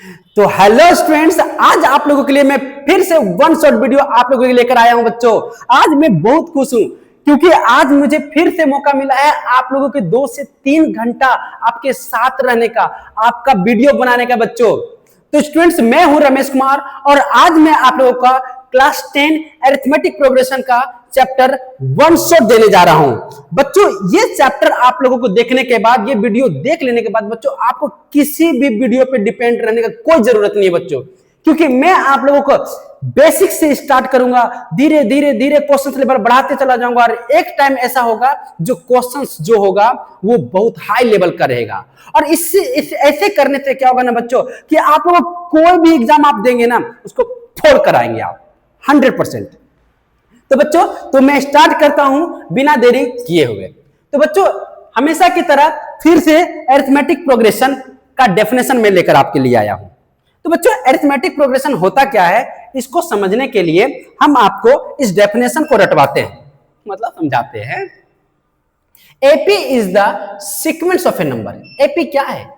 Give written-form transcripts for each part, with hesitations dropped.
तो hello students, आज आप लोगों के लिए मैं फिर से वन शॉट वीडियो आप लोगों के लिए लेकर आया हूं बच्चों। आज मैं बहुत खुश हूं क्योंकि आज मुझे फिर से मौका मिला है आप लोगों के 2 से 3 घंटा आपके साथ रहने का, आपका वीडियो बनाने का बच्चों। तो स्टूडेंट्स, मैं हूं रमेश कुमार और आज मैं आप लोगों का क्लास 10 अरिथमेटिक प्रोग्रेशन का चैप्टर वन शॉट देने जा रहा हूं बच्चों। ये चैप्टर आप लोगों को देखने के बाद, ये वीडियो देख लेने के बाद बच्चों, आपको किसी भी वीडियो पे डिपेंड रहने का कोई जरूरत नहीं है बच्चों, क्योंकि मैं आप लोगों को बेसिक से स्टार्ट करूंगा, धीरे धीरे धीरे क्वेश्चन लेवल बढ़ाते चला जाऊंगा और एक टाइम ऐसा होगा जो क्वेश्चंस जो होगा वो बहुत हाई लेवल का रहेगा। और इससे ऐसे करने से क्या होगा ना बच्चों कि आप लोग कोई भी एग्जाम आप देंगे ना उसको फोड़ कर आएंगे आप 100%। तो बच्चों, तो मैं स्टार्ट करता हूं बिना देरी किए हुए। तो बच्चों, हमेशा की तरह फिर से अरिथमेटिक प्रोग्रेशन का डेफिनेशन में लेकर आपके लिए आया हूं। तो बच्चों, अरिथमेटिक प्रोग्रेशन होता क्या है, इसको समझने के लिए हम आपको इस डेफिनेशन को रटवाते हैं, मतलब समझाते हैं। AP is the sequence of A number. AP क्या है?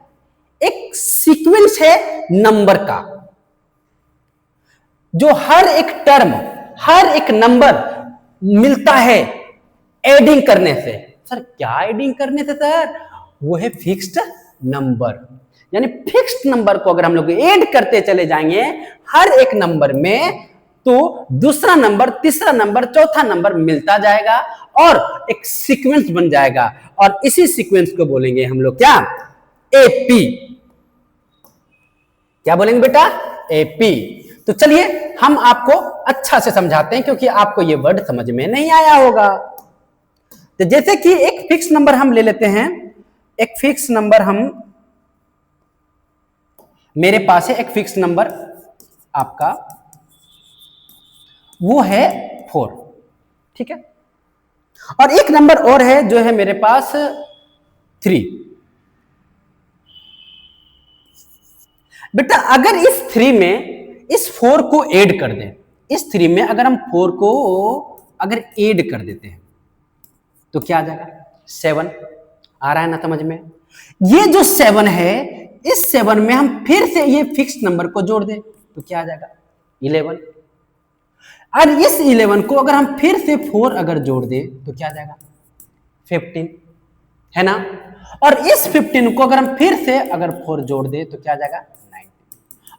एक सीक्वेंस है नंबर का, जो हर एक टर्म, हर एक नंबर मिलता है एडिंग करने से। सर क्या एडिंग करने से सर? वो है फिक्स्ड नंबर। यानी फिक्स्ड नंबर को अगर हम लोग ऐड करते चले जाएंगे हर एक नंबर में, तो दूसरा नंबर, तीसरा नंबर, चौथा नंबर मिलता जाएगा और एक सीक्वेंस बन जाएगा। और इसी सीक्वेंस को बोलेंगे हम लोग क्या? एपी। क्या बोलेंगे बेटा? एपी। तो चलिए हम आपको अच्छा से समझाते हैं, क्योंकि आपको ये वर्ड समझ में नहीं आया होगा। तो जैसे कि एक फिक्स नंबर हम ले लेते हैं। एक फिक्स नंबर मेरे पास है एक फिक्स नंबर आपका, वो है 4, ठीक है। और एक नंबर और है जो है मेरे पास 3। बेटा अगर इस 3 में इस 4 को ऐड कर दें, इस 3 में अगर हम 4 को अगर ऐड कर देते हैं तो क्या आ जाएगा? 7। आ रहा है ना समझ में? ये जो 7 है, इस 7 में हम फिर से ये फिक्स नंबर को जोड़ दें तो क्या आ जाएगा? 11। और इस 11 को अगर हम फिर से 4 अगर जोड़ दें तो क्या आ जाएगा? 15, है ना। और इस 15 को अगर हम फिर से अगर 4 जोड़ दें तो क्या आ जाएगा? 19।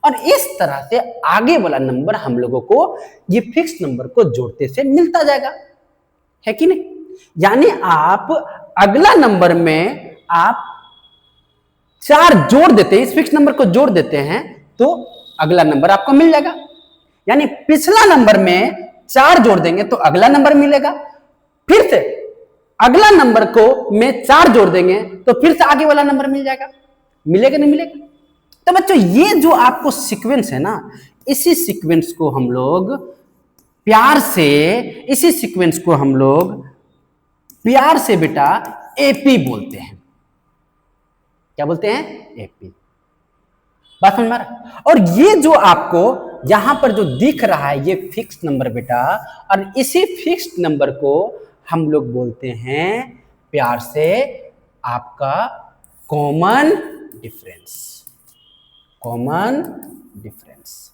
और इस तरह से आगे वाला नंबर हम लोगों को ये फिक्स नंबर को जोड़ते से मिलता जाएगा, है कि नहीं? यानी आप अगला नंबर में आप 4 जोड़ देते हैं, इस फिक्स नंबर को जोड़ देते हैं तो अगला नंबर आपको मिल जाएगा। यानी पिछला नंबर में 4 जोड़ देंगे तो अगला नंबर मिलेगा, फिर से अगला नंबर को में 4 जोड़ देंगे तो फिर से आगे वाला नंबर मिल जाएगा। मिलेगा नहीं मिलेगा? तो बच्चों, ये जो आपको सीक्वेंस है ना, इसी सीक्वेंस को हम लोग प्यार से, इसी सीक्वेंस को हम लोग प्यार से बेटा एपी बोलते हैं। क्या बोलते हैं? एपी। बात समझ में आ रहा? और ये जो आपको यहां पर जो दिख रहा है ये फिक्स नंबर बेटा, और इसी फिक्स नंबर को हम लोग बोलते हैं प्यार से आपका कॉमन डिफरेंस। कॉमन डिफरेंस,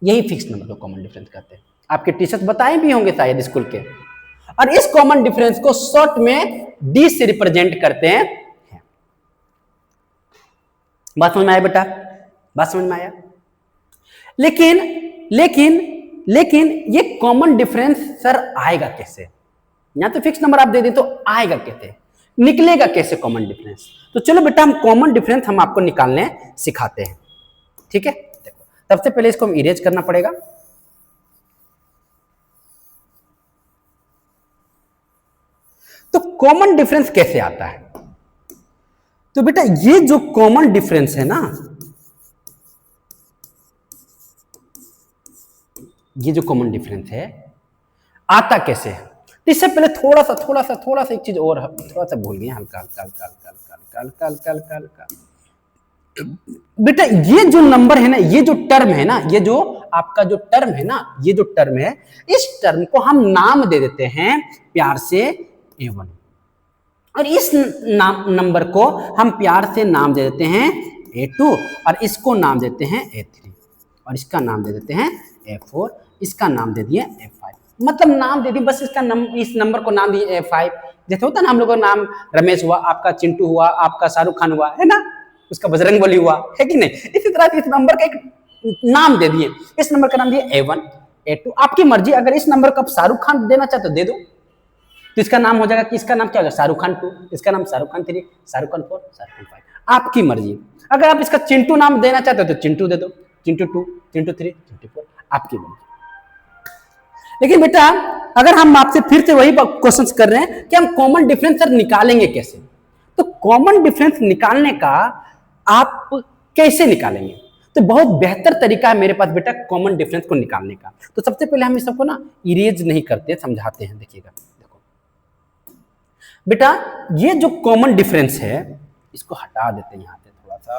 यही फिक्स नंबर को कॉमन डिफरेंस कहते हैं। आपके टीचर्स बताए भी होंगे शायद स्कूल के। और इस कॉमन डिफरेंस को शॉर्ट में डी से रिप्रेजेंट करते हैं। बात समझ में आया बेटा? बात समझ में आया? लेकिन लेकिन लेकिन ये कॉमन डिफरेंस सर आएगा कैसे? या तो फिक्स नंबर आप दे दें तो आएगा कैसे, निकलेगा कैसे कॉमन डिफरेंस? तो चलो बेटा हम कॉमन डिफरेंस हम आपको निकालने सिखाते हैं, ठीक है। देखो, सबसे पहले इसको हम इरेज करना पड़ेगा। तो कॉमन डिफरेंस कैसे आता है? तो बेटा ये जो कॉमन डिफरेंस है ना, ये जो कॉमन डिफरेंस है आता कैसे है? इससे पहले थोड़ा सा एक चीज और, थोड़ा सा भूल गए, हल्का। बेटा ये जो नंबर है ना, ये जो टर्म है ना, ये जो आपका जो टर्म है ना, ये जो टर्म है, इस टर्म को हम नाम दे देते हैं प्यार से A1। और इस नंबर को हम प्यार से नाम दे देते हैं A2 और इसको नाम देते हैं A3 और इसका नाम दे देते हैं A4, इसका नाम दे दिए A5, मतलब नाम दे दी बस, इस नंबर को नाम दिए A5। जैसे होता है ना हम लोगों का नाम रमेश हुआ, आपका चिंटू हुआ, आपका शाहरुख खान हुआ, है ना, उसका बजरंगबली हुआ, है कि नहीं। इसी तरह इस नंबर का एक नाम दे दिए, इस नंबर का नाम दिए A1 A2, आपकी मर्जी, अगर इस नंबर को आप शाहरुख खान देना चाहते तो दे दो, तो इसका नाम हो जाएगा कि इसका नाम क्या होगा, शाहरुख खान 2, इसका नाम शाहरुख खान 3, शाहरुख खान 4, शाहरुख खान 5, आपकी मर्जी। अगर आप इसका चिंटू नाम देना चाहते हो तो चिंटू दे दो, चिंटू 2, चिंटू 3, चिंटू 4, आपकी मर्जी। लेकिन बेटा अगर हम आपसे फिर से वही क्वेश्चन कर रहे हैं कि हम कॉमन डिफरेंस सर निकालेंगे कैसे, तो कॉमन डिफरेंस निकालने का आप कैसे निकालेंगे, तो बहुत बेहतर तरीका है मेरे पास बेटा कॉमन डिफरेंस को निकालने का। तो सबसे पहले हम इस सबको ना इरेज नहीं करते, समझाते हैं। देखिएगा, देखो बेटा ये जो कॉमन डिफरेंस है इसको हटा देते हैं, यहाँ से थोड़ा सा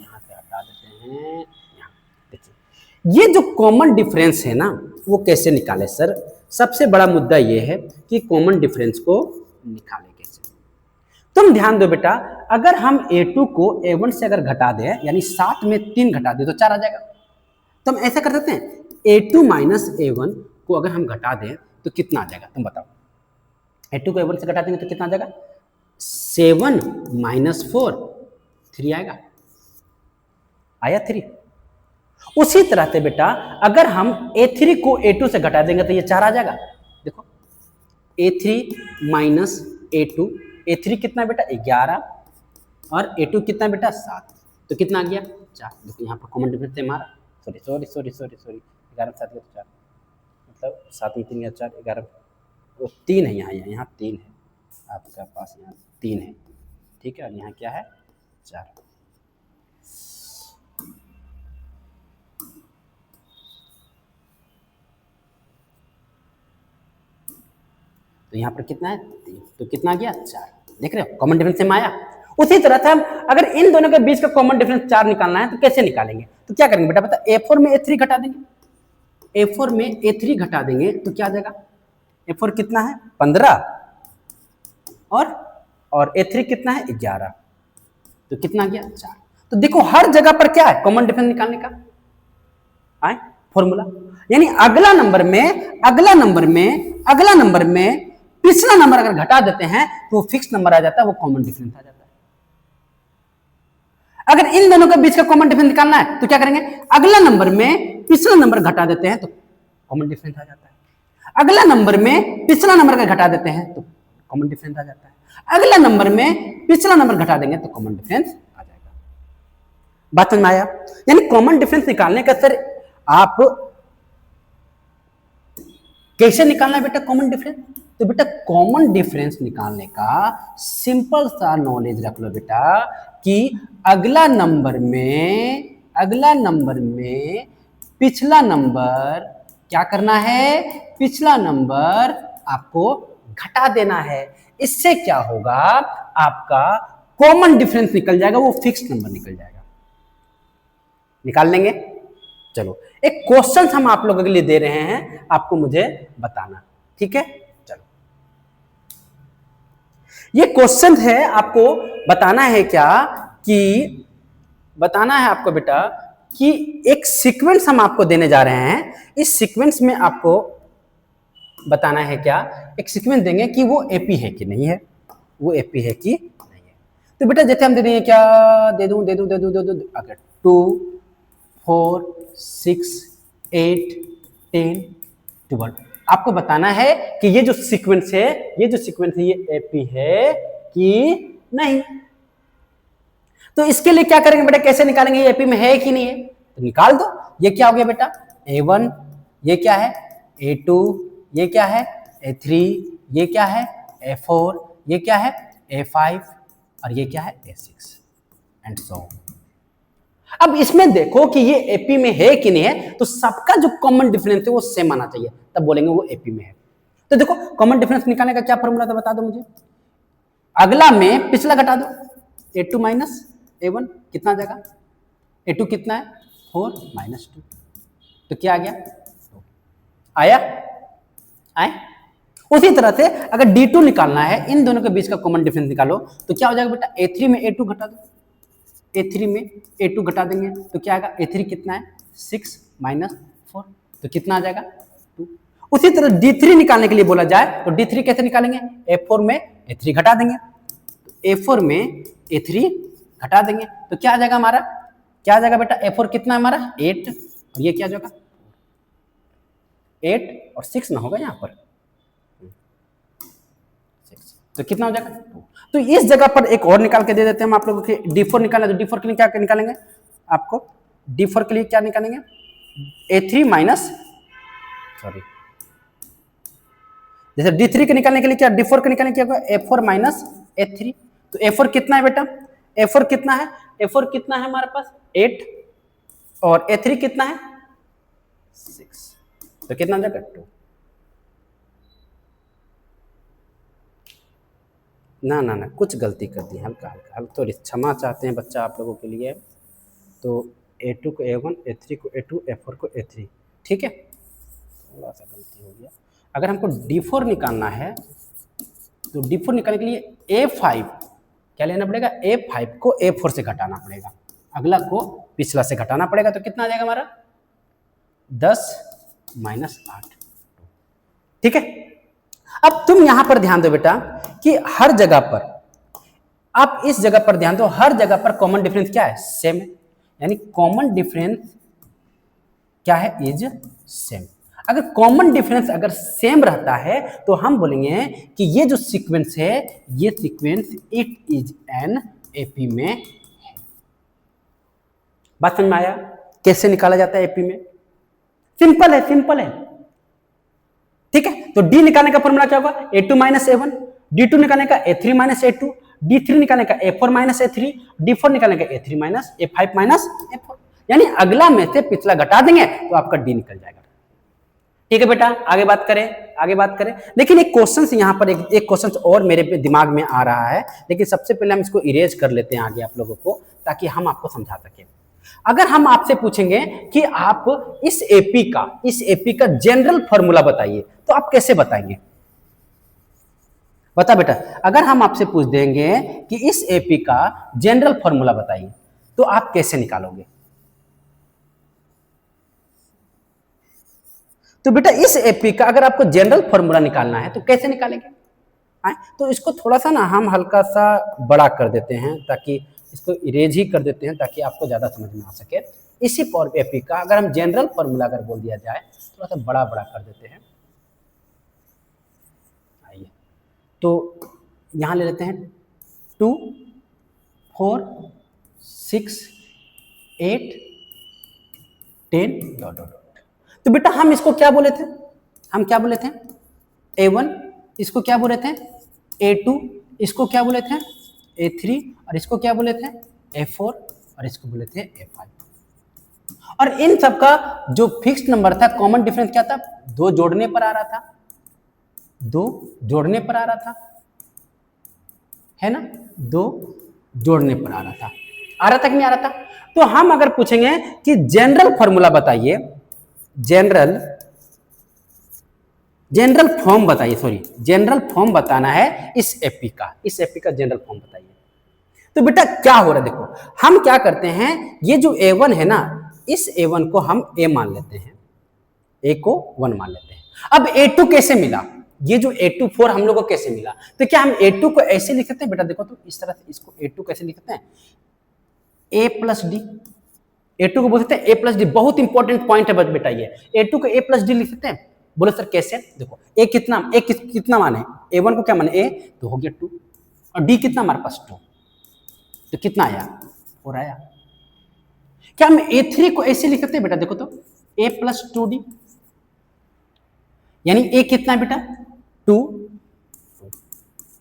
यहाँ से हटा देते हैं। यहाँ देखिए ये जो कॉमन डिफरेंस है ना वो कैसे निकाले सर, सबसे बड़ा मुद्दा ये है कि कॉमन डिफरेंस को निकाले कैसे। तुम ध्यान दो बेटा, अगर हम A2 को A1 से अगर घटा दें, यानी 7 में 3 घटा दें तो 4 आ जाएगा। तो हम ऐसा कर सकते हैं A2 माइनस A1 को अगर हम घटा दें तो कितना आ जाएगा, तुम बताओ। A2 को A1 से घटा देंगे तो कितना आ जाएगा, 7 माइनस 4 3 आएगा, आया 3। उसी तरह से बेटा अगर हम A3 को A2 से घटा देंगे तो ये 4 आ जाएगा। देखो A3 माइनस A2, A3 कितना बेटा 11 और A2 कितना बेटा 7, तो कितना आ गया 4। देखो यहाँ पर कॉमन डिफरेंस है हमारा, सॉरी 11 7 4, मतलब 7 में 3 या 4 11, वो 3 है, यहाँ 3 है आपका पास, यहाँ 3 है, ठीक है, और यहाँ क्या है 4। तो यहाँ पर कितना है 3, तो कितना आ गया 4, देख रहे हो कॉमन डिफरेंस से आया। उसी तरह से हम अगर इन दोनों के बीच का कॉमन डिफरेंस 4 निकालना है तो कैसे निकालेंगे, तो क्या करेंगे बेटा पता, A4 में A3 घटा देंगे, A4 में A3 घटा देंगे तो क्या आ जाएगा, A4 कितना है 15 और A3 कितना है 11, तो कितना गया 4। तो देखो हर जगह पर क्या है कॉमन डिफरेंस निकालने का आए फॉर्मूला, यानी अगला नंबर में पिछला नंबर अगर घटा देते हैं तो वो फिक्स नंबर आ जाता है, वो कॉमन डिफरेंस आ जाता है। अगर इन दोनों के बीच का कॉमन डिफरेंस निकालना है तो क्या करेंगे, अगला नंबर में पिछला नंबर घटा देते हैं तो कॉमन डिफरेंस आ जाता है, अगला नंबर में पिछला नंबर का घटा देते हैं तो कॉमन डिफरेंस आ जाता है, अगला नंबर में पिछला नंबर घटा देंगे तो कॉमन डिफरेंस आ जाएगा। बात समझ में आया, यानी कॉमन डिफरेंस निकालने का सर आप कैसे निकालना है बेटा कॉमन डिफरेंस, तो बेटा कॉमन डिफरेंस निकालने का सिंपल सा नॉलेज रख लो बेटा कि अगला नंबर में पिछला नंबर क्या करना है, पिछला नंबर आपको घटा देना है। इससे क्या होगा, आपका कॉमन डिफरेंस निकल जाएगा, वो फिक्स नंबर निकल जाएगा। निकाल लेंगे, चलो एक क्वेश्चन हम आप लोगों के लिए दे रहे हैं, आपको मुझे बताना, ठीक है। चलो ये क्वेश्चन है, आपको बताना है क्या कि बताना है आपको बेटा कि एक सीक्वेंस हम आपको देने जा रहे हैं, इस सीक्वेंस में आपको बताना है क्या, एक सीक्वेंस देंगे कि वो एपी है कि नहीं है, वो एपी है कि नहीं है। तो बेटा जैसे हम दे देंगे, क्या दे दूं अगर 2 4 6 8 10 12, आपको बताना है कि ये जो सीक्वेंस है ये एपी है कि नहीं। तो इसके लिए क्या करेंगे बेटा, कैसे निकालेंगे ये एपी में है कि नहीं है, तो निकाल दो। ये क्या हो गया बेटा A1, ये क्या है A2, ये क्या है A3, ये क्या है A4, ये क्या है A5 और ये क्या है A6 एंड सो ऑन। अब इसमें देखो कि ये एपी में है कि नहीं है, तो सबका जो कॉमन डिफरेंस है वो सेम आना चाहिए, तब बोलेंगे वो एपी में है। तो देखो कॉमन डिफरेंस निकालने का क्या फॉर्मूला था बता दो मुझे, अगला में पिछला घटा दो, A2 माइनस A1 कितना आ जाएगा, A2 कितना है 4 माइनस 2, तो क्या आ गया 2 आया। उसी तरह से अगर D2 निकालना है, इन दोनों के बीच का कॉमन डिफरेंस निकालो, तो क्या हो जाएगा बेटा A3 में A2 घटा दो, A3 में A2 घटा देंगे तो क्या आएगा, A3 कितना है 6 माइनस 4, तो कितना आ जाएगा 2। उसी तरह D3 निकालने के लिए बोला जाए तो D3 कैसे निकालेंगे, A4 में A3 घटा देंगे, A4 में A3 घटा देंगे तो क्या आ जाएगा हमारा, क्या आ जाएगा बेटा, A4 कितना है हमारा 8 और ये क्या जाएगा 8 और 6 ना होगा यहाँ पर 6, तो कितना हो जाएगा 2। तो इस जगह पर एक और निकाल के दे देते हैं हम आप लोगों के, D4 निकालना, तो D4 के लिए क्या निकालेंगे आपको, D4 के लिए क्या निकालेंगे A3 माइनस, सॉरी, जैसे D3 के निकालने के लिए क्या, D4 के निकालने के लिए क्या, A4 माइनस A3, तो A4 कितना है बेटा, A4 कितना है, A4 कितना है हमारे पास 8 और A3 कितना है 6, तो कितना हो जाएगा 2। ना ना ना कुछ गलती कर दी हल्का हल्का, हम थोड़ी क्षमा चाहते हैं बच्चा आप लोगों के लिए। तो A2 को A1, A3 को A2, A4 को A3, ठीक है, थोड़ा सा गलती हो गया। अगर हमको D4 निकालना है तो D4 निकालने के लिए A5 क्या लेना पड़ेगा, A5 को A4 से घटाना पड़ेगा, अगला को पिछला से घटाना पड़ेगा, तो कितना आ जाएगा हमारा 10 माइनस 8, ठीक है। अब तुम यहां पर ध्यान दो बेटा कि हर जगह पर, आप इस जगह पर ध्यान दो, हर जगह पर कॉमन डिफरेंस क्या है, सेम है, यानी कॉमन डिफरेंस क्या है, इज सेम। अगर कॉमन डिफरेंस अगर सेम रहता है तो हम बोलेंगे कि ये जो सीक्वेंस है, ये sequence it is an AP में है। बात समझ में आया कैसे निकाला जाता है एपी में, सिंपल है, सिंपल है, ठीक है। तो डी निकालने का फॉर्मूला क्या होगा, A2 माइनस A1, D2 निकालने का A3 माइनस A2, D3 निकालने का A4 माइनस A3, D4 निकालने का A3 minus A5 minus A4, यानी अगला में से पिछला घटा देंगे तो आपका डी निकल जाएगा, ठीक है बेटा। आगे बात करें, आगे बात करें, लेकिन एक क्वेश्चन यहाँ पर एक क्वेश्चन और मेरे दिमाग में आ रहा है, लेकिन सबसे पहले हम इसको इरेज कर लेते हैं आगे आप लोगों को, ताकि हम आपको समझा सकें। अगर हम आपसे पूछेंगे कि आप इस एपी का जनरल फॉर्मूला बताइए, तो आप कैसे बताएंगे, बता बेटा। अगर हम आपसे पूछ देंगे कि इस एपी का जनरल फॉर्मूला बताइए, तो आप कैसे निकालोगे। तो बेटा इस एपी का अगर आपको जनरल फॉर्मूला निकालना है तो कैसे निकालेंगे, तो इसको थोड़ा सा ना हम हल्का सा बड़ा कर देते हैं, ताकि इसको इरेज ही कर देते हैं ताकि आपको ज्यादा समझ में आ सके। इसी पर एपी का अगर हम जनरल फॉर्मूला अगर बोल दिया जाए, थोड़ा सा बड़ा बड़ा कर देते हैं, आइए, तो यहां ले लेते हैं 2 4 6 8 10 डॉट डॉट। तो बेटा हम इसको क्या बोले थे, हम क्या बोले थे A1, इसको क्या बोले थे A2, इसको क्या बोले थे A3, और इसको क्या बोले थे A4, और इसको बोले थे A5। और इन सब का जो फिक्स्ड नंबर था, कॉमन डिफरेंस क्या था, 2 जोड़ने पर आ रहा था, 2 जोड़ने पर आ रहा था, है ना, 2 जोड़ने पर आ रहा था, आ रहा था कि नहीं आ रहा था। तो हम अगर पूछेंगे कि जनरल फॉर्मूला बताइए, जनरल फॉर्म बताइए, सॉरी जनरल फॉर्म बताना है इस एपी का, इस एपी का जनरल फॉर्म बताइए। तो बेटा क्या हो रहा है, देखो हम क्या करते हैं, ये जो A1 है ना, इस A1 को हम A मान लेते हैं, A को 1 मान लेते हैं। अब A2 कैसे मिला, ये जो A2 4 हम लोग को कैसे मिला, तो क्या हम A2 को ऐसे लिख सकते हैं बेटा, देखो तो इस तरह से इसको A2 कैसे लिख सकते हैं, A प्लस डी, A2 को बोल सकते हैं A प्लस डी, बहुत इंपॉर्टेंट पॉइंट है बेटा ये, A2 को A प्लस डी लिख सकते हैं। बोले सर कैसे, देखो A कितना माने, A1 को क्या माने A, तो हो गया 2, और D कितना हमारे पास 2, तो कितना आया 4 आया। क्या हम A3 को ऐसे लिख सकते हैं बेटा, देखो तो A प्लस 2D, यानी A कितना है बेटा 2,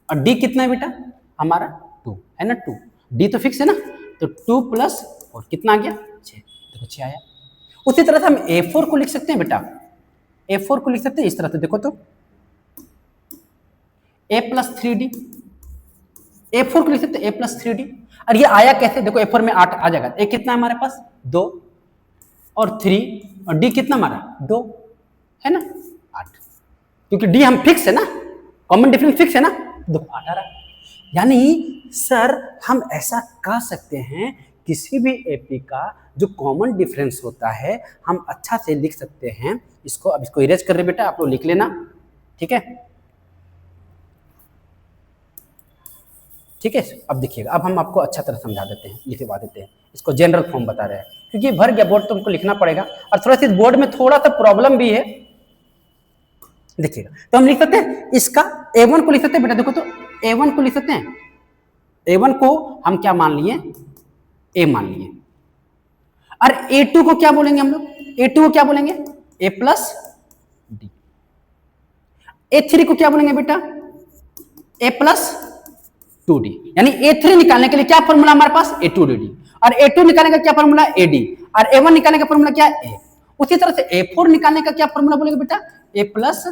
और D कितना है बेटा हमारा 2 है ना, 2, D तो फिक्स है ना, तो 2 प्लस 4 कितना आ गया 6, देखो 6 आया। उसी तरह से हम A4 को लिख सकते हैं बेटा, A4 को लिख सकते हैं इस तरह से, देखो तो A प्लस 3D, A4 को लिख सकते हैं A प्लस 3D, और ये आया कैसे, देखो A4 में 8 आ जाएगा, A कितना है हमारे पास 2 और 3, और D कितना हमारा 2 है ना 8, क्योंकि D हम फिक्स है ना, कॉमन डिफरेंस फिक्स है ना, देखो 8 आ रहा है। यानी सर हम ऐसा कह सकते हैं किसी भी एपी का जो कॉमन डिफरेंस होता है हम अच्छा से लिख सकते हैं इसको। अब इसको इरेज कर रहे बेटा, आप लोग लिख लेना, ठीक है, ठीक है। अब देखिएगा, अब हम आपको अच्छा तरह समझा देते हैं, लिखवा देते हैं, इसको जनरल फॉर्म बता रहे हैं क्योंकि भर गया बोर्ड तो हमको लिखना पड़ेगा और थोड़ा सा इस बोर्ड में थोड़ा सा प्रॉब्लम भी है। देखिएगा, तो हम लिख सकते हैं इसका A1 को लिख सकते हैं बेटा, देखो तो A1 को लिख सकते हैं, A1 को हम क्या मान लिए, A मान लिए, और A2 को क्या बोलेंगे हम लोग, A2 को क्या बोलेंगे A प्लस डी, A3 को क्या बोलेंगे बेटा A प्लस 2D, यानी A3 निकालने के लिए क्या फॉर्मूला हमारे पास A2DD, और A2 निकालने का क्या फॉर्मूला AD, और A1 निकालने का फॉर्मूला क्या है A। उसी तरह से A4 निकालने का क्या फॉर्मूला बोलेगा बेटा A प्लस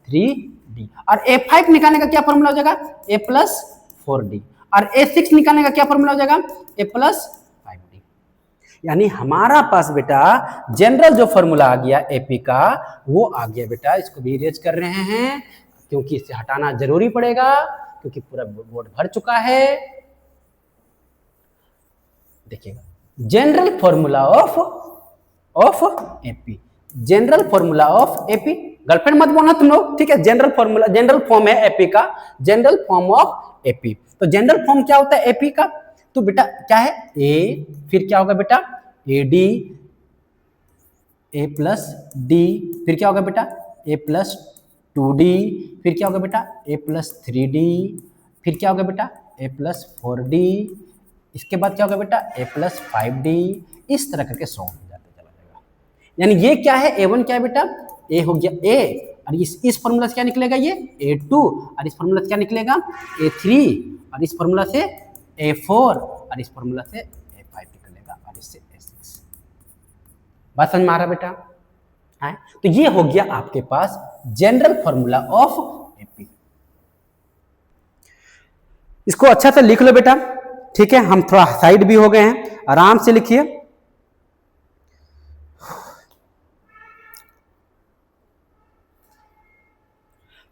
3D, और A5 निकालने का क्या फॉर्मूला हो जाएगा A प्लस 4D, और A6 निकालने का क्या फॉर्मूला हो जाएगा A प्लस 5D। यानी हमारा पास बेटा जनरल जो फॉर्मूला आ गया एपी का वो आ गया बेटा, इसको भी इरेज कर रहे हैं क्योंकि इसे हटाना जरूरी पड़ेगा क्योंकि पूरा बोर्ड भर चुका है। देखिएगा, general formula of AP, general formula of AP, girlfriend मत बोलना तुम लोग, ठीक है। जनरल फॉर्मूला, जनरल फॉर्म है एपी का, जनरल फॉर्म ऑफ एपी। तो जनरल फॉर्म क्या होता है एपी का, तो बेटा क्या है ए, फिर क्या होगा बेटा A D, A plus D, फिर क्या होगा बेटा ए प्लस 2D, फिर क्या होगा बेटा ए प्लस 3D, फिर क्या होगा बेटा ए प्लस 4D, इसके बाद क्या होगा बेटा ए प्लस 5D, इस तरह करके सॉल्व हो जाते चला जाएगा। यानी ये क्या है A1 क्या है बेटा ए हो गया A, और इस फॉर्मूला से क्या निकलेगा ये A2, और इस फॉर्मूला से क्या निकलेगा A3, और इस फॉर्मूला से A4, और इस फॉर्मूला से A5 निकलेगा, और इससे A6। बात समझ में आ रहा बेटा है? तो ये हो गया आपके पास जनरल फॉर्मूला ऑफ एपी। इसको अच्छा से लिख लो बेटा, ठीक है। हम थोड़ा साइड भी हो गए हैं, आराम से लिखिए।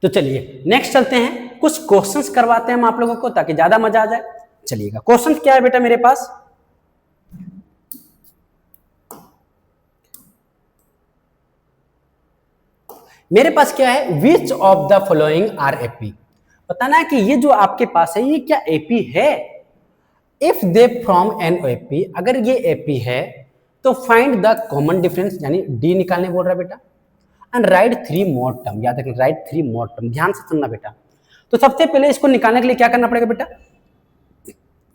तो चलिए नेक्स्ट चलते हैं, कुछ क्वेश्चंस करवाते हैं हम आप लोगों को ताकि ज्यादा मजा आ जाए। चलिएगा, क्वेश्चन क्या है बेटा मेरे पास, मेरे पास क्या है which of the following are AP, बताना है कि ये जो आपके पास है ये क्या एपी है। If they from an AP, अगर ये एपी है तो फाइंड द कॉमन डिफरेंस, यानी डी निकालने बोल रहा है बेटा, एंड राइट 3 मोर टर्म, याद रखिए राइट 3 मोर टर्म, ध्यान से सुनना बेटा। तो सबसे पहले इसको निकालने के लिए क्या करना पड़ेगा बेटा,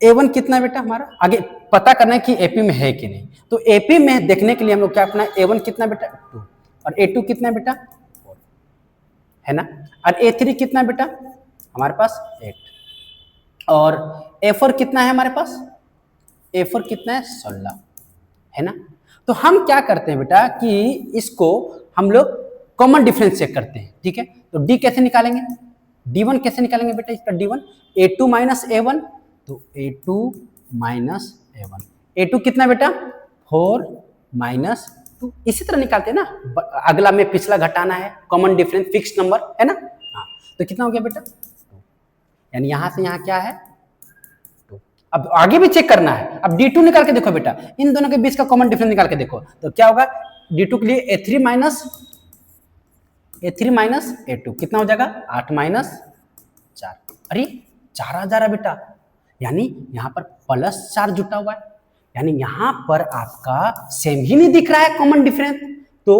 A1 कितना है बेटा हमारा, आगे पता करना है कि एपी में है कि नहीं। तो एपी में देखने के लिए हम लोग क्या करना है, A1 कितना बेटा 2, और A2 कितना है बेटा 4 है ना, और A3 कितना है बेटा हमारे पास 8, और A4 कितना है हमारे पास, A4 कितना है 16 है ना। तो हम क्या करते हैं बेटा कि इसको हम लोग कॉमन डिफरेंस चेक करते हैं, ठीक है। तो D कैसे निकालेंगे, D1 कैसे निकालेंगे बेटा इसका D1, A2 माइनस A1, तो A2 माइनस A1, A2 कितना बेटा 4 माइनस 2, इसी तरह निकालते हैं ना, अगला में पिछला घटाना है, कॉमन डिफरेंस फिक्स नंबर है ना। हाँ, तो कितना हो गया बेटा 2, यानी यहां से यहां क्या है 2। अब आगे भी चेक करना है, अब D2 निकाल के देखो बेटा, इन दोनों के बीच का कॉमन डिफरेंस निकाल के देखो, तो क्या होगा D2 के लिए A3 माइनस A2 कितना हो जाएगा 8 माइनस 4, अरे 4 आ जा रहा बेटा, यानी यहां पर +4 जुटा हुआ है, यानी यहां पर आपका सेम ही नहीं दिख रहा है कॉमन डिफरेंस। तो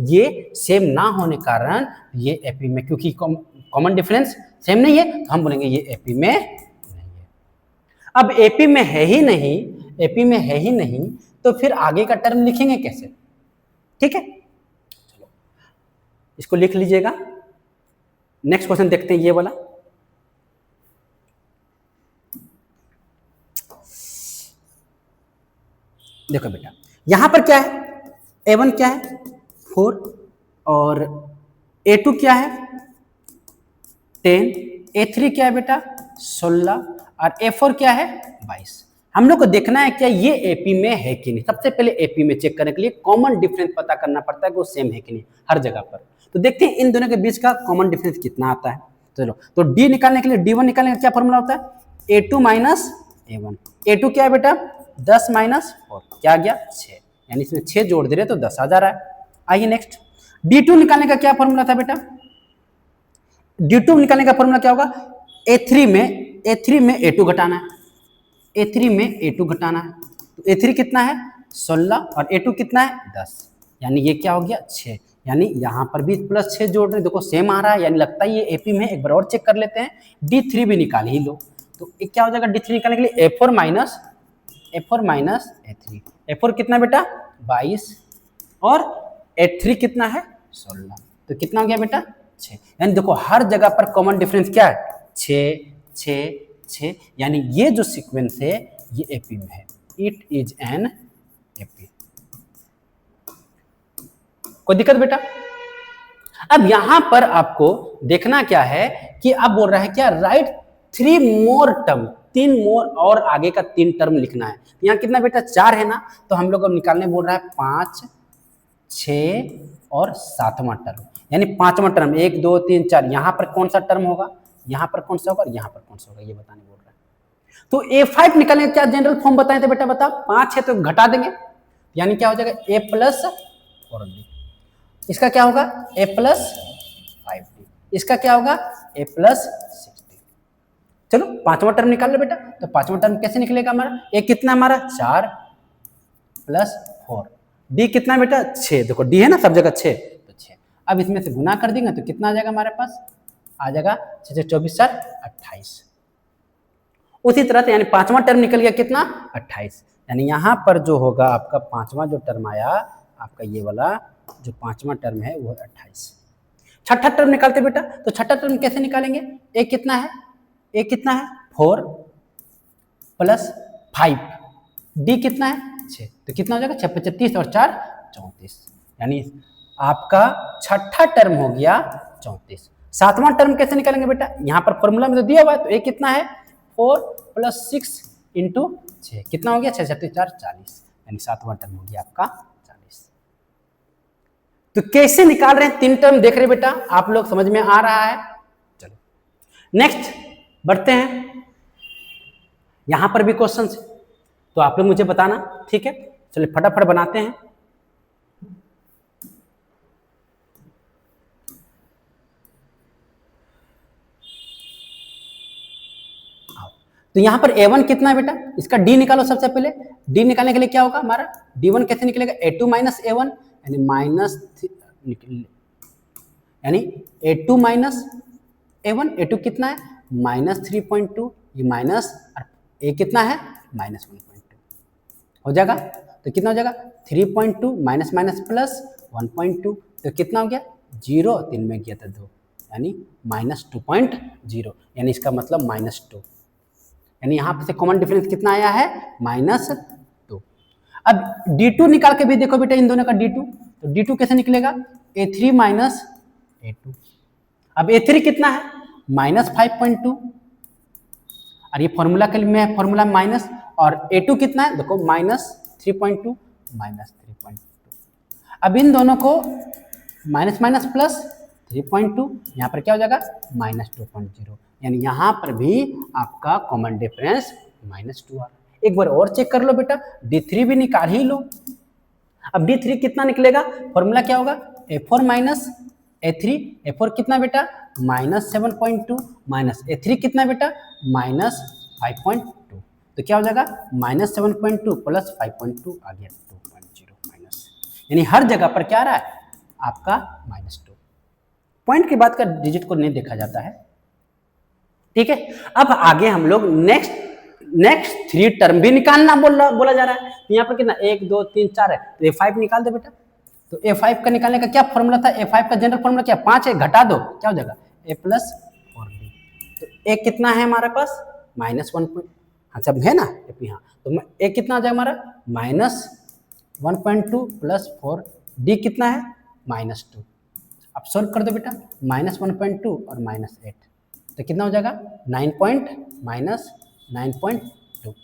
ये सेम ना होने कारण ये एपी में, क्योंकि कॉमन डिफरेंस सेम नहीं है तो हम बोलेंगे ये एपी में नहीं है। अब एपी में है ही नहीं, एपी में है ही नहीं तो फिर आगे का टर्म लिखेंगे कैसे, ठीक है। चलो इसको लिख लीजिएगा। नेक्स्ट क्वेश्चन देखते हैं ये वाला, देखो बेटा यहां पर क्या है A1 क्या है 4, और A2 क्या है 10, A3 क्या है बेटा 16, और A4 क्या है 22। हम लोग को देखना है क्या ये एपी में है कि नहीं। सबसे पहले एपी में चेक करने के लिए कॉमन डिफरेंस पता करना पड़ता है कि वो सेम है कि नहीं हर जगह पर। तो देखते हैं इन दोनों के बीच का कॉमन डिफरेंस कितना आता है। चलो तो डी निकालने के लिए D1 निकालने का क्या फॉर्मूला होता है A2 माइनस A1, A2 क्या है बेटा 10 माइनस 4 क्या आ गया 6, यानी इसमें 6 जोड़ दे रहे तो 10 आ जा रहा है। आइए नेक्स्ट, D2 निकालने का क्या फॉर्मूला था बेटा? D2 निकालने का फॉर्मूला क्या होगा? A3 में A2 घटाना है, A3 में A2 घटाना है, तो A3 कितना है 16 और A2 कितना है 10, यानी ये क्या हो गया 6, यानी यहाँ पर भी प्लस 6 जोड़ रहे, देखो सेम आ रहा है, यानी लगता है ये एपी में। एक बार और चेक कर लेते हैं, D3 भी निकाल ही लो, तो क्या हो जाएगा D3 निकालने के लिए A4 माइनस A3, A4 कितना बेटा 22 और A3 कितना है 16, तो कितना हो गया बेटा 6, यानी देखो हर जगह पर कॉमन डिफरेंस क्या है 6 6 6, यानी ये जो सीक्वेंस है ये एपी में है, इट इज एन एपी। कोई दिक्कत बेटा? अब यहां पर आपको देखना क्या है कि अब बोल रहा है क्या, राइट 3 मोर टर्म, 3 मोर और आगे का 3 टर्म लिखना है। यहाँ कितना बेटा 4 है ना, तो हम लोग अब निकालने बोल रहा है 5 6 और 7वां टर्म, यानी 5वां टर्म 1 2 3 4, यहाँ पर कौन सा टर्म होगा, यहाँ पर कौन सा होगा, यहाँ पर कौन सा होगा, ये बताने बोल रहा है। तो A5 निकालने का क्या जनरल फॉर्म बताए थे बेटा, बता 5 है तो घटा देंगे, यानी क्या हो जाएगा A प्लस 4D, इसका क्या होगा A प्लस 5D, इसका क्या होगा A प्लस 6D। चलो 5वां टर्म निकाल लो बेटा, तो 5वां टर्म कैसे निकलेगा हमारा, A कितना हमारा 4 प्लस 4, D कितना बेटा 6, देखो D है ना सब जगह 6, तो 6, अब इसमें से गुना कर देंगे तो कितना आ जाएगा हमारे पास, आ जाएगा 6 24 4 28। उसी तरह से यानी 5वां टर्म निकल गया कितना 28, यानी यहाँ पर जो होगा आपका 5वां जो टर्म आया आपका, ये वाला जो 5वां टर्म है वो 28। छठा टर्म निकालते बेटा, तो छठा टर्म कैसे निकालेंगे, A कितना है 4 प्लस 5, D कितना है 6, तो कितना हो जाएगा 6 35 और 4 34, यानी आपका छठा टर्म हो गया 34। 7वां टर्म कैसे निकालेंगे बेटा, यहाँ पर फॉर्मूला में तो दिया हुआ है, तो A कितना है 4 प्लस 6 इंटू 6, कितना हो गया 6 4 40, यानी 7वां टर्म हो गया आपका 40। तो कैसे निकाल रहे हैं 3 टर्म देख रहे बेटा, आप लोग समझ में आ रहा है। चलो नेक्स्ट बढ़ते हैं, यहां पर भी क्वेश्चन है तो आप लोग मुझे बताना, ठीक है। चलिए फटाफट बनाते हैं। तो यहां पर A1 कितना है बेटा, इसका D निकालो सबसे पहले। D निकालने के लिए क्या होगा हमारा, D1 कैसे निकलेगा A2 माइनस A1, यानी यानी A2 माइनस A1, A2 कितना है -3.2, ये माइनस A कितना है -1.2 हो जाएगा, तो कितना हो जाएगा 3.2 माइनस माइनस प्लस 1.2, तो कितना हो गया 0, 3 में गया था 2, यानी -2.0, यानी इसका मतलब -2, यानी यहाँ से कॉमन डिफरेंस कितना आया है -2। अब D2 निकाल के भी देखो बेटा इन दोनों का D2, तो D2 कैसे निकलेगा A3 माइनस A2, अब A3 कितना है -5.2, और ये फॉर्मूला के लिए मैं फॉर्मूला माइनस, और A2 कितना है देखो -3.2 -3.2, अब इन दोनों को माइनस माइनस प्लस 3.2, यहाँ पर क्या हो जाएगा -2.0, यानी यहाँ पर भी आपका कॉमन डिफरेंस -2 आ रहा है। एक बार और चेक कर लो बेटा, D3 भी निकाल ही लो। अब D3 कितना निकलेगा, फॉर्मूला क्या होगा A4 माइनस A3, A4 कितना बेटा -7.2 माइनस A3 कितना बेटा -5.2, तो क्या हो जाएगा -7.2 प्लस 5.2 आ गया 2.0 माइनस, यानी हर जगह पर क्या आ रहा है आपका -2। पॉइंट के बाद का डिजिट को नहीं देखा जाता है, ठीक है। अब आगे हम लोग नेक्स्ट 3 टर्म भी निकालना बोला जा रहा है। यहाँ पर कितना 1 2 3 4 है, तो A5 निकाल दे बेटा। तो A5 का निकालने का क्या फॉर्मूला था, A5 का जनरल फॉर्मूला क्या 5 है, घटा दो क्या हो जाएगा A प्लस 4D, तो A कितना है हमारे पास -1, हाँ सब है ना यहाँ, तो A कितना आ जाएगा हमारा -1.2 प्लस 4, D कितना है -2, अब सॉल्व कर दो बेटा -1.2 और -8, तो कितना हो जाएगा 9.2,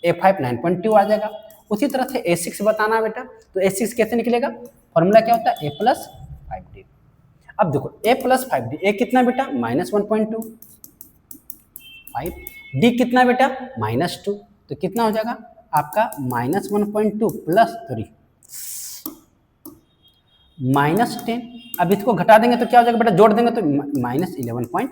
A5 9.2 आ जाएगा। उसी तरह से A6 बताना बेटा, तो A6 कैसे निकलेगा, फॉर्मूला क्या होता है A प्लस 5D। अब देखो A प्लस 5D, A कितना बेटा -1.2, 5, D कितना बेटा -2, तो कितना हो जाएगा आपका -1.2 प्लस 3 -10। अब इसको घटा देंगे तो क्या हो जाएगा बेटा, जोड़ देंगे तो -11.2,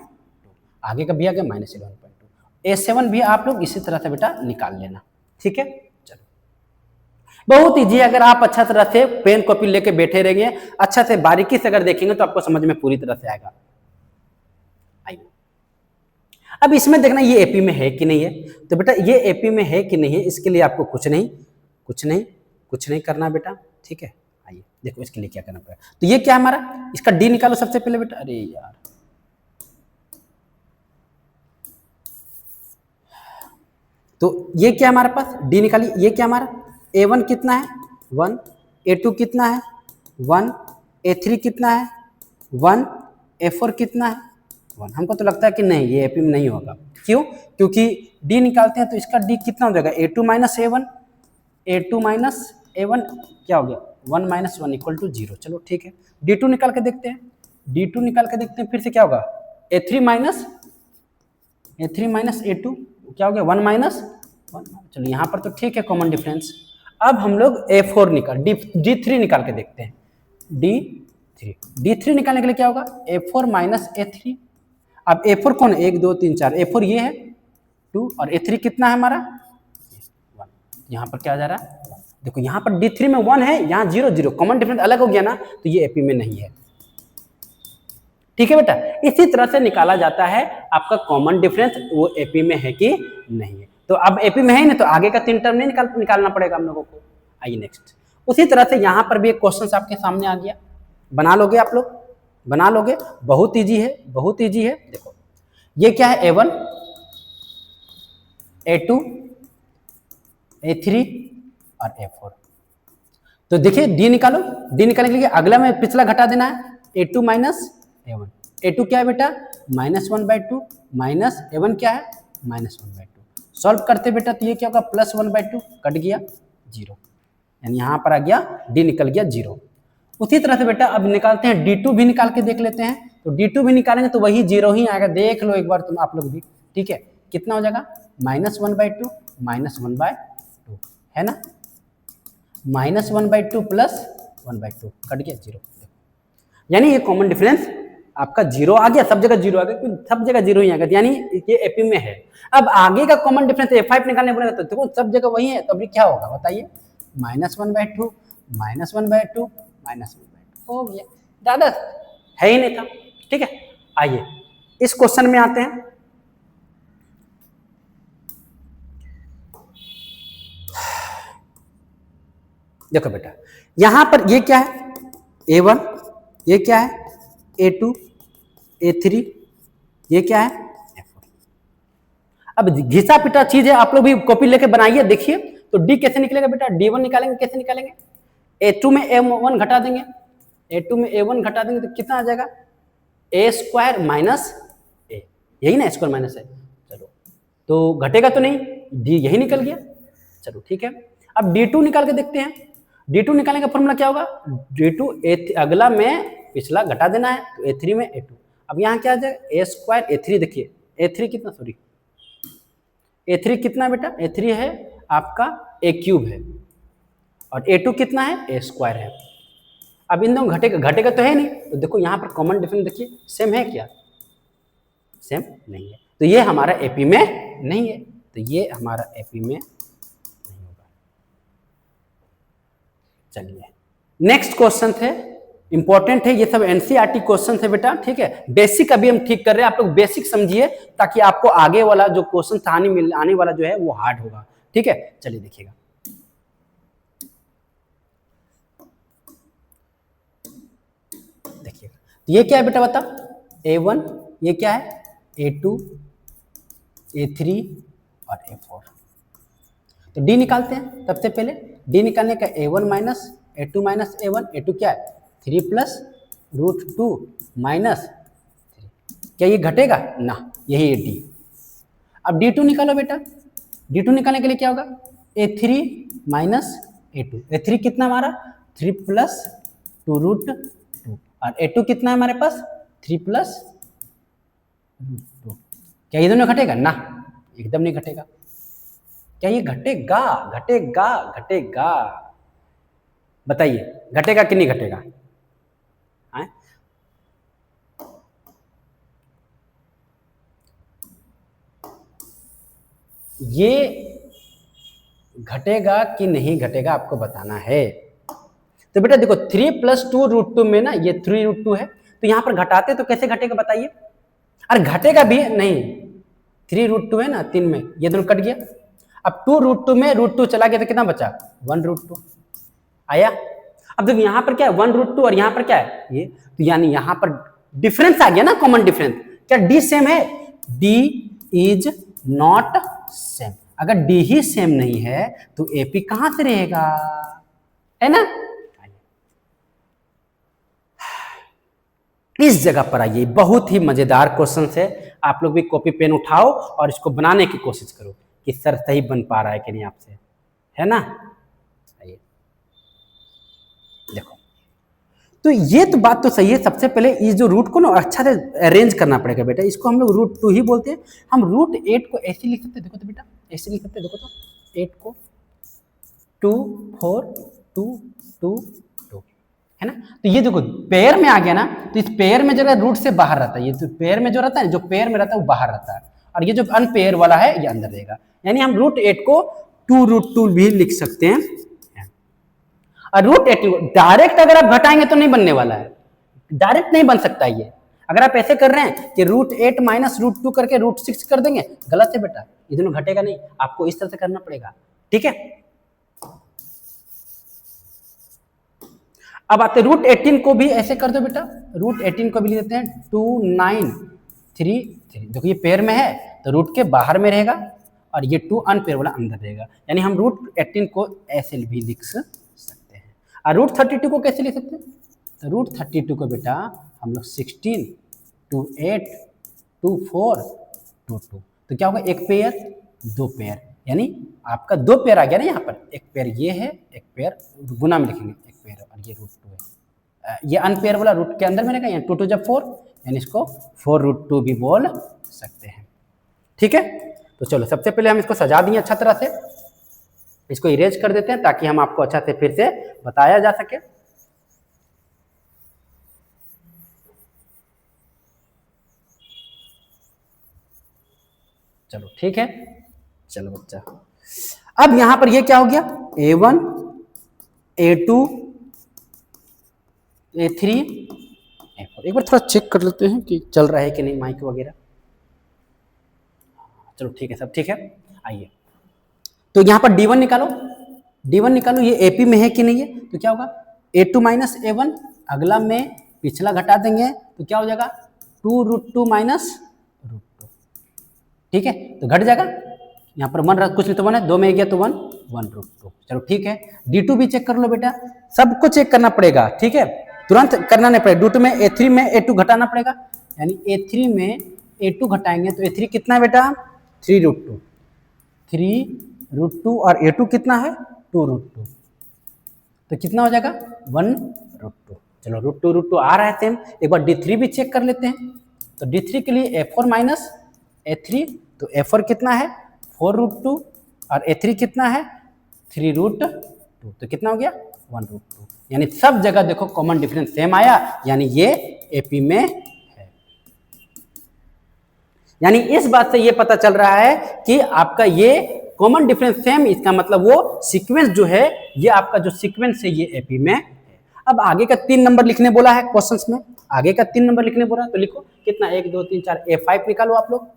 आगे का भी आ गया -11.2। A7 भी आप लोग इसी तरह से बेटा निकाल लेना, ठीक है। चलो बहुत ईजी, अगर आप अच्छा तरह से पेन कॉपी लेके बैठे रहेंगे, अच्छा से बारीकी से अगर देखेंगे तो आपको समझ में पूरी तरह से आएगा। आइए अब इसमें देखना ये एपी में है कि नहीं है, तो बेटा ये एपी में है कि नहीं है, इसके लिए आपको कुछ नहीं करना बेटा, ठीक है। आइए देखो इसके लिए क्या करना पड़ेगा। तो ये क्या हमारा, इसका डी निकालो सबसे पहले बेटा। अरे यार, तो ये क्या हमारे पास, डी निकालिए। ये क्या हमारा, A1 कितना है 1, A2 कितना है 1, A3 कितना है 1, A4 कितना है 1। हमको तो लगता है कि नहीं, ये एपी में नहीं होगा। क्यों? क्योंकि डी निकालते हैं तो इसका डी कितना हो जाएगा, A2 minus A1, A2 minus A1 क्या हो गया 1 माइनस 1 इक्वल टू 0। चलो ठीक है, D2 निकाल के देखते हैं, D2 निकाल के देखते हैं, फिर से क्या होगा A3 माइनस A2 क्या हो गया 1 माइनस 1। चलो यहाँ पर तो ठीक है, कॉमन डिफरेंस। अब हम लोग A4 निकाल D3 निकाल के देखते हैं, D3 निकालने के लिए क्या होगा A4 माइनस A3। अब A4 कौन है, 1 2 3 4, A4 ये है 2, और A3 कितना है हमारा 1। यहाँ पर क्या आ जा रहा है, देखो यहाँ पर D3 में 1 है, यहाँ 0 0, कॉमन डिफरेंस अलग हो गया ना, तो ये एपी में नहीं है, ठीक है बेटा। इसी तरह से निकाला जाता है आपका कॉमन डिफरेंस, वो एपी में है कि नहीं है। तो अब एपी में है ना, तो आगे का 3 टर्म नहीं निकालना पड़ेगा हम लोगों को। आइए नेक्स्ट, उसी तरह से यहाँ पर भी एक क्वेश्चन आपके सामने आ गया, बना लोगे आप लोग, बना लोगे, बहुत ईजी है, बहुत ईजी है। देखो ये क्या है A1, A2, A3 और A4। तो देखिए डी निकालो, डी निकालने के लिए अगला में पिछला घटा देना है, A2 माइनस A1। A2 क्या है बेटा -1/2, माइनस A1 क्या है -1/2। सॉल्व करते बेटा तो ये क्या होगा +1/2, कट गया 0, यानी यहाँ पर आ गया डी निकल गया 0। उसी तरह से बेटा अब निकालते हैं D2 भी निकाल के देख लेते हैं। तो D2 भी निकालेंगे तो वही 0 ही आएगा, देख लो एक बार तुम आप लोग भी, ठीक है। कितना हो जाएगा -1/2 -1/2 है ना, -1/2 प्लस 1/2 कट गया 0। यानी ये कॉमन डिफरेंस आपका 0 आ गया, सब जगह 0 आ गया, क्योंकि सब जगह 0 ही आ गया, यानी ये एपी में है। अब आगे का कॉमन डिफरेंस A5 निकालने बोलेगा तो देखो सब जगह वही है, तो अभी क्या होगा बताइए, -1/2 -1/2 -1/2 हो गया, ज्यादा है ही नहीं था, ठीक है। आइए इस क्वेश्चन में आते हैं। देखो बेटा यहां पर ये क्या है A1, ये क्या है A2, A3, ये क्या है A4। अब घिसा पिटा चीज है, आप लोग भी कॉपी लेके बनाइए, देखिए। तो D कैसे निकलेगा बेटा, D1 निकालेंगे, कैसे निकालेंगे, A2 में A1 घटा देंगे, A2 में A1 घटा देंगे तो कितना आ जाएगा A² माइनस A, यही ना A² माइनस A। चलो तो घटेगा तो नहीं, D यही निकल गया, चलो ठीक है। अब D2 निकाल के देखते हैं, D2 निकालने का फॉर्मूला क्या होगा, D2 अगला में पिछला घटा देना है, तो A3 में A2। अब यहाँ क्या आ जाएगा A² A3, देखिए A3 कितना, सॉरी A3 कितना बेटा, A3 है आपका A³ है, और A2 कितना है A² है। अब इन दोनों घटेगा तो है नहीं, तो देखो यहाँ पर कॉमन डिफरेंस देखिए सेम है क्या, सेम नहीं है, तो ये हमारा एपी में नहीं है, तो ये हमारा एपी में नहीं होगा। चलिए नेक्स्ट क्वेश्चन थे, इंपॉर्टेंट है, ये सब एनसीईआरटी क्वेश्चन थे बेटा, ठीक है। बेसिक अभी हम ठीक कर रहे हैं, आप लोग बेसिक समझिए, ताकि आपको आगे वाला जो क्वेश्चन आने वाला जो है वो हार्ड होगा, ठीक है। चलिए देखिएगा, देखिएगा ये क्या है बेटा बता, A1, ये क्या है A2, A3 और A4। तो D निकालते हैं, सबसे पहले D निकालने का A1 minus A2 minus A1, A2 क्या है 3 प्लस √2 माइनस 3, क्या ये घटेगा ना, यही है D। अब D2 निकालो बेटा, D2 निकालने के लिए क्या होगा A3 माइनस A2, A3 कितना हमारा 3 प्लस 2√2, और A2 कितना है हमारे पास 3 प्लस √2, क्या ये दोनों घटेगा ना, एकदम नहीं घटेगा। क्या ये घटेगा? घटेगा, घटेगा, बताइए घटेगा कि नहीं घटेगा? आए? ये घटेगा कि नहीं घटेगा आपको बताना है। तो बेटा देखो 3 + 2√2 में ना ये 3√2 है, तो यहां पर घटाते तो कैसे घटेगा बताइए? अरे घटेगा भी नहीं, 3√2 है ना 3 में, ये दोनों कट गया। अब 2√2 में √2 चला गया तो कितना बचा? 1√2 आया। अब देखो यहां पर क्या है 1√2 और यहां पर क्या है ये, तो यानी यहां पर डिफरेंस आ गया ना, कॉमन डिफरेंस। क्या डी सेम है? D is not same. अगर डी ही सेम नहीं है तो एपी कहां से रहेगा, है ना? इस जगह पर आइए, बहुत ही मजेदार क्वेश्चन है। आप लोग भी कॉपी पेन उठाओ और इसको बनाने की कोशिश करो कि सर सही बन पा रहा है कि नहीं आपसे, है ना? आइए देखो, तो ये तो बात तो सही है। सबसे पहले इस जो रूट को ना अच्छा से अरेंज करना पड़ेगा बेटा। इसको हम लोग √2 ही बोलते हैं। हम √8 को ऐसे लिख सकते हैं, देखो तो बेटा ऐसे लिख सकते हैं, देखो तो 8 को 2 4 2 2 2, है ना? तो ये देखो पेयर में आ गया ना, तो इस पेयर में जगह रूट से बाहर रहता है। ये तो पेयर में जो रहता है, जो पेयर में रहता है वो बाहर रहता है, और ये जो अनपेयर वाला है ये अंदर रहेगा। यानी हम √8 को 2√2 भी लिख सकते हैं। और √8 डायरेक्ट अगर आप घटाएंगे तो नहीं बनने वाला है, डायरेक्ट नहीं बन सकता ये। अगर आप ऐसे कर रहे हैं कि √8 - √2 करके √6 कर देंगे, गलत है बेटा, ये दोनों घटेगा नहीं, आपको इस तरह से करना पड़ेगा। ठीक है, अब आते √18 को भी ऐसे कर दो बेटा। √18 को भी लिख देते हैं 2933। देखो ये पेयर में है तो रूट के बाहर में रहेगा, और ये 2 अनपेयर वाला अंदर रहेगा। यानी हम √18 को ऐसे भी लिख सकते हैं। और √32 को कैसे लिख सकते हैं? तो √32 को बेटा हम लोग 16 2 8 2 4 2 2, तो क्या होगा? एक पेयर दो पेयर, यानी आपका दो पेयर आ गया ना यहाँ पर। एक पेयर ये है, एक पेयर गुना में लिखेंगे, एक पेयर और ये √2 है। ये अनपेयर वाला रूट के अंदर में रहेगा, 2 2 जब 4, यानी इसको 4√2 भी बोल सकते हैं। ठीक है, तो चलो सबसे पहले हम इसको सजा दिए अच्छा तरह से। इसको इरेज कर देते हैं ताकि हम आपको अच्छा से फिर से बताया जा सके। चलो ठीक है, चलो बच्चा, अब यहां पर ये क्या हो गया? A1 A2 A3 A4। एक बार थोड़ा चेक कर लेते हैं कि चल रहा है कि नहीं माइक वगैरह। चलो ठीक है, सब ठीक है। आइए, तो यहां पर D1 निकालो, D1 निकालो, ये AP में है कि नहीं है? तो क्या होगा? A2 - A1, अगला में पिछला घटा देंगे तो क्या हो जाएगा? 2√2 - √2। ठीक है, तो घट जाएगा। यहाँ पर 1 कुछ नहीं तो 1 है, 2 में गया तो 1 1√2। चलो ठीक है, D2 भी चेक कर लो बेटा, सबको चेक करना पड़ेगा। ठीक है, तुरंत करना नहीं पड़ेगा। D2 में A3 में A2 घटाना पड़ेगा, यानी A3 में A2 घटाएंगे तो A3 कितना है बेटा? 3√2 3√2, और A2 कितना है? 2√2, तो कितना हो जाएगा? 1√2। चलो √2 आ रहा है सेम। एक बार D3 भी चेक कर लेते हैं। तो D3 के लिए A4 - A3, तो A4 कितना है? 4√2, और A3 कितना है? 3√2, तो कितना हो गया? 1√2। यानी सब जगह देखो कॉमन डिफरेंस सेम आया, यानी ये AP में है। यानी इस बात से ये पता चल रहा है कि आपका ये कॉमन डिफरेंस सेम, इसका मतलब वो सीक्वेंस जो है, ये आपका जो सीक्वेंस है ये AP में है। अब आगे का 3 नंबर लिखने बोला है क्वेश्चंस में, आगे का 3 नंबर लिखने बोला है, तो लिखो कितना? 1 2 3 4 A5 निकालो आप लोग।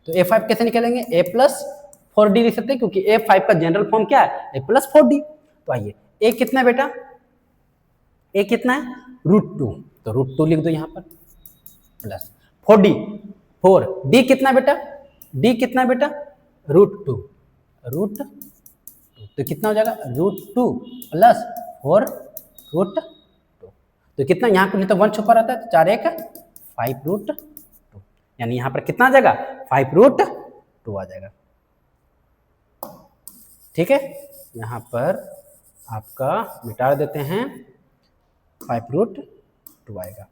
तो A5 कैसे निकालेंगे? A+4D लिख सकते हैं, क्योंकि A5 का जनरल फॉर्म क्या है? A+4D। तो आइए, A कितना है बेटा? A कितना है? √2, तो √2 लिख दो यहाँ पर, प्लस 4D 4, D कितना बेटा? D कितना बेटा? √2 तो कितना हो जाएगा? √2 + 4√2, तो कितना? यहाँ पर नहीं तो 1 छुपा रहता है, तो 4 1 5√2, यानी यहाँ पर कितना आ जाएगा? 5√2 आ जाएगा। ठीक है, यहाँ पर आपका मिटा देते हैं, 5√2 आएगा।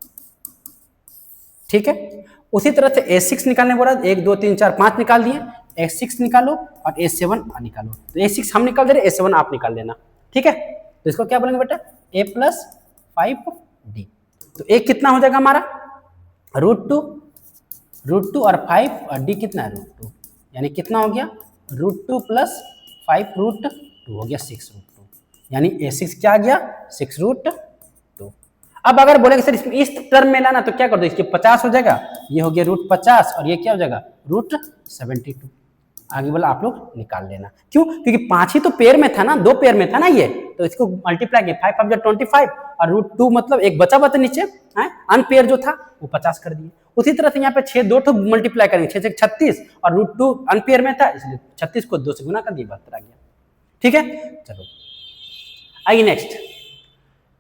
ठीक है, उसी तरह से A6 निकालने बोला, 1 2 3 4 5 निकाल दिए, A6 निकालो और A7 निकालो। तो A6 हम निकाल दे रहे, A7 आप निकाल लेना, ठीक है। तो इसको क्या बोलेंगे बेटा, A प्लस 5D। तो A कितना हो जाएगा हमारा √2 और 5 और D कितना है √2, यानी कितना हो गया √2 प्लस 5 √2 हो गया 6 √2, यानी A6 क्या आ गया 6 √2। अब अगर बोलेंगे सर इसमें इस टर्म में लाना तो क्या कर दो, इसके 50 हो जाएगा, ये हो गया √50 और ये क्या हो जाएगा √72। आगे वाला आप लोग निकाल लेना, क्यों, क्योंकि 5 ही तो पेयर में था ना, 2 पेयर में था ना ये, तो इसको मल्टीप्लाई किया 5 5 25 और √2 मतलब एक बचा हुआ था नीचे है अनपेयर जो था वो 50 कर दिए। उसी तरह से यहाँ पे 6 2 मल्टीप्लाई करेंगे, 6 6 36 और √2 अनपेयर में था इसलिए 36 को 2 से गुना कर दिए 72 आ गया, ठीक है। चलो आइए नेक्स्ट।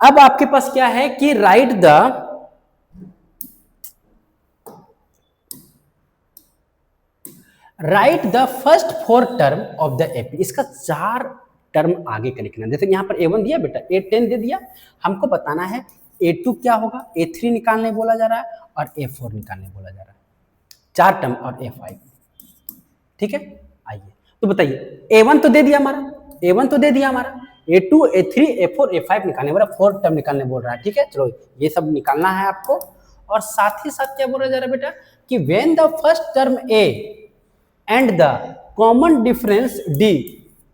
अब आपके पास क्या है कि right the first 4 term of the AP. इसका 4 टर्म आगे का लिखना। जैसे यहाँ पर A1 दिया बेटा, A10 दे दिया, हमको बताना है A2 क्या होगा, A3 निकालने बोला जा रहा है और A4 निकालने बोला जा रहा है, 4 टर्म और A5, ठीक है। आइए तो बताइए, A1 तो दे दिया हमारा, A2 A3 A4 A5 निकालने बोला, 4 टर्म निकालने बोल रहा है, ठीक है। चलो ये सब निकालना है आपको, और साथ ही साथ क्या बोला जा रहा है बेटा कि when the first term A and the common difference D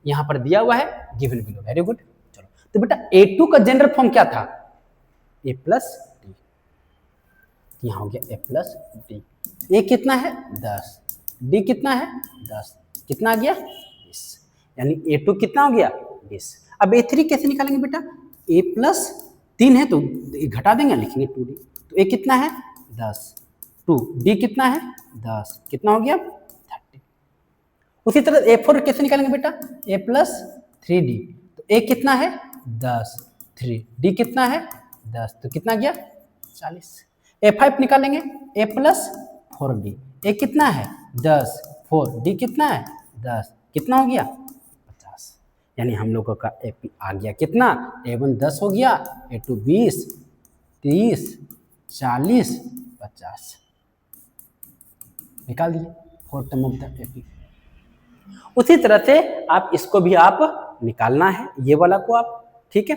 यहां पर दिया हुआ है गिवन बिलो, वेरी गुड। चलो तो बेटा A2 का जनरल फॉर्म क्या था, A प्लस D, यहां हो गया A प्लस D। A कितना है 10, D कितना है 10, कितना आ गया 20, यानी A2 कितना हो गया 20। अब A3 कैसे निकालेंगे बेटा, A प्लस 3 है तो घटा देंगे, लिखेंगे 2D, तो A कितना है 10, 2 D कितना है 10, कितना हो गया 30। उसी तरह A4 कैसे निकालेंगे बेटा, A प्लस 3D, तो A कितना है 10, 3 D कितना है 10, तो कितना गया 40। A5 निकालेंगे, A प्लस 4D, A कितना है 10, 4 D कितना है 10, कितना हो गया 50, यानी हम लोगों का AP आ गया कितना, A1 10 हो गया, A2 20, 30, 40, 50, निकाल दिए 4 टर्म ऑफ द AP। उसी तरह से आप इसको भी आप निकालना है, ये वाला को आप, ठीक है।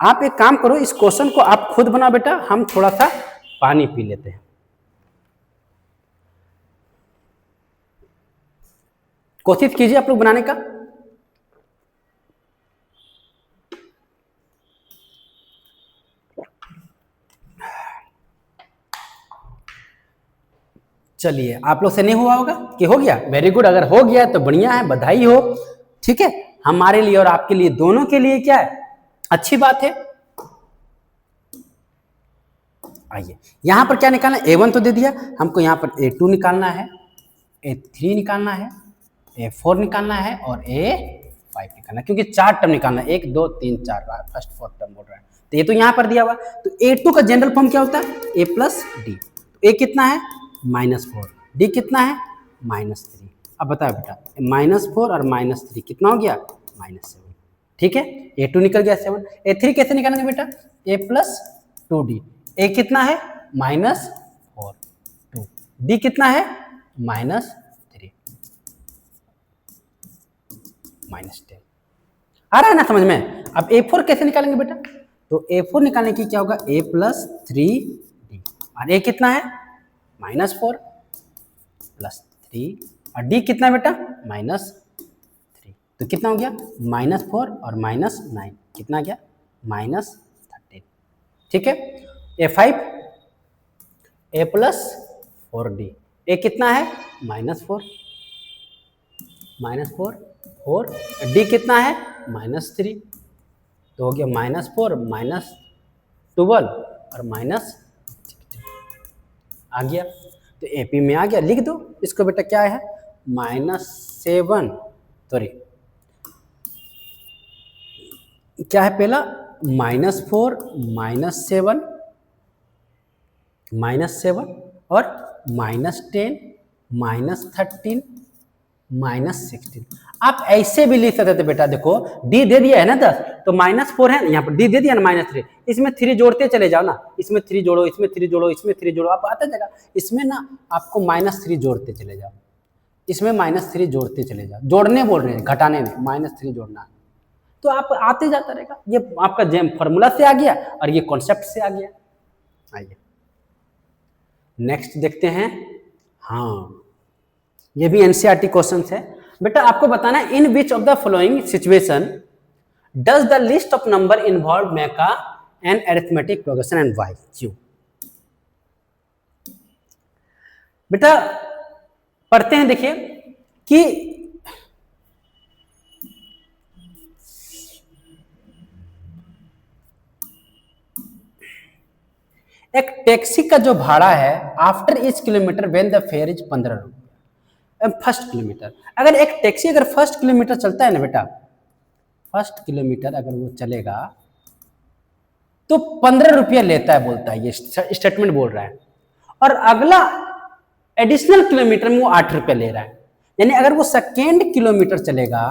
आप एक काम करो, इस क्वेश्चन को आप खुद बनाओ बेटा, हम थोड़ा सा पानी पी लेते हैं। कोशिश कीजिए आप लोग बनाने का। चलिए आप लोग से नहीं हुआ होगा कि हो गया, वेरी गुड। अगर हो गया तो बढ़िया है, बधाई हो, ठीक है। हमारे लिए और आपके लिए, दोनों के लिए क्या है, अच्छी बात है। आइए यहां पर क्या निकालना है, A1 तो दे दिया हमको, यहां पर A2 निकालना है, A3 निकालना है, A4 निकालना है और A5 निकालना है, क्योंकि 4 टर्म निकालना है, 1 2 3 4 फर्स्ट 4 टर्म बोल रहा है, तो ये तो यहां पर दिया हुआ। तो A2 का जनरल फॉर्म क्या होता है, A प्लस D, तो A कितना है -4, D कितना है -3। अब बताओ बेटा -4 और -3 कितना हो गया -7, ठीक है। A2 निकल गया 7। A3 कैसे निकालेंगे बेटा, A प्लस 2D, A कितना है -4, 2 D कितना है -3, -10। आ रहा है ना समझ में। अब A4 कैसे निकालेंगे बेटा, तो A4 निकालने की क्या होगा, A प्लस 3D, और A कितना है -4 प्लस 3 और D कितना है बेटा -3, तो कितना हो गया -4 और -9, कितना गया -13, ठीक है। A5 A plus 4D, A कितना है -4 4 D कितना है -3, तो हो गया -4 -12 और -16 आ गया। तो AP में आ गया, लिख दो इसको बेटा, क्या है -7, सॉरी क्या है पहला -4 -7 -7 और -10 -13 -16। आप ऐसे भी लिख सकते थे बेटा, देखो डी दे दिया है ना 10, तो -4 है, यहाँ पर डी दे दिया ना -3, इसमें 3 जोड़ते चले जाओ ना, इसमें 3 जोड़ो, इसमें 3 जोड़ो, इसमें 3 जोड़ो, आप आता जाएगा। इसमें ना आपको -3 जोड़ते चले जाओ, इसमें -3 जोड़ते चले जाओ, जोड़ने बोल रहे हैं, घटाने में, -3 जोड़ना, तो आप आते जाता रहेगा। ये आपका जेम फॉर्मूला से आ गया और ये कॉन्सेप्ट से आ गया। आइए नेक्स्ट देखते हैं। हाँ, ये भी एनसीईआरटी क्वेश्चन है बेटा। आपको बताना है in which of the following situation does the list of number involve make an arithmetic progression and why Q. बेटा पढ़ते हैं, देखिए कि एक टैक्सी का जो भाड़ा है after each kilometre when the fair is 15 रुपये फर्स्ट किलोमीटर। अगर एक टैक्सी अगर फर्स्ट किलोमीटर चलता है ना बेटा, फर्स्ट किलोमीटर अगर वो चलेगा तो 15 रुपया लेता है, बोलता है, ये स्टेटमेंट बोल रहा है। और अगला एडिशनल किलोमीटर में वो 8 रुपया ले रहा है। यानी अगर वो सेकेंड किलोमीटर चलेगा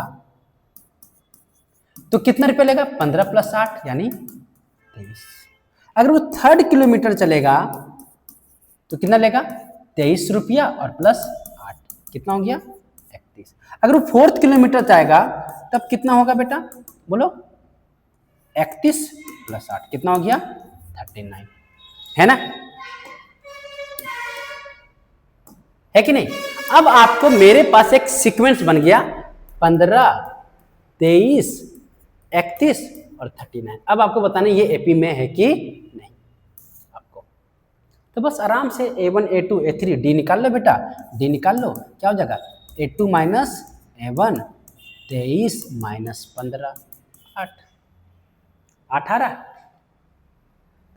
तो कितना रुपया लेगा, 15 + 8 यानी 23। अगर वो थर्ड किलोमीटर चलेगा तो कितना लेगा, 23 रुपया और +8 कितना हो गया, 31। अगर वो फोर्थ किलोमीटर जाएगा तब कितना होगा बेटा, बोलो, 31 + 8 कितना हो गया, 39, है ना, है कि नहीं। अब आपको मेरे पास एक सीक्वेंस बन गया 15, 23, 31 और 39। अब आपको बताना ये एपी में है कि नहीं आपको, तो बस आराम से A1, A2, A3 डी निकाल लो बेटा, डी निकाल लो, क्या हो जाएगा, A2 - A1 23 - 15 8 18।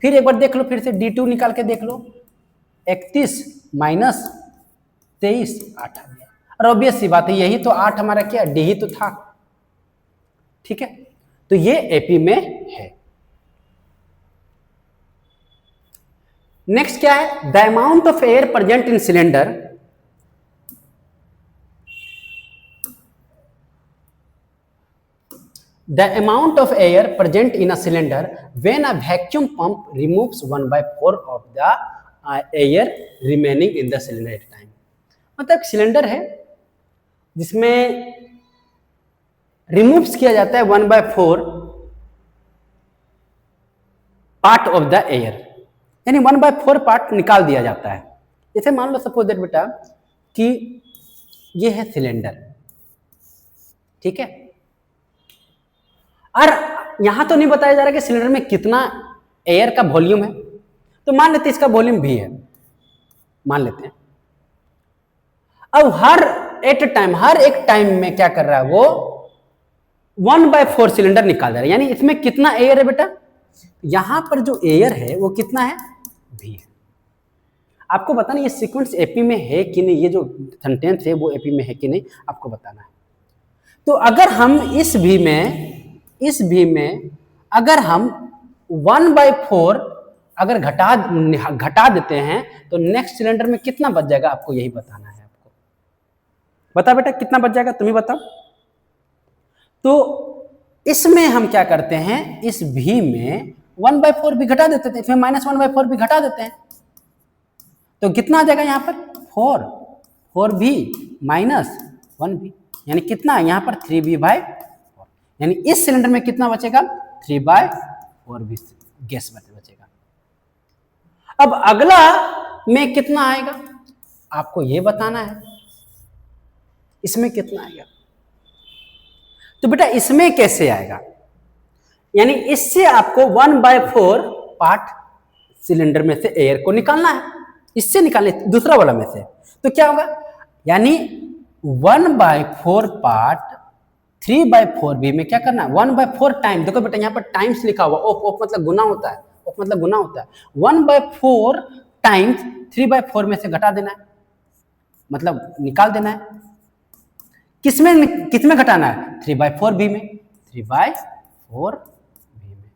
फिर एक बार देख लो, फिर से D2 निकाल के देख लो, 31 - 23 8 आ गया। और ऑब्वियस सी बात है, यही तो 8 हमारा क्या, डी ही तो था, ठीक है। तो ये एपी में है। नेक्स्ट क्या है, the amount of air present in cylinder the amount of air present in a cylinder when a vacuum pump removes 1/4 of the air remaining in the cylinder at a time। मतलब cylinder है जिसमें removes किया जाता है 1/4 part of the air, यानी 1/4 part निकाल दिया जाता है। जैसे मान लो सपोज दैट बेटा कि ये है सिलेंडर, ठीक है, और यहां तो नहीं बताया जा रहा कि सिलेंडर में कितना एयर का वॉल्यूम है, तो मान लेते हैं इसका वॉल्यूम भी है, मान लेते हैं। अब हर एक टाइम में क्या कर रहा है वो 1/4 सिलेंडर निकाल रहा है, यानी इसमें कितना एयर है बेटा, यहां पर जो एयर है वो कितना है, भी है। आपको बताना ये सीक्वेंस एपी में है कि नहीं, ये जो सेंटेंस है वो एपी में है कि नहीं आपको बताना है। तो अगर हम इस भी में अगर हम 1/4 अगर घटा देते हैं तो नेक्स्ट सिलेंडर में कितना बच जाएगा, आपको यही बताना है। आपको बता बेटा कितना बच जाएगा, तुम ही बताओ। तो इसमें हम क्या करते हैं, इस भी में 1/4 भी घटा देते थे, इसमें -1/4 भी घटा देते हैं, तो कितना आ जाएगा यहाँ पर 4 भी -1 भी, यानी कितना यहाँ पर 3b/4, यानी इस सिलेंडर में कितना बचेगा, 3/4 भी गैस बचेगा। अब अगला में कितना आएगा आपको ये बताना है, इसमें कितना आएगा। तो बेटा इसमें कैसे आएगा, यानी इससे आपको 1/4 पार्ट सिलेंडर में से एयर को निकालना है, इससे निकालने दूसरा वाला में से, तो क्या होगा, यानी 1/4 पार्ट 3/4 भी में क्या करना है, 1/4 टाइम, देखो बेटा यहाँ पर टाइम्स लिखा हुआ, ऑफ मतलब गुना होता है, ऑफ मतलब गुना होता है, 1/4 टाइम्स 3/4 में से घटा देना है, मतलब निकाल देना है। किसमें घटाना है, 3/4 भी में, 3/4 भी में।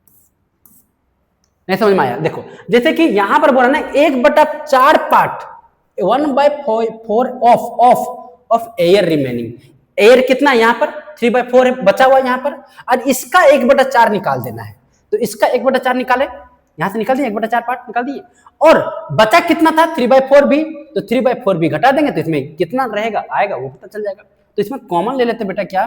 नहीं समझ में आया, देखो जैसे कि यहां पर बोला ना 1/4 part 1/4 of air remaining. Air कितना यहाँ पर 3/4 है, बचा हुआ यहाँ पर, और इसका 1/4 निकाल देना है। तो इसका 1/4 निकाले, यहां से निकाल दिए, 1/4 पार्ट निकाल दिए, और बचा कितना था 3/4 भी, तो 3/4 भी घटा देंगे तो इसमें कितना रहेगा आएगा वो पता चल जाएगा। तो इसमें कॉमन ले लेते बेटा, क्या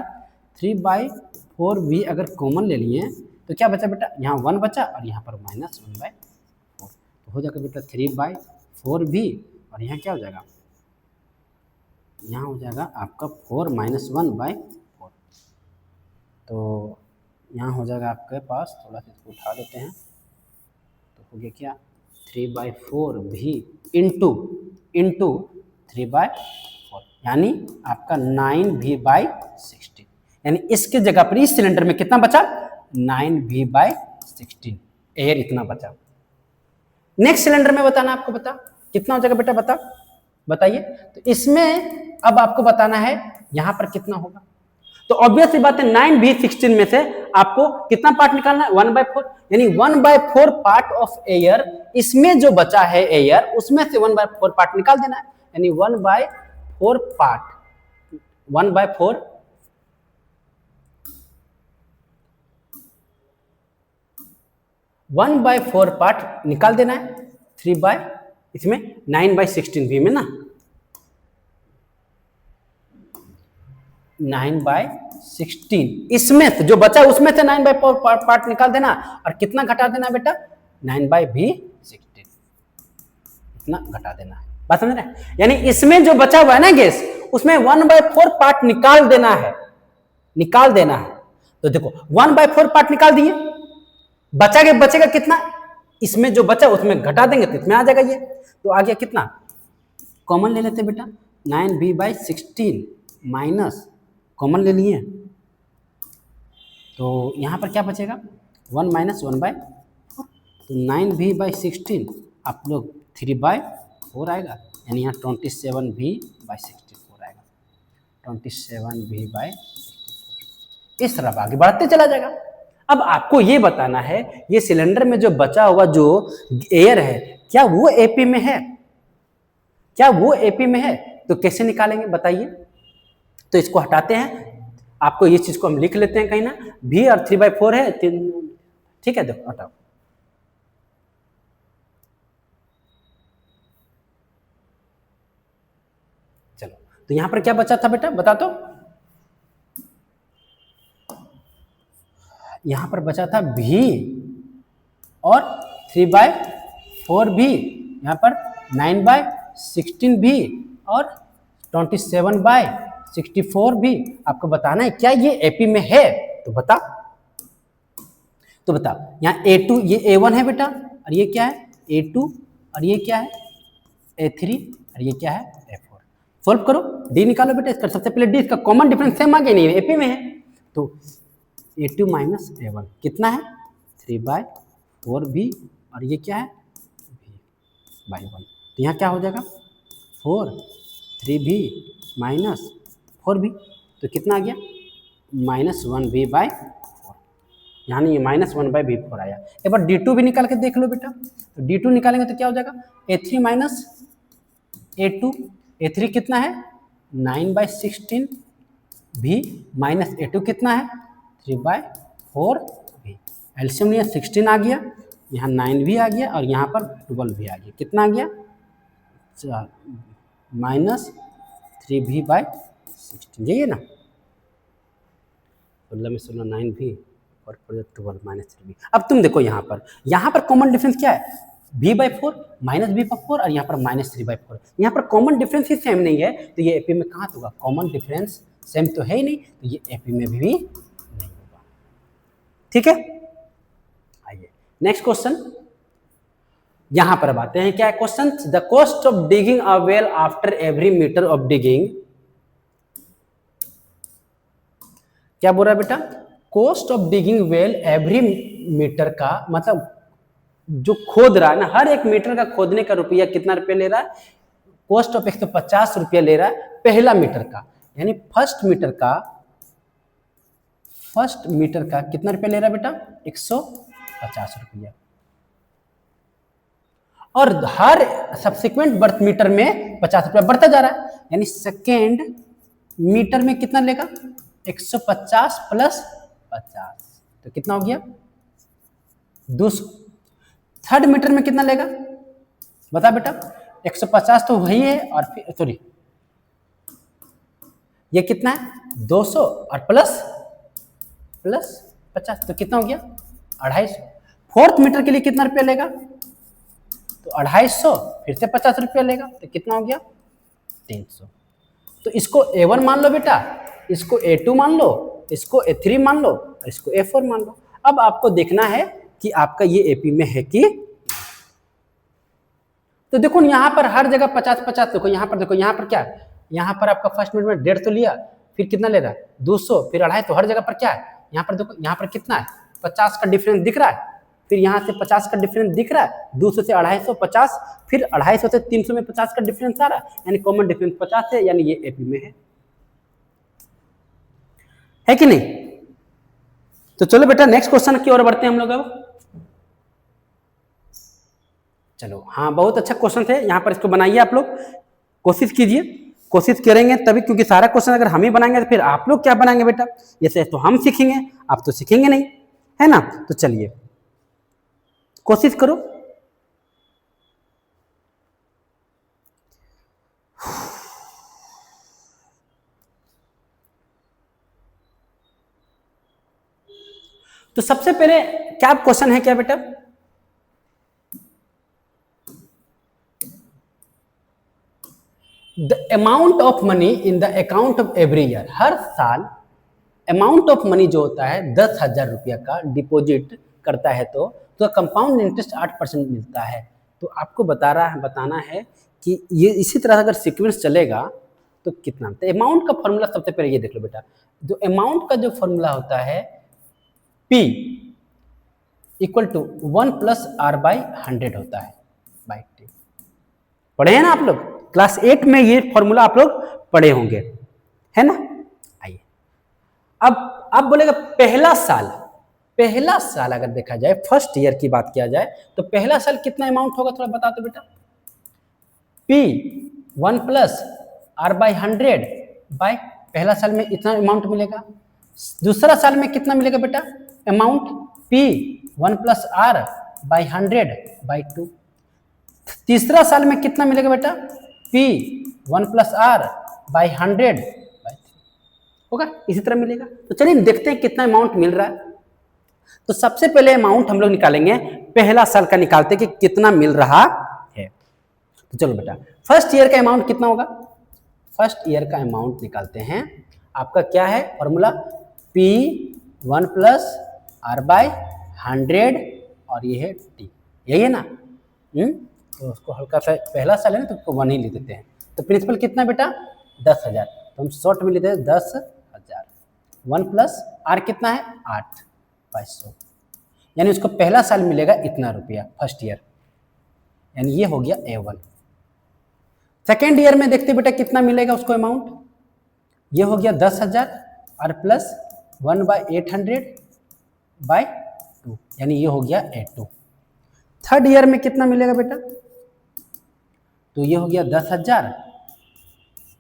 3/4 भी अगर कॉमन ले लिए तो क्या बचा बेटा, यहाँ 1 बचा और यहाँ पर -1/4, तो हो जाएगा बेटा 3/4 भी, और यहाँ क्या हो जाएगा, यहाँ हो जाएगा आपका 4 - 1/4। तो यहाँ हो जाएगा आपके पास, थोड़ा सा इसको उठा लेते हैं, तो हो गया क्या 3/4 भी इंटू 3/4, यानी आपका 9V/16, यानी इसके जगह पर इस सिलेंडर में कितना बचा 9V/16, एयर इतना बचा। नेक्स्ट सिलेंडर में बताना आपको, बता कितना हो जाएगा बेटा, बताइए। तो इसमें अब आपको बताना है यहां पर कितना होगा, तो ऑब्वियस सी बात है 9V16 में से आपको कितना पार्ट निकालना है 1/4, यानी 1/4 पार्ट ऑफ एयर, इसमें जो बचा है एयर उसमें से 1/4 पार्ट निकाल देना है, यानी 1/4 पार्ट 1/4 पार्ट निकाल देना है, 3 इसमें 9/16 भी में ना 9/16, इसमें से जो बचा उसमें से 9/4 पार्ट निकाल देना, और कितना घटा देना बेटा 9/16, इतना घटा देना है, बात समझ रहे हैं। यानी इसमें जो बचा हुआ है ना गैस, उसमें 1/4 पार्ट निकाल देना है, तो देखो 1/4 पार्ट निकाल दिए, बचेगा कितना, इसमें जो बचा उसमें घटा देंगे तो इसमें आ जाएगा ये, तो आ गया कितना, कॉमन ले लेते बेटा 9V/16 माइनस कॉमन ले लिए, तो यहां पर क्या बचेगा 1 - 1/4, तो 9V/16 आप लोग 3/4 आएगा, यानी यहाँ 27V/64 आएगा, 27V/64, इस तरफ आगे बढ़ते चला जाएगा। अब आपको ये बताना है ये सिलेंडर में जो बचा हुआ जो एयर है क्या वो एपी में है, तो कैसे निकालेंगे बताइए। तो इसको हटाते हैं, आपको ये चीज को हम लिख लेते हैं कहीं ना, भी और 3/4 है, ठीक है, देखो हटाओ, चलो, तो यहां पर क्या बचा था बेटा बता, तो यहां पर बचा था भी और 3/4 भी, यहां पर 9/16 भी और 27/64 भी। आपको बताना है क्या ये एपी में है, तो बता, यहाँ A2 ये A1 है बेटा, और ये क्या है A2, और ये क्या है A3, और ये क्या है A4। सॉल्व करो, डी निकालो बेटा इसका, सबसे पहले डी, इसका कॉमन डिफरेंस सेम आ गया, नहीं एपी में है, तो A2 - A1 कितना है 3/4 भी, और ये क्या है V/1, तो यहाँ क्या हो जाएगा 4 3V - 4V, तो कितना आ गया -1V/4, यानी ये -1/V4 आया। एक बार D2 भी निकाल के देख लो बेटा, तो D2 निकालेंगे तो क्या हो जाएगा A3 - A2, A3 कितना है 9/16 भी माइनस A2 कितना है 3/4 भी, एल्शियम लिया 16 आ गया, यहाँ 9 भी आ गया, और यहाँ पर 12 भी आ गया, कितना आ गया -3V/16, यही है ना, 16 में 16 9 भी और 12 -3V। अब तुम देखो यहाँ पर कॉमन डिफरेंस क्या है V/4 -V/4, और यहाँ पर -3/4, यहाँ पर कॉमन डिफरेंस ही सेम नहीं है, तो ये एपी में कहाँ होगा, कॉमन डिफरेंस सेम तो है ही नहीं, तो ये एपी में भी नहीं होगा, ठीक है। आइए नेक्स्ट क्वेश्चन, यहां पर बातें हैं, क्या है question, the cost of digging a well after every metre of digging, क्या बोल रहा है बेटा, cost of digging well every metre का मतलब जो खोद रहा है ना, हर एक मीटर का खोदने का रुपया कितना रुपया ले रहा है, कॉस्ट ऑफ 150 रुपया ले रहा है पहला मीटर का, यानी फर्स्ट मीटर का कितना रुपया ले रहा है बेटा 150 रुपया, और हर सब्सिक्वेंट बर्थ मीटर में 50 रुपया बढ़ता जा रहा है, यानी सेकेंड मीटर में कितना लेगा 150 प्लस 50, तो कितना हो गया 200। थर्ड मीटर में कितना लेगा बता बेटा 150 तो वही है, और फिर सॉरी ये कितना है 200 और प्लस 50, तो कितना हो गया 250। फोर्थ मीटर के लिए कितना रुपया लेगा तो 250, फिर से 50 रुपया लेगा, तो कितना हो गया 300। तो इसको A1 मान लो बेटा, इसको A2 मान लो, इसको A3 मान लो, और इसको A4 मान लो। अब आपको देखना है कि आपका ये AP में है कि, तो देखो यहाँ पर हर जगह 50-50, देखो यहाँ पर क्या है, यहाँ पर आपका फर्स्ट मिनट में 150 तो लिया, फिर कितना ले रहा है 200, फिर 250, तो हर जगह पर क्या है, यहाँ पर देखो यहाँ पर कितना है 50 का डिफरेंस दिख रहा है, फिर यहाँ से 50 का डिफरेंस दिख रहा है, 200 से 250 50, फिर 250 से 300 में 50 का डिफरेंस आ रहा है, यानी कॉमन डिफरेंस 50 है, यानी ये AP में है कि नहीं। तो चलो बेटा नेक्स्ट क्वेश्चन की ओर बढ़ते हैं हम लोग अब। चलो हाँ, बहुत अच्छा क्वेश्चन थे, यहाँ पर इसको बनाइए आप लोग, कोशिश कीजिए, कोशिश करेंगे तभी, क्योंकि सारा क्वेश्चन अगर हम ही बनाएंगे तो फिर आप लोग क्या बनाएंगे बेटा, जैसे तो हम सीखेंगे, आप तो सीखेंगे नहीं, है ना। तो चलिए कोशिश करो। तो सबसे पहले क्या क्वेश्चन है क्या बेटा, the amount of money in the account of every year, हर साल अमाउंट ऑफ मनी जो होता है 10,000 रुपया का डिपॉजिट करता है तो कंपाउंड इंटरेस्ट 8% मिलता है। तो आपको बताना है कि ये इसी तरह अगर सीक्वेंस चलेगा तो कितना, तो अमाउंट का फॉर्मूला सबसे पहले ये देख लो बेटा, जो अमाउंट का जो फॉर्मूला होता है P equal to 1 plus R/100 होता है बाई T। पढ़े हैं ना आप लोग, क्लास 8 में ये फॉर्मूला आप लोग पढ़े होंगे, है ना। आइए अब बोलेगा पहला साल अगर देखा जाए, फर्स्ट ईयर की बात किया जाए तो पहला साल कितना अमाउंट होगा, थोड़ा बता दो बेटा। P 1 प्लस R/100 बाय, पहला साल में इतना अमाउंट मिलेगा। दूसरा साल में कितना मिलेगा बेटा amount, P 1 plus R/100 by 2। तीसरा साल में कितना मिलेगा बेटा, P 1 प्लस R/100 बाई 3 होगा, इसी तरह मिलेगा। तो चलिए देखते हैं कितना अमाउंट मिल रहा है। तो सबसे पहले अमाउंट हम लोग निकालेंगे, पहला साल का निकालते कि कितना मिल रहा है। तो चलो बेटा फर्स्ट ईयर का अमाउंट कितना होगा, फर्स्ट ईयर का अमाउंट निकालते हैं। आपका क्या है फॉर्मूला, P 1 प्लस R/100 और ये है T, यही है ना। तो उसको हल्का सा, पहला साल है ना तो उसको 1 ही ले देते हैं। तो प्रिंसिपल कितना बेटा 10,000, तो हम शॉर्ट में लेते हैं 10,000। 1 प्लस R कितना है 8/100, यानी उसको पहला साल मिलेगा इतना रुपया फर्स्ट ईयर, यानी ये हो गया A1। सेकेंड ईयर में देखते बेटा कितना मिलेगा उसको अमाउंट, ये हो गया 10,000 और प्लस 1/800 बाई 2, यानी ये हो गया A2। थर्ड ईयर में कितना मिलेगा बेटा, तो ये हो गया 10,000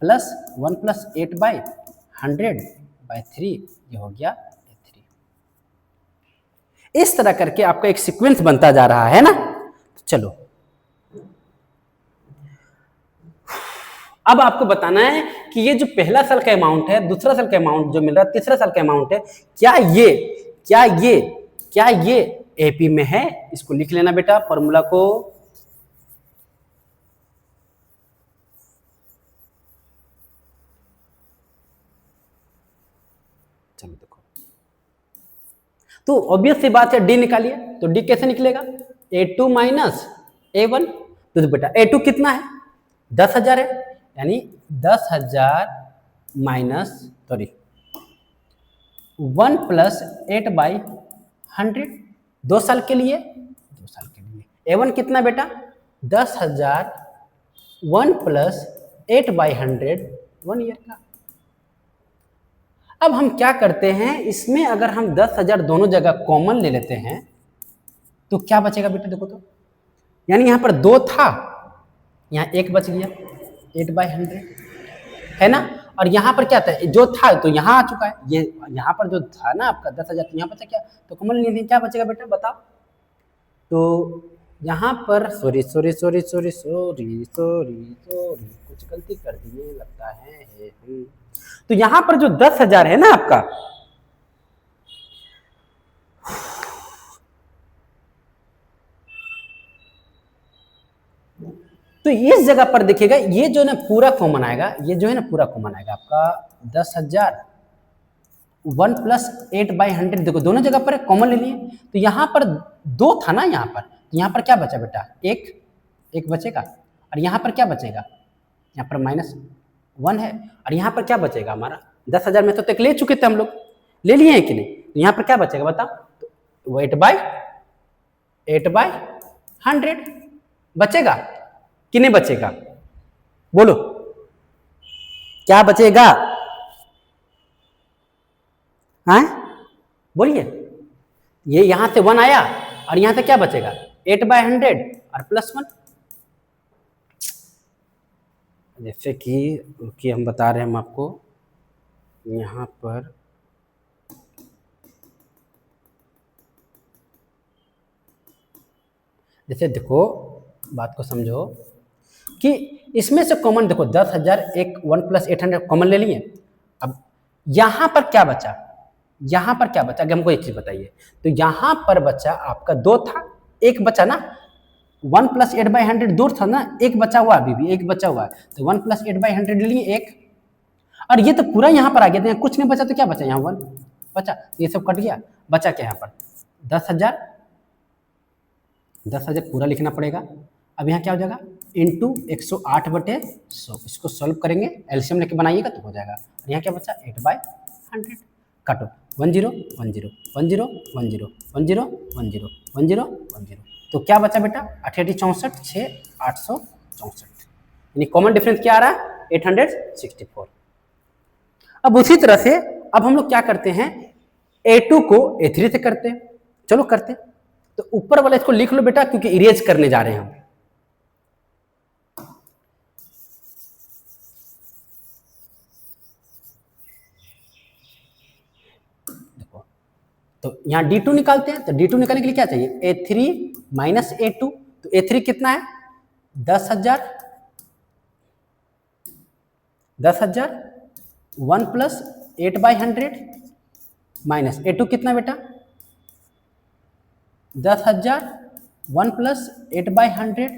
प्लस 1 प्लस 8/100 बाई 3, ये हो गया A3। इस तरह करके आपका एक सीक्वेंस बनता जा रहा है ना। चलो अब आपको बताना है कि ये जो पहला साल का अमाउंट है, दूसरा साल का अमाउंट जो मिल रहा है, तीसरा साल का अमाउंट है, क्या ये AP में है। इसको लिख लेना बेटा फॉर्मूला को, चलो देखो, तो ऑब्वियस सी बात है D निकालिए। तो D कैसे निकलेगा, A2 माइनस A1। तो बेटा A2 कितना है 10,000 है, यानी 10,000 माइनस 1 प्लस 8/100, 2 साल के लिए, 2 साल के लिए। A1 कितना बेटा 10,000 1 प्लस 8/100 1 ईयर का। अब हम क्या करते हैं, इसमें अगर हम 10,000 दोनों जगह कॉमन ले लेते हैं तो क्या बचेगा बेटा, देखो तो, यानी यहाँ पर 2 था, यहाँ 1 बच गया 8/100, है ना। और यहाँ पर क्या था, जो था तो यहाँ आ चुका है, ये यहाँ पर जो था ना आपका 10,000, तो यहाँ बचा क्या, तो कॉमन ले लेंगे, क्या बचेगा बेटा बताओ। तो यहाँ पर sorry sorry sorry sorry sorry sorry sorry कुछ गलती कर दिए लगता है तो यहाँ पर जो 10,000 है ना आपका, तो इस जगह पर देखिएगा ये जो ना पूरा कॉमन आएगा, ये जो है ना पूरा कॉमन आएगा आपका 10,000 1 + 8/100, देखो दोनों जगह पर कॉमन ले लिए, तो यहाँ पर 2 था ना, यहाँ पर क्या बचा बेटा, एक बचेगा, और यहाँ पर क्या बचेगा, यहाँ पर -1 है, और यहाँ पर क्या बचेगा हमारा 10,000 में तो एक ले चुके थे हम लोग, ले लिए हैं कि नहीं, तो यहाँ पर क्या बचेगा बताओ, तो 8/100 बचेगा कि नहीं बचेगा, बोलो क्या बचेगा, हाँ बोलिए, ये यहां से 1 आया और यहां से क्या बचेगा 8/100 और +1, जैसे कि हम बता रहे हैं हम आपको, यहां पर जैसे देखो बात को समझो कि इसमें से कॉमन देखो 10,000 एक 1 + 800 कॉमन ले लिए, अब यहां पर क्या बचा, यहां पर क्या बचा, हमको एक चीज बताइए, तो यहां पर बचा आपका 2 था, एक बचा ना, 1 + 8/100 दूर था ना, एक बचा हुआ, अभी भी एक बचा हुआ है, तो 1 + 8/100 ले लिए एक, और ये तो पूरा यहाँ पर आ गया, तो कुछ नहीं बचा, तो क्या बचा, यहाँ 1 बचा, ये सब कट गया, बचा क्या यहाँ पर 10,000 पूरा लिखना पड़ेगा, अब यहाँ क्या हो जाएगा इंटू 108/100, इसको सॉल्व करेंगे, एलसीएम लेके बनाइएगा तो हो जाएगा, और यहाँ क्या बचा 8/100, काटो 10 10 10 10 10 10 10 10 10, तो क्या बचा बेटा 88 64 6 864, यानी कॉमन डिफरेंस क्या आ रहा है 864। अब उसी तरह से अब हम लोग क्या करते हैं, A2 को A3 से करते हैं, चलो करते हैं, तो ऊपर वाला इसको लिख लो बेटा, क्योंकि इरेज करने जा रहे हैं हम, तो यहाँ D2 निकालते हैं, तो D2 निकालने के लिए क्या चाहिए A3 - A2, तो A3 कितना है 10,000 1 + 8/100 माइनस A2 कितना बेटा 10,000 1 + 8/100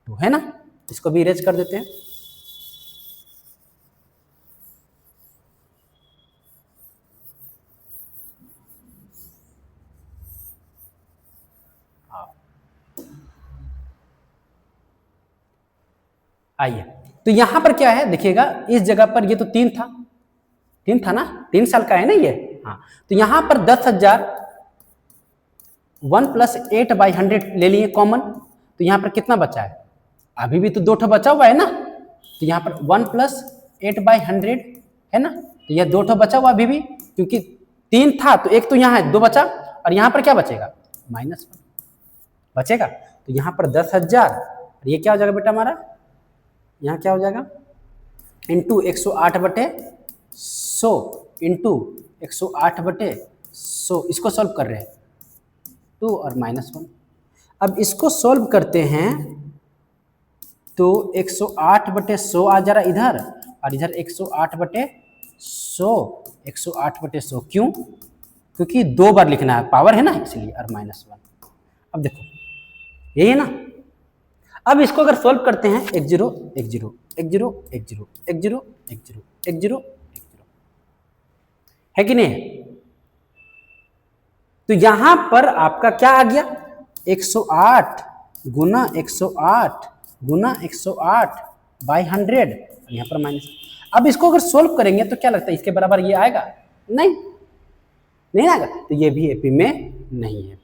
2 है ना, इसको भी इरेज कर देते हैं, आइए, तो यहां पर क्या है देखिएगा, इस जगह पर ये तो 3 था ना, 3 साल का है ना ये, हाँ, तो यहां पर 10,000 1 + 8/100 ले लिए कॉमन, तो यहां पर कितना बचा है, अभी भी तो 2 ठो बचा हुआ है ना, तो यहाँ पर 1 + 8/100 है ना, तो यह 2 ठो बचा हुआ अभी भी, क्योंकि 3 था तो एक तो यहाँ है 2 बचा, और यहाँ पर क्या बचेगा -1 बचेगा, तो यहाँ पर 10,000, ये क्या हो जाएगा बेटा हमारा, यहाँ क्या हो जाएगा इंटू 108/100 इंटू 108/100, इसको सॉल्व कर रहे हैं 2 और -1, अब इसको सॉल्व करते हैं तो 108/100 आ जा रहा इधर, और इधर 108/100 108/100, क्यों, क्योंकि 2 बार लिखना है, पावर है ना इसलिए, और -1, अब देखो यही है ना, अब इसको अगर सॉल्व करते हैं 1 0 1 0 1 0 1 0 1 0 1 0 1 0 1 0 है कि नहीं, तो यहां पर आपका क्या आ गया 108 गुना 108 गुना 108/100, यहाँ पर माइनस, अब इसको अगर सोल्व करेंगे तो क्या लगता है इसके बराबर ये आएगा, नहीं आएगा, तो ये भी एपी में नहीं है,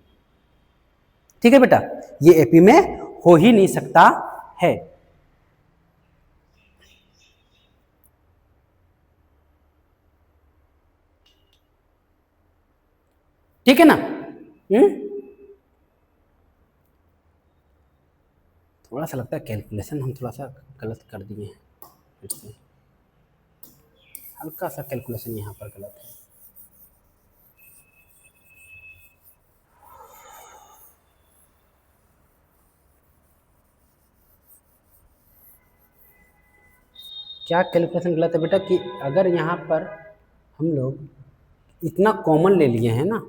ठीक है बेटा, ये एपी में हो ही नहीं सकता है, ठीक है ना, थोड़ा सा लगता है कैलकुलेशन हम थोड़ा सा गलत कर दिए हैं, हल्का सा कैलकुलेशन यहाँ पर गलत है। क्या कैलकुलेशन गलत है बेटा कि अगर यहाँ पर हम लोग इतना कॉमन ले लिए हैं ना,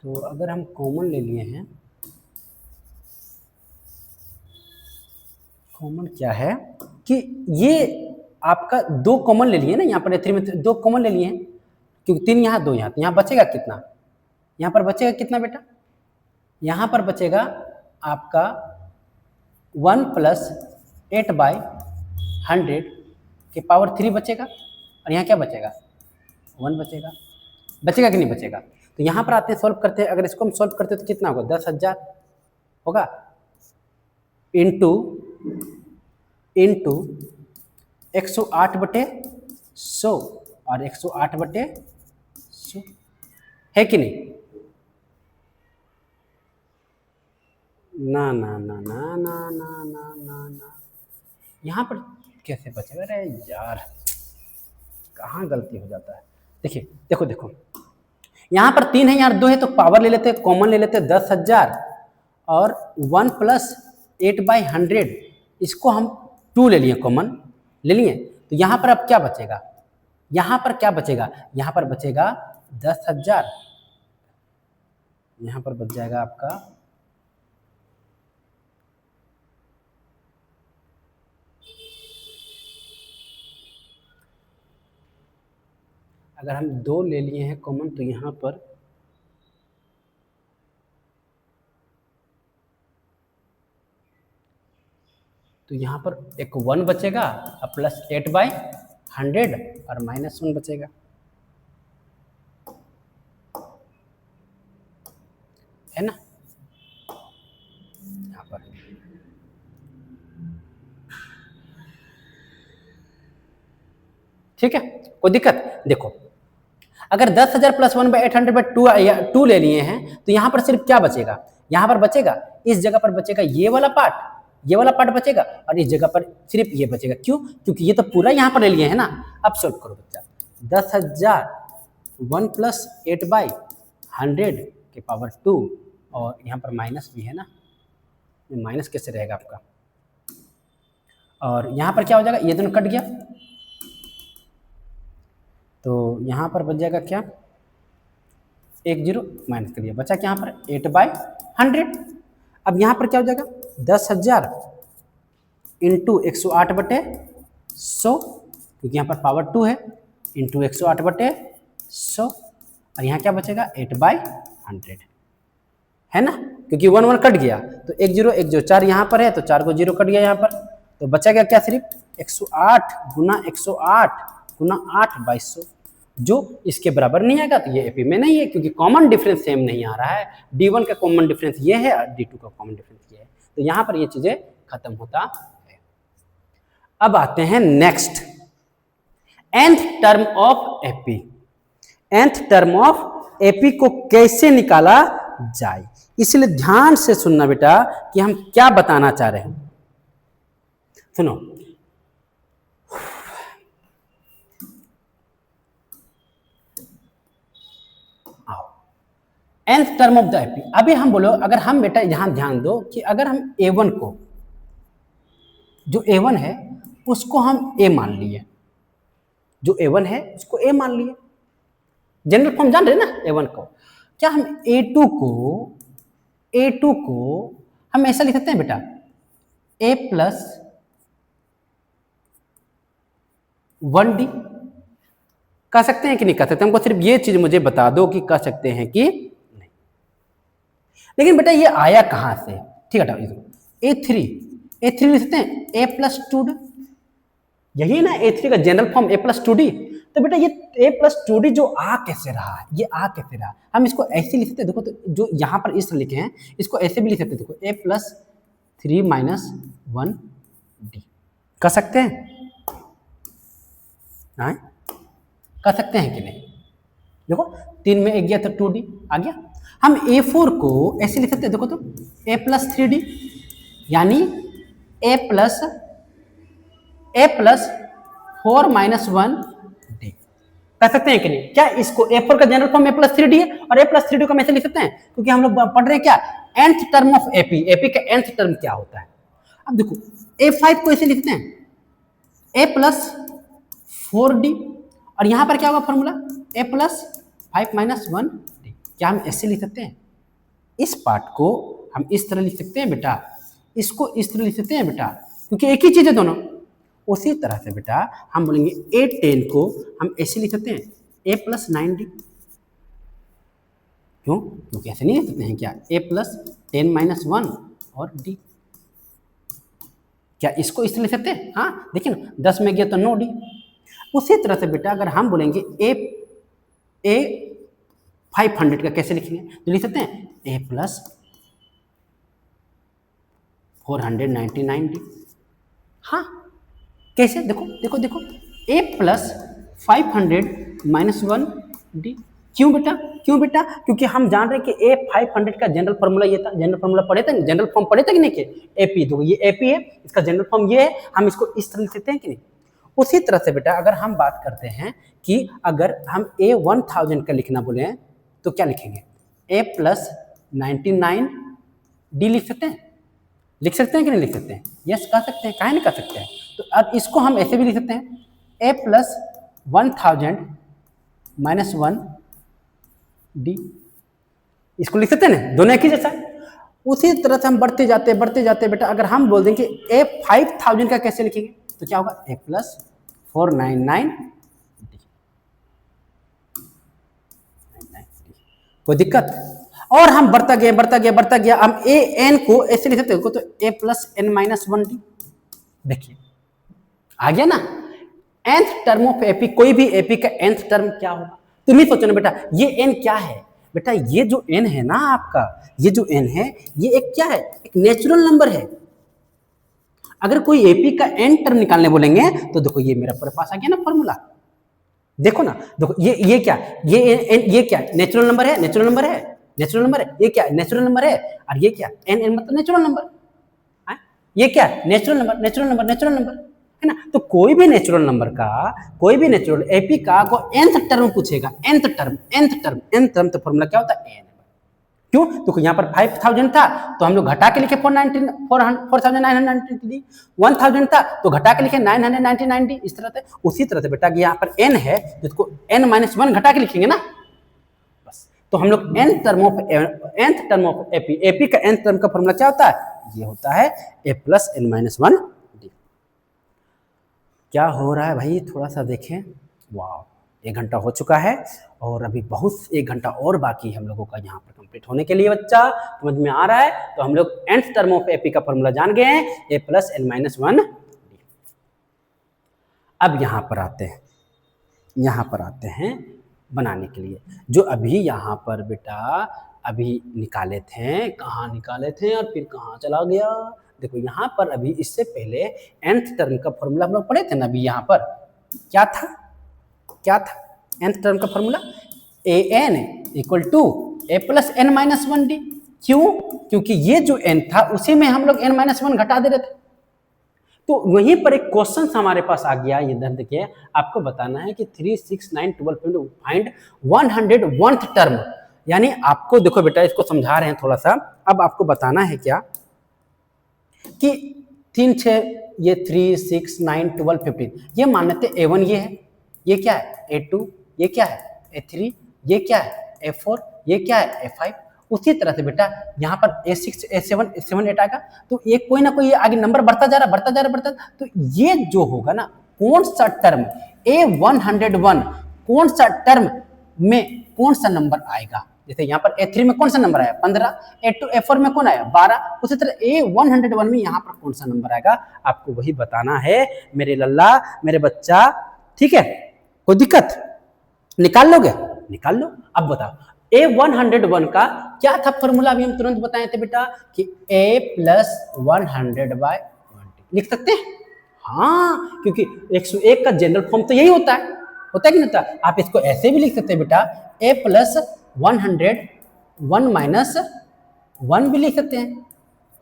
तो अगर हम कॉमन ले लिए हैं, कॉमन क्या है कि ये आपका दो कॉमन ले लिए ना, यहाँ पर 3 में दो कॉमन ले लिए हैं, क्योंकि 3 यहाँ 2 यहाँ, तो यहाँ बचेगा कितना, यहाँ पर बचेगा कितना बेटा, यहाँ पर बचेगा आपका 1 + 8/100 के पावर 3 बचेगा, और यहाँ क्या बचेगा 1 बचेगा, बचेगा कि नहीं बचेगा। तो यहाँ पर आते हैं सॉल्व करते हैं, अगर इसको हम सॉल्व करते हैं तो कितना होगा 10,000 होगा, इंटू 108/100 और 108/100 है कि नहीं। ना ना ना ना ना ना ना ना ना, यहाँ पर कैसे बचेगा, अरे यार कहाँ गलती हो जाता है। देखिए देखो देखो, यहाँ पर 3 है, यहाँ 2 है, तो पावर ले लेते हैं, कॉमन ले लेते हैं 10,000 और 1 + 8/100, इसको हम 2 ले लिए, कॉमन ले लिए, तो यहाँ पर अब क्या बचेगा, यहाँ पर क्या बचेगा, यहाँ पर बचेगा 10,000, यहाँ पर बच जाएगा आपका अगर हम 2 ले लिए हैं कॉमन, तो यहाँ पर एक 1 बचेगा और प्लस 8/100 और -1 बचेगा, है ना, यहाँ पर ठीक है, कोई दिक्कत। देखो अगर 10,000 + 1/800/2 2 ले लिए हैं, तो यहाँ पर सिर्फ क्या बचेगा, यहाँ पर बचेगा, इस जगह पर बचेगा ये वाला पार्ट, ये वाला पार्ट बचेगा, और इस जगह पर सिर्फ ये बचेगा। क्यों, क्योंकि ये तो पूरा यहाँ पर ले लिए हैं ना। अब सॉल्व करो बच्चा, 10,000 1 + 8/100 के पावर 2, और यहाँ पर माइनस भी है ना, माइनस कैसे रहेगा आपका, और यहाँ पर क्या हो जाएगा, ये दोनों कट गया, तो यहाँ पर बच जाएगा क्या, 1 0 माइनस कर दिया, बचा क्या यहाँ पर 8/100। अब यहाँ पर क्या हो जाएगा 10,000 इंटू 108/100, क्योंकि यहाँ पर पावर 2 है, इंटू 108/100, और यहाँ क्या बचेगा 8/100, है ना, क्योंकि 1 1 कट गया, तो 1 0 1 0 4 यहाँ पर है, तो 4 को 0 कट गया यहाँ पर, तो बचा गया क्या, सिर्फ 108 × 108 × 8/100, जो इसके बराबर नहीं आएगा, तो ये एपी में नहीं है, क्योंकि कॉमन डिफरेंस सेम नहीं आ रहा है। D1 का कॉमन डिफरेंस ये है और D2 का कॉमन डिफरेंस ये है, तो यहाँ पर ये चीजें खत्म होता है। अब आते हैं next, nth term of AP. nth term of AP को कैसे निकाला जाए, इसलिए ध्यान से सुनना बेटा कि हम क्या बताना चाह रहे हैं। सुनो, nth term of the AP. अभी हम बोलो, अगर हम बेटा यहां ध्यान दो कि अगर हम A1 को, जो A1 है उसको हम A मान लिए, जो A1 है उसको A मान लिए, जनरल फॉर्म जान रहे ना A1 को, क्या हम A2 को हम ऐसा लिख सकते हैं बेटा A + 1D, कह सकते हैं कि नहीं कह सकते, हमको सिर्फ ये चीज मुझे बता दो कि कह सकते हैं कि नहीं। लेकिन बेटा ये आया कहां से, ठीक है, A3 लिख सकते हैं A + 2D, यही ना A3 का जनरल फॉर्म A + 2D। तो बेटा ये A + 2D जो आ कैसे रहा है, ये आ कैसे रहा, हम इसको ऐसे लिख सकते हैं, देखो तो जो यहाँ पर इस तरह लिखे हैं इसको ऐसे भी लिख सकते हैं, देखो A + 3 - 1D, कर सकते हैं, हाँ कर सकते हैं कि नहीं। देखो 3 में 1 गया तो 2D आ गया। हम A4 को ऐसे लिख सकते हैं, देखो तो A + 3D, यानी A + 4 माइनस 1 डी कह सकते हैं कि नहीं? क्या इसको A4 का general form A plus 3D है और A प्लस 3D को हम ऐसे लिख सकते हैं क्योंकि हम लोग पढ़ रहे हैं क्या nth term of AP, AP का nth टर्म क्या होता है। अब देखो A5 को ऐसे लिखते हैं A प्लस 4D और यहां पर क्या होगा formula A plus 5 minus 1 D. क्या हम ऐसे लिख सकते हैं? इस पार्ट को हम इस तरह लिख सकते हैं बेटा, इसको इस तरह लिख सकते हैं बेटा, क्योंकि एक ही चीज है दोनों। उसी तरह से बेटा हम बोलेंगे A10 को हम ऐसे लिख सकते हैं A प्लस 9D। क्यों? क्योंकि ऐसे नहीं लिख सकते हैं क्या A प्लस 10 माइनस 1 और D। क्या इसको इस तरह लिख सकते हैं? हाँ देखिए ना 10 में गया तो 9D। उसी तरह से बेटा अगर हम बोलेंगे A 500 का कैसे लिखेंगे तो लिख सकते हैं A प्लस 499D। हाँ कैसे? देखो देखो देखो A प्लस 500 माइनस 1D। क्यों बेटा? क्यों बेटा? क्योंकि हम जान रहे हैं कि A 500 का जनरल फॉर्मूला ये था। जनरल फॉर्मूला पढ़े थे, जनरल फॉर्म पढ़े थे कि नहीं के AP। तो ये AP है, इसका जनरल फॉर्म ये है, हम इसको इस तरह लिख सकते हैं कि नहीं। उसी तरह से बेटा अगर हम बात करते हैं कि अगर हम A 1000 का लिखना बोले तो क्या लिखेंगे A प्लस 99D लिख सकते हैं। लिख सकते हैं कि नहीं लिख सकते हैं? यस कह सकते हैं, काहे नहीं कह सकते हैं। तो अब इसको हम ऐसे भी लिख सकते हैं A प्लस 1000 माइनस 1D। इसको लिख सकते हैं ना, दोनों एक ही जैसा है। उसी तरह से हम बढ़ते जाते बेटा अगर हम बोल दें कि A 5000 का कैसे लिखेंगे तो क्या होगा A प्लस 499D। कोई दिक्कत? और हम बढ़ता गया हम AN को ऐसे लिख सकते हैं तो A plus N minus 1D। देखिए आ गया ना। nth टर्म ऑफ AP, कोई भी AP का nth टर्म क्या होगा? तुम ही सोचो ना बेटा ये n क्या है बेटा। ये जो n है ना आपका, ये जो n है ये एक क्या है, एक नेचुरल नंबर है। अगर कोई AP का n टर्म निकालने बोलेंगे तो देखो ये मेरा पास आ गया ना फॉर्मूला। देखो ना, देखो ये क्या, ये क्या नेचुरल नंबर है, नेचुरल नंबर है, नेचुरल नंबर है। ये क्या नेचुरल नंबर है और ये क्या n मतलब नेचुरल नंबर। ये क्या natural number, natural number, natural number है ना। तो कोई भी नेचुरल नंबर का, कोई भी नेचुरल AP का को nth टर्म पूछेगा, nth टर्म तो फॉर्मूला क्या होता है n। क्यों? तो यहाँ पर 5000 था तो हम लोग घटा के लिखे 4990D। 1000 था तो घटा के लिखे 999D। इस तरह से उसी तरह से बेटा यहाँ पर n है जिसको n माइनस 1 घटा के लिखेंगे ना बस। तो हम लोग nth टर्म ऑफ AP का nth टर्म का फॉर्मूला क्या होता है? ये होता है A plus N minus 1D। क्या हो रहा है भाई थोड़ा सा देखें। वाह 1 घंटा हो चुका है और अभी बहुत 1 घंटा और बाकी हम लोगों का यहाँ पर कंप्लीट होने के लिए। बच्चा समझ में आ रहा है? तो हम लोग nth टर्म ऑफ AP का फॉर्मूला जान गए हैं A plus N minus 1D। अब यहाँ पर आते हैं बनाने के लिए, जो अभी यहाँ पर बेटा अभी निकाले थे, कहाँ निकाले थे और फिर कहाँ चला गया। देखो यहाँ पर अभी इससे पहले nth टर्म का फॉर्मूला हम लोग पढ़े थे ना। अभी यहाँ पर क्या था nth टर्म का formula AN equal to A plus N minus 1D। क्यों? क्योंकि ये जो n था उसी में हम लोग n माइनस 1 घटा दे रहे थे। तो वहीं पर एक क्वेश्चन हमारे पास आ गया। ये ध्यान देखिए, आपको बताना है कि 3, 6, 9, 12 फाइंड 101th टर्म। यानी आपको देखो बेटा इसको समझा रहे हैं थोड़ा सा। अब आपको बताना है क्या कि 3, 6 ये 3, 6, 9, 12, 15 ये मान लेते A1 ये है, ये क्या है A2, ये क्या है A3, ये क्या है A4, ये क्या है A5। उसी तरह से बेटा यहाँ पर A6, A7, A7, 8 आएगा तो ये कोई ना कोई आगे नंबर बढ़ता जा रहा। तो ये जो होगा ना कौन सा टर्म A101 कौन सा टर्म में कौन सा नंबर आएगा। जैसे यहाँ पर A3 में कौन सा नंबर आया 15, A2 A4 में कौन आया 12। उसी तरह A101 में यहाँ पर कौन सा नंबर आएगा आपको वही बताना है मेरे लल्ला मेरे बच्चा। ठीक है, कोई दिक्कत? निकाल लोगे? निकाल लो। अब बताओ A101 का क्या था फॉर्मूला? अभी हम तुरंत बताए थे बेटा कि A प्लस 100/20 लिख सकते हैं। हाँ, क्योंकि 101 का जनरल फॉर्म तो यही होता है कि नहीं होता। आप इसको ऐसे भी लिख सकते हैं बेटा A प्लस 101 माइनस 1 भी लिख सकते हैं।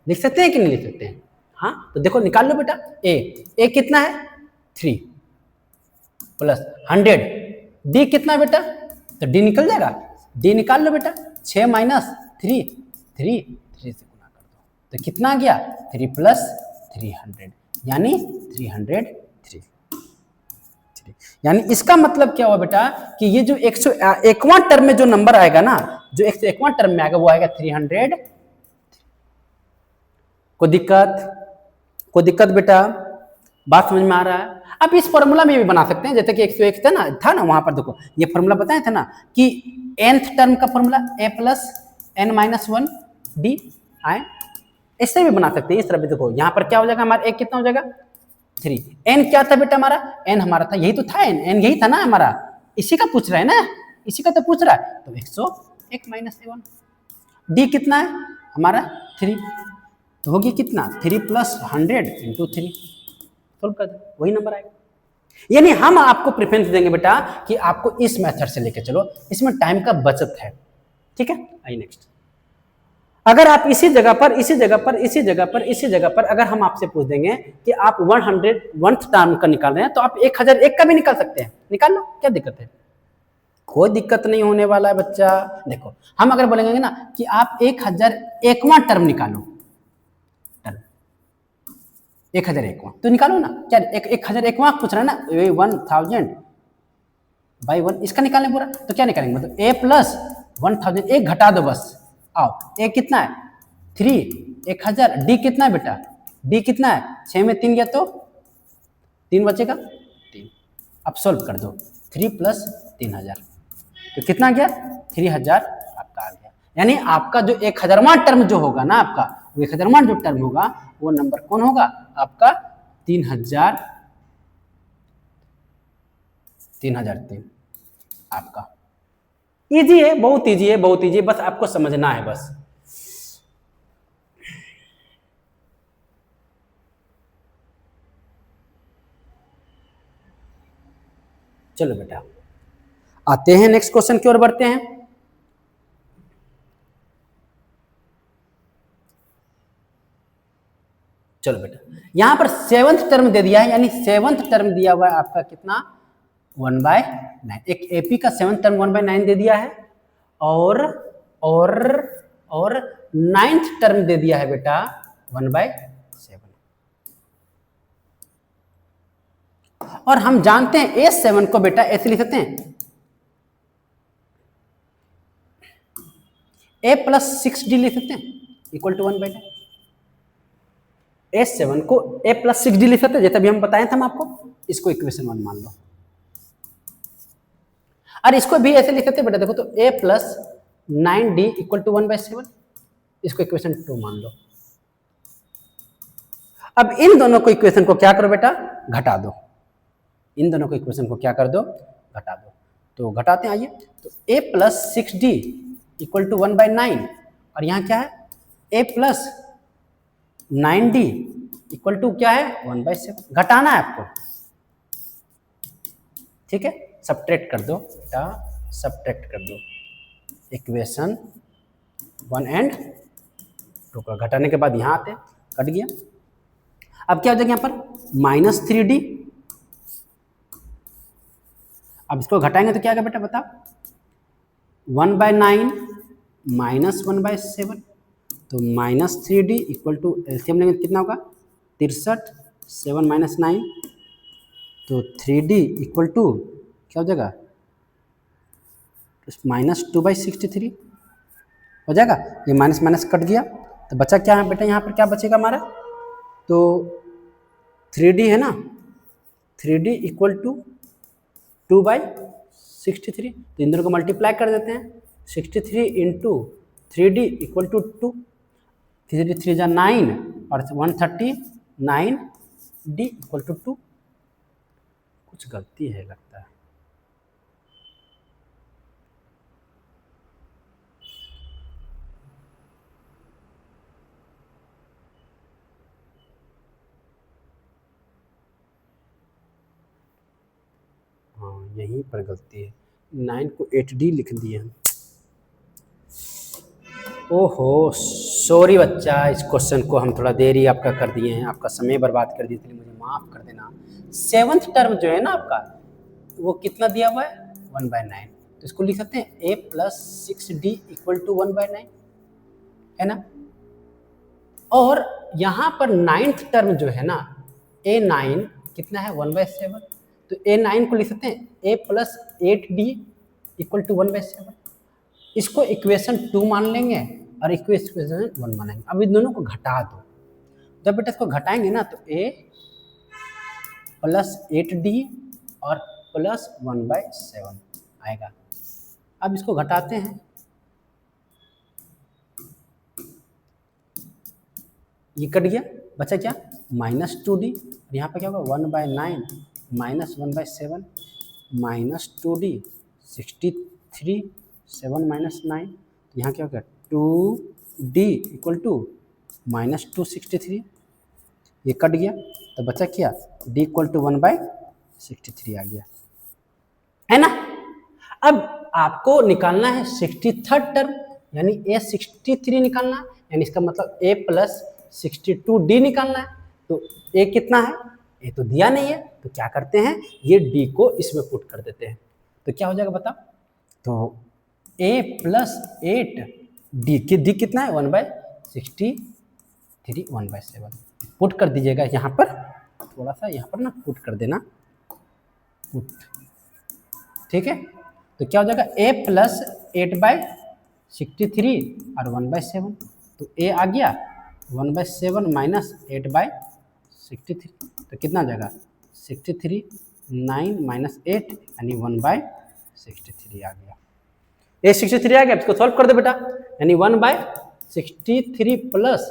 लिख सकते हैं कि नहीं लिख सकते हैं? हाँ, तो देखो निकाल लो बेटा। A कितना है 3, प्लस 100, डी कितना बेटा, तो डी निकल जाएगा, डी निकाल लो बेटा, 6 माइनस 3, 3 से गुना कर दो, तो कितना आ गया 3 प्लस 300, यानी 303। यानी इसका मतलब क्या हुआ बेटा कि ये जो 101वां टर्म में जो नंबर आएगा ना, जो 101वां टर्म में आएगा वो आएगा 300। कोई दिक्कत बेटा, बात समझ में आ रहा है? अब इस फॉर्मूला में भी बना सकते हैं, जैसे कि 101 था ना वहां पर, देखो ये फॉर्मूला बताया था ना कि nth टर्म का formula a plus n minus 1 D आए, इससे भी बना सकते हैं इस तरह भी। देखो यहाँ पर क्या हो जाएगा हमारा, एक कितना हो जाएगा 3, n क्या था बेटा हमारा, n हमारा था, यही तो था n यही था ना हमारा, इसी का पूछ रहा है ना, इसी का तो पूछ रहा है, तो 101 माइनस 1, डी कितना है हमारा 3, तो हो गया कितना 3 प्लस 100 इंटू 3, सोल्व कर दो, वही नंबर आएगा। यानी हम आपको प्रेफरेंस देंगे बेटा कि आपको इस मेथड से लेके चलो, इसमें टाइम का बचत है, ठीक है। आइए नेक्स्ट, अगर आप इसी जगह पर अगर हम आपसे पूछ देंगे कि आप 100th टर्म का निकाल रहे हैं, तो आप 1001 का भी निकाल सकते हैं, निकाल लो, क्या दिक्कत है, कोई दिक्कत नहीं होने वाला है बच्चा। देखो हम अगर बोलेंगे ना कि आप 1001वां टर्म निकालो, 1001वां तो निकालो ना, क्या 1001वां पूछ रहा है ना, 1000/1 इसका निकालने पूरा, तो क्या निकालेंगे, मतलब a प्लस 1000, एक घटा दो बस, आओ a कितना है 3, 1000, d कितना है बेटा, d कितना है 6 में 3 गया तो 3 बचेगा 3, अब सोल्व कर दो, 3 प्लस 3000, तो कितना गया 3000 आपका आ गया। यानी आपका जो 1000वां टर्म जो होगा ना, आपका वो 1000वां जो टर्म होगा वो नंबर कौन होगा आपका 3003 आपका। इजी है, बहुत इजी है, बहुत इजी है, बस आपको समझना है बस। चलो बेटा आते हैं नेक्स्ट क्वेश्चन की ओर बढ़ते हैं। चलो बेटा यहां पर 7th टर्म दे दिया है, यानी 7th टर्म दिया हुआ है आपका कितना 1/9, एक एपी का 7th टर्म 1/9 दे दिया है, और 9th टर्म दे दिया है बेटा 1/7, और हम जानते हैं A7 को बेटा ऐसे लिख सकते हैं a प्लस 6d लिख सकते हैं इक्वल टू 1/9, A7 को a प्लस 6d लिख सकते हैं, जैसे भी हम बताए थे हम आपको, इसको इक्वेशन 1 मान लो, और इसको भी ऐसे लिख सकते हैं बेटा, देखो तो a plus 9d equal to 1/7, इसको इक्वेशन 2 मान लो। अब इन दोनों को इक्वेशन को क्या करो बेटा घटा दो, इन दोनों को इक्वेशन को क्या कर दो घटा दो, तो घटाते हैं आइए, तो a plus 6d equal to 1/9, और यहाँ क्या है a plus 9d equal to क्या है 1/7, घटाना है आपको, ठीक है, सब्ट्रैक्ट कर दो बेटा, सब्ट्रैक्ट कर दो इक्वेशन 1 एंड 2 का, घटाने के बाद यहाँ आते कट गया। अब क्या हो जाएगा यहाँ पर -3d, अब इसको घटाएंगे तो क्या आएगा बेटा बताओ, 1/9 माइनस 1/7, तो -3d इक्वल टू एलसीएम लेंगे कितना होगा 63, 7 माइनस 9, तो 3d इक्वल टू क्या हो जाएगा -2/63 हो जाएगा, ये माइनस माइनस कट गया, तो बचा क्या है बेटा यहाँ पर क्या बचेगा हमारा, तो 3d है ना, 3d इक्वल टू 2/63, तो इन दोनों को मल्टीप्लाई कर देते हैं, 63 इंटू 3d इक्वल टू 2, 3 3 जा 9 और 139d इक्वल टू 2, कुछ गलती है लगता है, हाँ यहीं पर गलती है, 9 को 8d लिख दिए हैं, ओहो सॉरी बच्चा, इस क्वेश्चन को हम थोड़ा देरी आपका कर दिए हैं, आपका समय बर्बाद कर दिए, इसलिए मुझे माफ़ कर देना। 7th टर्म जो है ना आपका वो कितना दिया हुआ है 1/9, तो इसको लिख सकते हैं a plus 6d equal to 1/9, है ना। और यहाँ पर 9th टर्म जो है ना a9 कितना है 1/7, तो a9 को लिख सकते हैं a plus 8d equal to 1/7। इसको इक्वेशन 2 मान लेंगे और इक्वेशन 1 मानेंगे। अब इन दोनों को घटा दो, जब बेटा इसको घटाएंगे ना तो a प्लस 8d और प्लस 1/7 आएगा। अब इसको घटाते हैं, ये कट गया, बचा क्या -2d, और यहाँ पे क्या होगा 1/9 माइनस 1/7 माइनस 2d 63 7 माइनस 9, तो यहाँ क्या हो गया 2d इक्वल टू -263, ये कट गया तो बचा क्या d इक्वल टू 1/63 आ गया, है ना। अब आपको निकालना है 63rd टर्म, यानी a63 निकालना है, यानी इसका मतलब a प्लस 62d निकालना है। तो a कितना है, a तो दिया नहीं है, तो क्या करते हैं ये d को इसमें पुट कर देते हैं, तो क्या हो जाएगा बता, तो a प्लस 8d कितना है 1/63 1/7 पुट कर दीजिएगा यहाँ पर, थोड़ा सा यहाँ पर ना पुट कर देना, पुट, ठीक है। तो क्या हो जाएगा a प्लस 8/63 और 1/7, तो a आ गया 1/7 माइनस 8/63, तो कितना आ जाएगा 63 9 माइनस 8 यानी 1/63 आ गया। a 63 आ गया, इसको सॉल्व कर दो बेटा, यानी 1/63 प्लस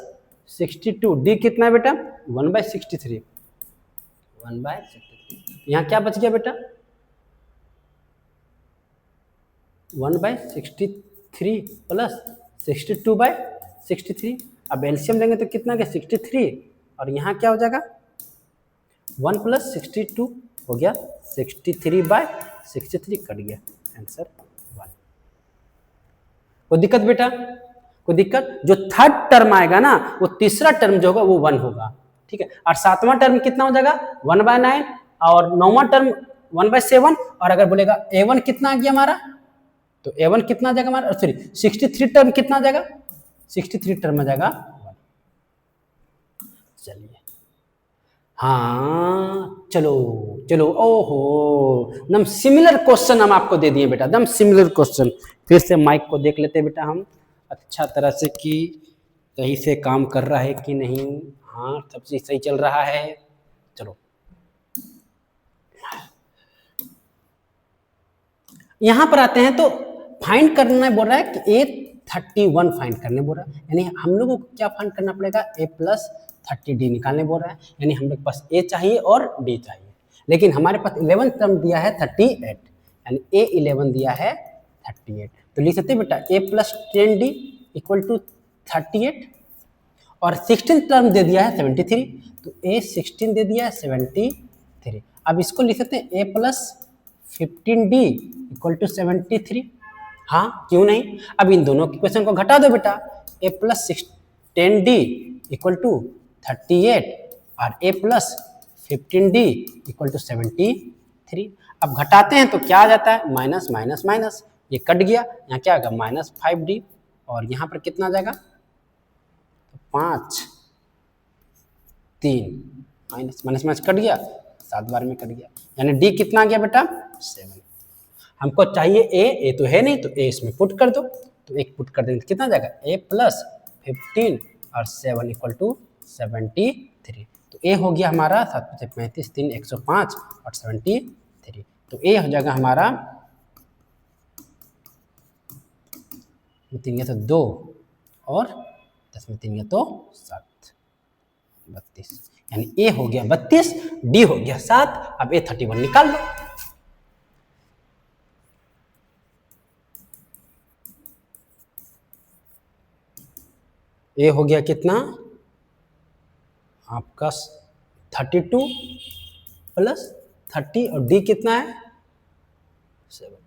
62 d कितना है बेटा 1/63 यहाँ क्या बच गया बेटा 1/63 प्लस 62/63, अब एलसीएम लेंगे तो कितना गया 63, और यहाँ क्या हो जाएगा 1 प्लस 62 हो गया 63/63 कट गया, आंसर 1। कोई दिक्कत बेटा, कोई दिक्कत, जो थर्ड टर्म आएगा ना वो तीसरा टर्म जो होगा वो 1 होगा, ठीक है, और सातवां टर्म कितना हो जाएगा 1/9 और नौवां टर्म 1/7, और अगर बोलेगा a1 कितना आ गया हमारा, तो a1 कितना आ जाएगा हमारा, सॉरी 63 टर्म कितना आ जाएगा 63 टर्म आ जाएगा 1। चलिए हाँ चलो चलो, ओहो एकदम सिमिलर क्वेश्चन हम आपको दे दिए बेटा, एकदम सिमिलर क्वेश्चन। फिर से माइक को देख लेते बेटा हम अच्छा तरह से कि सही से काम कर रहा है कि नहीं, हाँ सब चीज सही चल रहा है। चलो यहां पर आते हैं, तो फाइंड करना बोल रहा है कि a31 फाइंड करने बोल रहा है, यानी हम लोगों को क्या फाइंड करना पड़ेगा a प्लस 30d निकालने बोल रहा है, यानी हम लोग के पास a चाहिए और d चाहिए, लेकिन हमारे पास 11 टर्म दिया है 38, यानी a11 दिया है 38, तो लिख सकते हैं बेटा a plus 10d equal to 38, और 16 टर्म दे दिया है 73, तो a16 दे दिया है 73। अब इसको लिख सकते हैं a plus 15d equal to 73, हाँ क्यों नहीं। अब इन दोनों की क्वेश्चन को घटा दो बेटा, a plus 10d equal to 38 और a plus 15d equal to 73। अब घटाते हैं तो क्या आ जाता है माइनस माइनस माइनस, ये कट गया, यहाँ क्या आएगा -5d, और यहाँ पर कितना आ जाएगा 5 3 माइनस माइनस माइनस कट गया, 7 बार में कट गया, यानी d कितना आ गया बेटा 7। हमको चाहिए a तो है नहीं, तो a इसमें पुट कर दो, तो एक पुट कर देंगे तो कितना आ जाएगा a प्लस 15 और 7 इक्वल टू 73, तो a हो गया हमारा 7 35 3 105 और 73, तो a हो जाएगा हमारा 3 तो 2 और 10 में 3 तो 7 32, यानी a हो गया 32 d हो गया 7। अब a31 निकाल लो, a हो गया कितना आपका 32 प्लस 30 और d कितना है 7,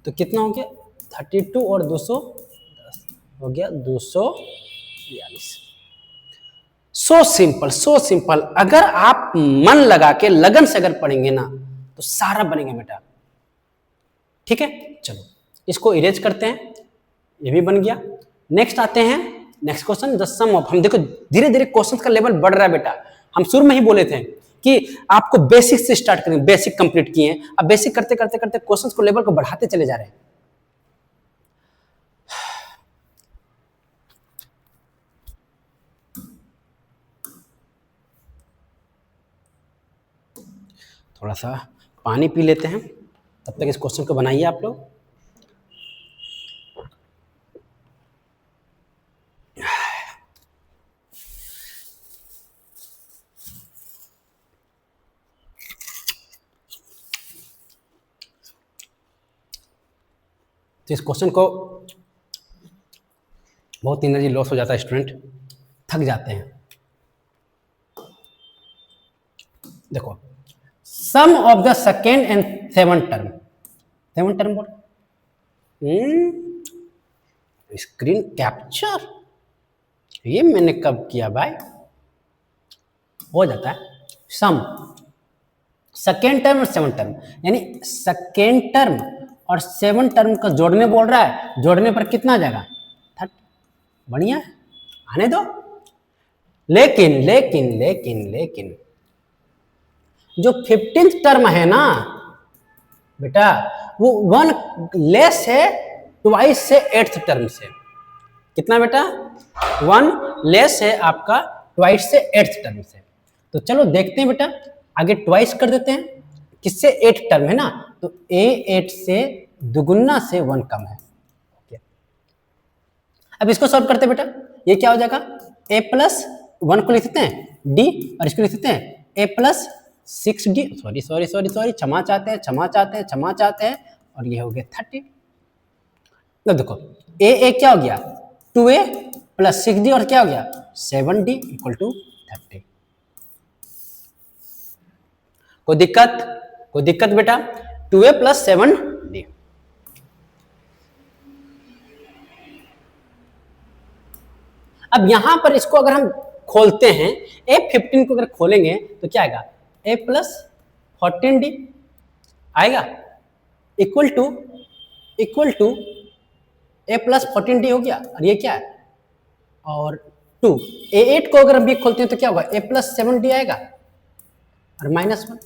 तो कितना हो गया 32 और 210 हो गया 242। So simple, so simple. अगर आप मन लगा के लगन से अगर पढ़ेंगे ना तो सारा बनेगा बेटा। ठीक है, चलो इसको इरेज करते हैं, ये भी बन गया। नेक्स्ट आते हैं, next question the sum of. हम देखो धीरे धीरे क्वेश्चन का लेवल बढ़ रहा है बेटा। हम शुरू में ही बोले थे कि आपको बेसिक से स्टार्ट करेंगे, बेसिक कंप्लीट किए हैं, अब बेसिक करते करते करते क्वेश्चंस को लेवल को बढ़ाते चले जा रहे हैं। थोड़ा सा पानी पी लेते हैं, तब तक इस क्वेश्चन को बनाइए आप लोग। तो इस क्वेश्चन को बहुत एनर्जी लॉस हो जाता है, स्टूडेंट थक जाते हैं। देखो sum of the second and seven term, seven term बोल स्क्रीन कैप्चर, ये मैंने कब किया भाई? हो जाता है। सम सेकेंड टर्म और सेवन टर्म, यानी सेकेंड टर्म और सेवन टर्म का जोड़ने बोल रहा है, जोड़ने पर कितना आ जाएगा? 30। बढ़िया, आने दो। लेकिन लेकिन लेकिन लेकिन जो 15th टर्म है ना बेटा, वो 1 लेस है ट्वाइस से 8th टर्म से। कितना बेटा? 1 लेस है आपका ट्वाइस से 8th टर्म से। तो चलो देखते हैं बेटा, आगे ट्वाइस कर देते हैं। किससे? 8 टर्म है ना, तो A8 से दुगुना से 1 कम है। अब इसको सॉल्व करते हैं बेटा, ये क्या हो जाएगा? A प्लस 1 को लिख सकते हैं D, और इसको लिख सकते हैं A plus 6D, sorry sorry sorry sorry, क्षमा चाहते हैं क्षमा चाहते हैं क्षमा चाहते हैं, और ये हो गया 30। तो देखो A क्या हो गया? 2A प्लस 6D, और क्या हो गया? 7D equal to 30। कोई दिक्कत? कोई दिक्कत बेटा? 2A plus 7D। अब यहां पर इसको अगर हम खोलते हैं, A15 को अगर खोलेंगे तो क्या आएगा? A प्लस 14D आएगा, equal to A plus 14D हो गया। और ये क्या है? और 2 A8 को अगर हम भी खोलते हैं तो क्या होगा? A प्लस 7D आएगा और -1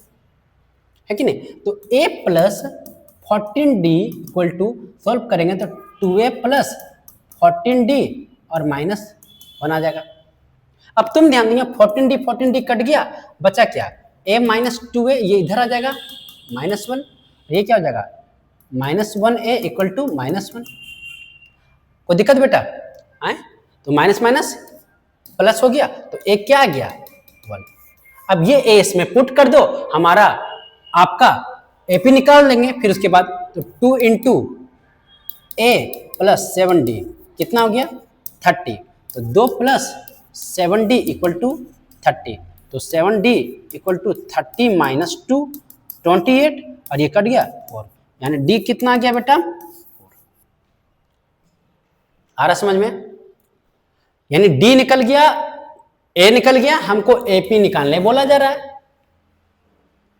है कि नहीं? तो A plus 14D equal to, solve करेंगे तो 2A प्लस 14D और -1 आ जाएगा। अब तुम ध्यान देंगे 14D कट गया, बचा क्या? A माइनस 2A, ये इधर आ जाएगा -1, ये क्या हो जाएगा? -1A equal to -1। कोई दिक्कत बेटा? आए तो माइनस माइनस प्लस हो गया, तो A क्या आ गया? 1। अब ये A इसमें पुट कर दो, हमारा आपका AP निकाल लेंगे। फिर उसके बाद तो 2 इंटू A प्लस 7D कितना हो गया? 30। तो 2 प्लस 7D इक्वल टू 30, तो 7D इक्वल टू 30 माइनस 2 28, और ये कट गया 4, यानी D कितना आ गया बेटा? 4। आ रहा समझ में? यानी D निकल गया, A निकल गया, हमको AP निकालने बोला जा रहा है।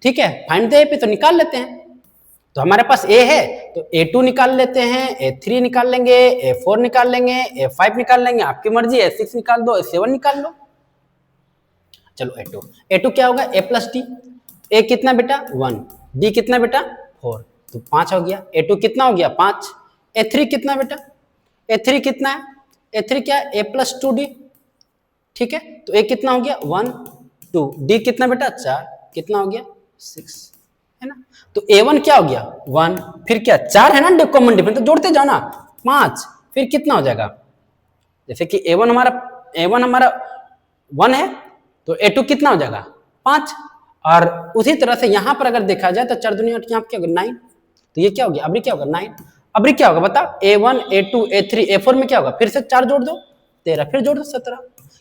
ठीक है, फाइंड द AP, तो निकाल लेते हैं। तो हमारे पास A है तो A2 निकाल लेते हैं, A3 निकाल लेंगे, A4 निकाल लेंगे, A5 निकाल लेंगे, आपकी मर्जी, A6 निकाल दो, A7 निकाल लो। चलो A2 क्या होगा? A plus D। A कितना बेटा? 1, D कितना बेटा? 4, तो 5 हो गया। A2 कितना हो गया? 5। A3 कितना बेटा? A3 कितना है? A3 क्या है? A plus 2D। ठीक है, तो A कितना हो गया? 1 2, D कितना बेटा? 4, कितना हो गया? 6, है ना? तो A1 क्या हो गया? 1, फिर क्या? 4 है ना कॉमन डिफरेंस, तो जोड़ते जाओ ना। 5, फिर कितना हो जाएगा? जैसे कि A1 हमारा 1 है, तो A2 कितना हो जाएगा? 5। और उसी तरह से यहां पर अगर देखा जाए तो 4 दूनी 8, यहाँ क्या होगा? 9। तो ये क्या हो गया? अभी क्या होगा? 9। अभी क्या होगा बता? A1 A2 A3 A4 में क्या होगा? फिर से 4 जोड़ दो, 13, फिर जोड़ दो 17,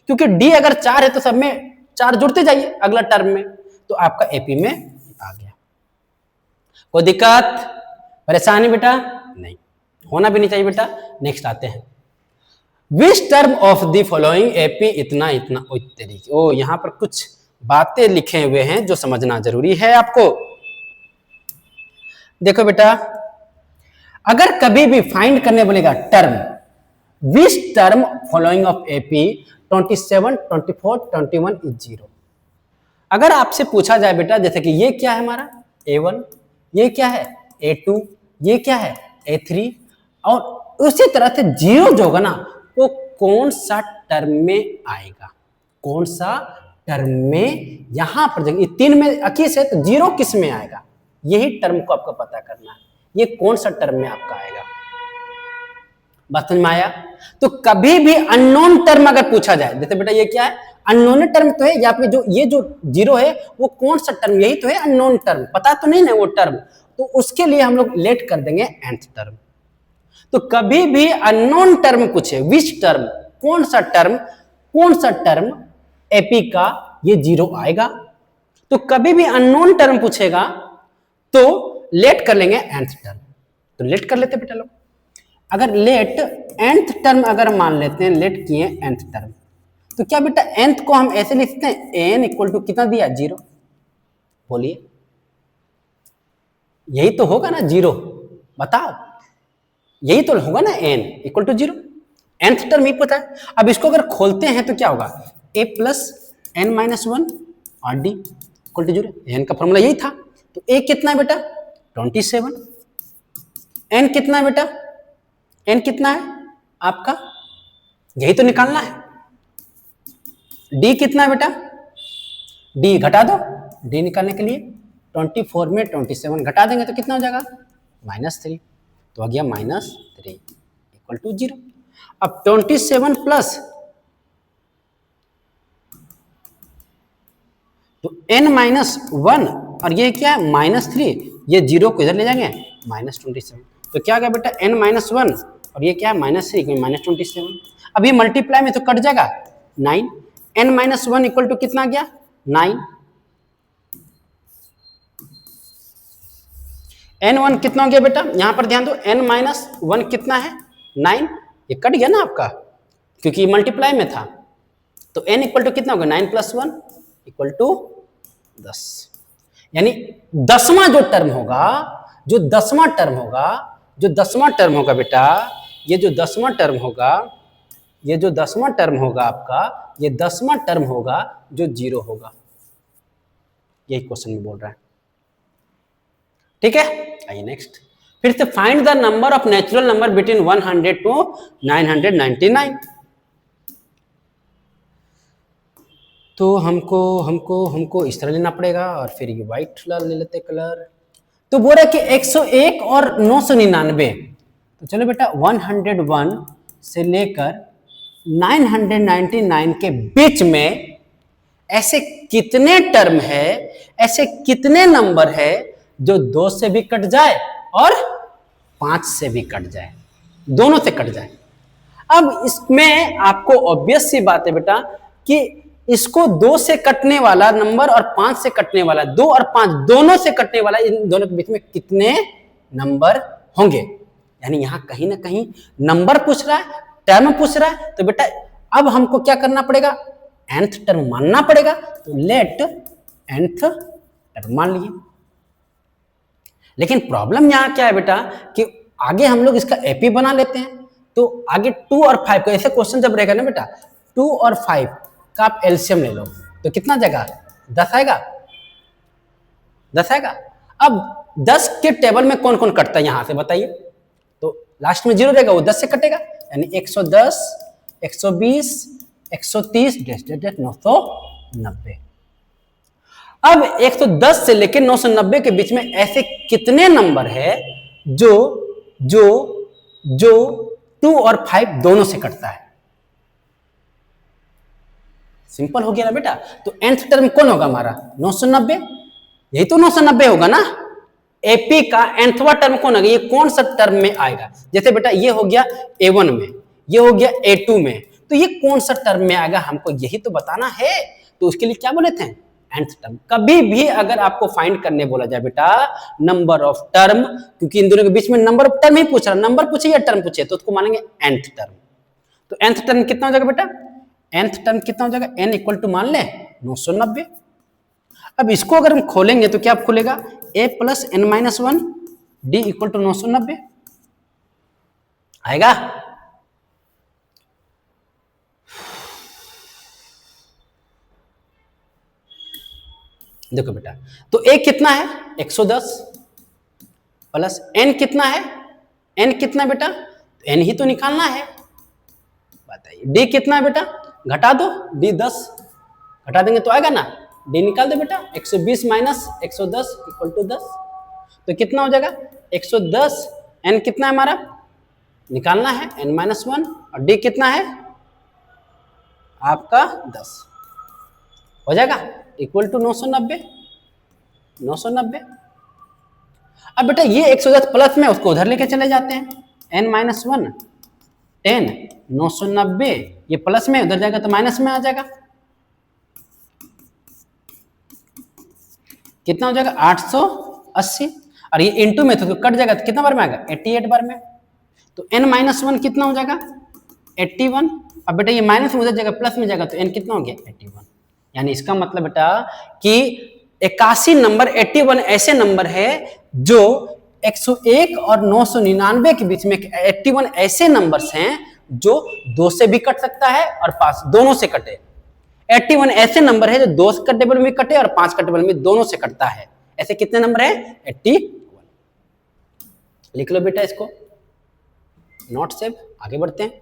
क्योंकि D अगर 4 है तो सब में 4 जोड़ते जाइए अगला टर्म में, तो आपका AP में आ गया। कोई दिक्कत परेशानी बेटा? नहीं, होना भी नहीं चाहिए बेटा। नेक्स्ट आते हैं, which term of the following AP इतना इतना तरीके। ओ, यहाँ पर कुछ बातें लिखे हुए हैं जो समझना जरूरी है आपको। देखो बेटा, अगर कभी भी फाइंड करने बोलेगा term, which term following of AP 27, 24, 21 is zero. अगर आपसे पूछा जाए बेटा, जैसे कि ये क्या है हमारा A1, ये क्या है A2, ये क्या है A3, और उसी तरह से जीरो जो होगा ना वो कौन सा टर्म में आएगा, कौन सा टर्म में यहां पर ये तीन में अकीस है तो जीरो किस में आएगा, यही टर्म को आपको पता करना है, ये कौन सा टर्म में आपका आएगा। बात समझ में आया? तो कभी भी अननोन टर्म अगर पूछा जाए, जैसे बेटा ये क्या है अननोन टर्म तो है, या फिर जो ये जो जीरो है वो कौन सा टर्म, यही तो है अननोन टर्म, पता तो नहीं ना वो टर्म, तो उसके लिए हम लोग लेट कर देंगे nth टर्म। तो कभी भी अननोन टर्म पूछे, विच टर्म, कौन सा टर्म एपी का ये जीरो आएगा, तो कभी भी अननोन टर्म पूछेगा तो लेट कर लेंगे nth टर्म। तो लेट कर लेते बेटा लोग, अगर लेट nth टर्म अगर मान लेते हैं, लेट किए nth टर्म, तो क्या बेटा nth को हम ऐसे लिखते हैं n इक्वल टू कितना दिया जीरो, बोलिए यही तो होगा ना जीरो, बताओ यही तो होगा ना n equal to zero, nth term ही पता है। अब इसको अगर खोलते हैं तो क्या होगा a plus n minus one और d equal to zero, n का फॉर्मूला यही था। तो a कितना है बेटा 27, n कितना है बेटा, n कितना है आपका, यही तो निकालना है। d कितना है बेटा, d घटा दो, d निकालने के लिए 24 में 27 घटा देंगे तो कितना हो जाएगा -3, तो आ गया -3 इक्वल टू जीरो। अब 27 प्लस तो n माइनस वन और ये क्या है -3, ये जीरो को इधर ले जाएंगे -27, तो क्या आ गया बेटा n माइनस वन और ये क्या है -3 -27। अब ये मल्टीप्लाई में तो कट जाएगा 9, n minus one equal to कितना आ गया 9, n1 कितना हो गया बेटा, यहां पर ध्यान दो n माइनस वन कितना है 9, ये कट गया ना आपका क्योंकि मल्टीप्लाई में था, तो n इक्वल टू कितना होगा 9 प्लस 1 इक्वल टू 10, यानी दसवां जो टर्म होगा, जो दसवां टर्म होगा, जो दसवां टर्म होगा बेटा, ये जो दसवां टर्म होगा, ये जो दसवां टर्म होगा आपका, ये दसवां टर्म होगा जो जीरो होगा, यही क्वेश्चन में बोल रहा है। ठीक है, आइए नेक्स्ट, फिर से find the number of natural number between 100 to 999। तो हमको इस तरह लेना पड़ेगा और फिर ये व्हाइट ले लेते कलर। तो बोल रहा है कि 101 और 999, तो चलो बेटा 101 से लेकर 999 के बीच में ऐसे कितने टर्म है, ऐसे कितने नंबर है जो 2 से भी कट जाए और 5 से भी कट जाए, दोनों से कट जाए। अब इसमें आपको ऑब्वियस सी बात है बेटा कि इसको 2 से कटने वाला नंबर और 5 से कटने वाला, 2 और 5 दोनों से कटने वाला, इन दोनों के बीच में कितने नंबर होंगे, यानी यहां कहीं ना कहीं नंबर पूछ रहा है, टर्म पूछ रहा है। तो बेटा अब हमको क्या करना पड़ेगा, nth टर्म मानना पड़ेगा, तो लेट nth टर्म मान लिए। लेकिन प्रॉब्लम यहां क्या है बेटा कि आगे हम लोग इसका एपी बना लेते हैं, तो आगे 2 और 5 का ऐसे क्वेश्चन जब रहेगा ना बेटा, 2 और 5 का आप एलसीएम ले लो तो कितना जाएगा 10 आएगा, 10 आएगा। अब 10 के टेबल में कौन कौन कटता है यहां से बताइए, तो लास्ट में 0 रहेगा वो 10 से कटेगा, यानी 110, 120, 130 990। अब 110 से लेकर 990 के बीच में ऐसे कितने नंबर है जो जो जो 2 और 5 दोनों से कटता है। सिंपल हो गया ना बेटा। तो nth टर्म कौन होगा हमारा 990, यही तो 990 होगा ना। एपी का nthवा टर्म कौन होगा, ये कौन सा टर्म में आएगा। जैसे बेटा ये हो गया A1 में, ये हो गया A2 में, तो ये कौन सा टर्म में आएगा हमको यही तो बताना है। तो उसके लिए क्या बोले थे nth टर्म। कभी भी अगर आपको फाइंड करने बोला जाए बेटा नंबर ऑफ टर्म, क्योंकि इन दोनों के बीच में नंबर ऑफ टर्म ही पूछ रहा, नंबर पूछे या टर्म पूछे, तो उसको मानेंगे nth टर्म। तो nth टर्म कितना हो जाएगा बेटा, nth टर्म कितना हो जाएगा, n इक्वल टू मान ले 990। अब इसको अगर हम खोलेंगे तो क्या खुलेगा a plus n minus one D equal to 990 आएगा। देखो बेटा, तो ए कितना है 110 प्लस एन कितना है, एन कितना बेटा, एन ही तो निकालना है, बताइए डी कितना है बेटा, घटा दो, डी 10 घटा देंगे तो आएगा ना, डी निकाल दो बेटा, 120 माइनस 110 इक्वल टू 10, तो कितना हो जाएगा 110, एन कितना है हमारा निकालना है n माइनस 1 और डी कितना है आपका 10 हो जाएगा इक्वल टू 990। अब बेटा ये 110 प्लस में उसको उधर लेके चले जाते हैं, n माइनस 1 10 990 ये प्लस में उधर जाएगा तो माइनस में आ जाएगा, कितना हो जाएगा 880 और ये इंटू में तो कट जाएगा तो कितना बार में आएगा 88 बार में, तो n माइनस 1 कितना हो जाएगा 81। अब बेटा ये माइनस में उधर जाएगा प्लस में जाएगा तो n कितना हो गया 81, यानी इसका मतलब बेटा कि 81 नंबर 81 ऐसे नंबर है जो 101 और 999 के बीच में 81 ऐसे नंबर्स हैं जो 2 से भी कट सकता है और 5 दोनों से कटे, 81 ऐसे नंबर है जो 2 का टेबल में कटे और 5 का टेबल में दोनों से कटता है। ऐसे कितने नंबर है 81, लिख लो बेटा इसको, नॉट सेव, आगे बढ़ते हैं।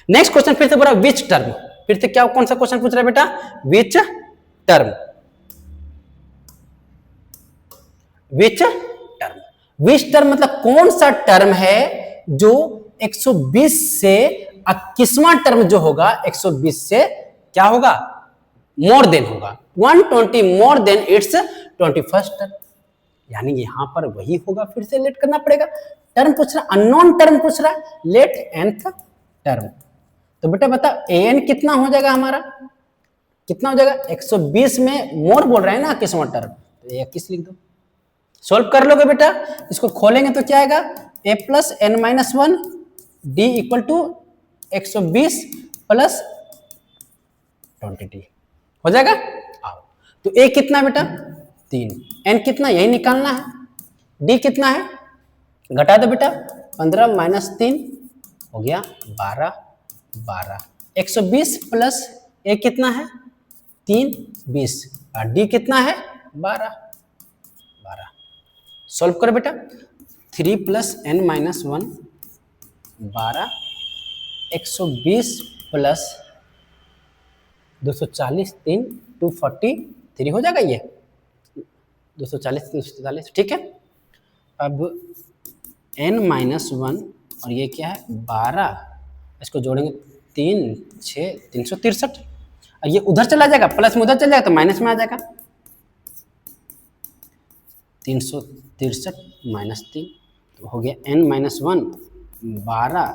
नेक्स्ट क्वेश्चन फिर से बोला विच टर्म, फिर से क्या कौन सा क्वेश्चन पूछ रहा है बेटा, which term, which term, which term मतलब कौन सा टर्म है जो 120 से 21वां टर्म जो होगा 120 से क्या होगा मोर देन होगा, 120 more than it's 21st term, यानी यहां पर वही होगा, फिर से लेट करना पड़ेगा, टर्म पूछ रहा अननोन टर्म पूछ रहा है, लेट nth टर्म, तो बेटा बता an कितना हो जाएगा हमारा, कितना हो जाएगा 120 में मोर बोल रहे हैं ना 21वां टर्म, तो 21 लिख दो, सॉल्व कर लोगे बेटा, इसको खोलेंगे तो क्या आएगा a plus n minus 1 D equal to 120 plus 20t हो जाएगा। आओ तो a कितना बेटा 3, n कितना यही निकालना है, d कितना है घटा दो बेटा 15 माइनस 3 हो गया 12, 120 प्लस a कितना है 3 20 और d कितना है 12, सॉल्व करो बेटा, 3 प्लस n माइनस 1 12, 120 प्लस 240 3 243 हो जाएगा, ये 240 340 ठीक है। अब n माइनस 1 और ये क्या है 12, इसको जोड़ेंगे 3 6 363 और ये उधर चला जाएगा प्लस में उधर चला जाएगा तो माइनस में आ जाएगा, 363 माइनस 3 तो हो गया n माइनस 1 12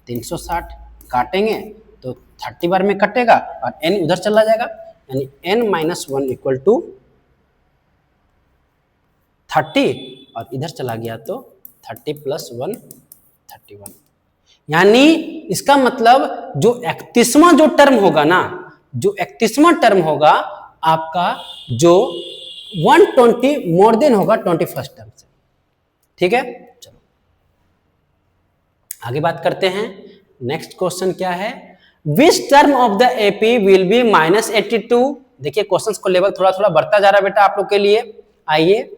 360 काटेंगे तो 30 बार में कटेगा और n उधर चला जाएगा, यानी n माइनस 1 इक्वल टू 30 और इधर चला गया तो 30 प्लस 1 31, यानी इसका मतलब जो 31वां जो टर्म होगा ना, जो 31वां टर्म होगा आपका जो 120 मोर देन होगा 21st टर्म से, ठीक है। चलो आगे बात करते हैं, नेक्स्ट क्वेश्चन क्या है, which term of the AP will be minus 82। देखिए क्वेश्चंस को लेवल थोड़ा थोड़ा बढ़ता जा रहा है बेटा आप लोग के लिए। आइए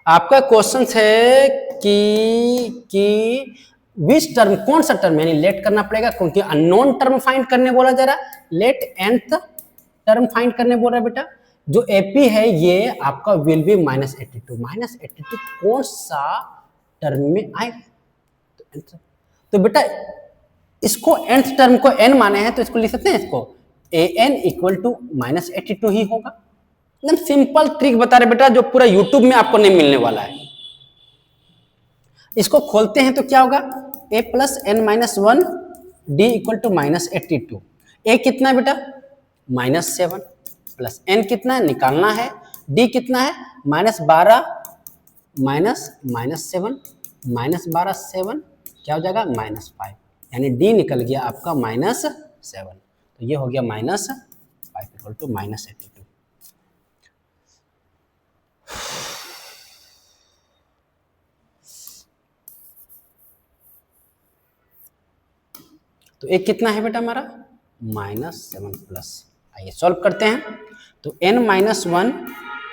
आपका क्वेश्चन है कि विच टर्म, कौन सा टर्म, यानी लेट करना पड़ेगा क्योंकि अननोन टर्म फाइंड करने बोला जा रहा है, लेट nth टर्म फाइंड करने बोल रहा है बेटा, जो एपी है ये आपका विल बी माइनस 82 कौन सा टर्म में आएगा, तो बेटा इसको nth टर्म को n माने हैं तो इसको लिख सकते हैं, इसको an इक्वल टू माइनस 82 ही होगा, एकदम सिंपल ट्रिक बता रहे बेटा जो पूरा यूट्यूब में आपको नहीं मिलने वाला है। इसको खोलते हैं तो क्या होगा a plus n minus 1 D equal to minus 82, a कितना है बेटा माइनस 7 प्लस n कितना है निकालना है, d कितना है माइनस 12 माइनस 7 माइनस 12 7 क्या हो जाएगा माइनस 5, यानी d निकल गया आपका माइनस 7, तो ये हो गया माइनस 5 इक्वल टू माइनस 82। तो एक कितना है बेटा हमारा -7 प्लस। आइए सॉल्व करते हैं। तो n-1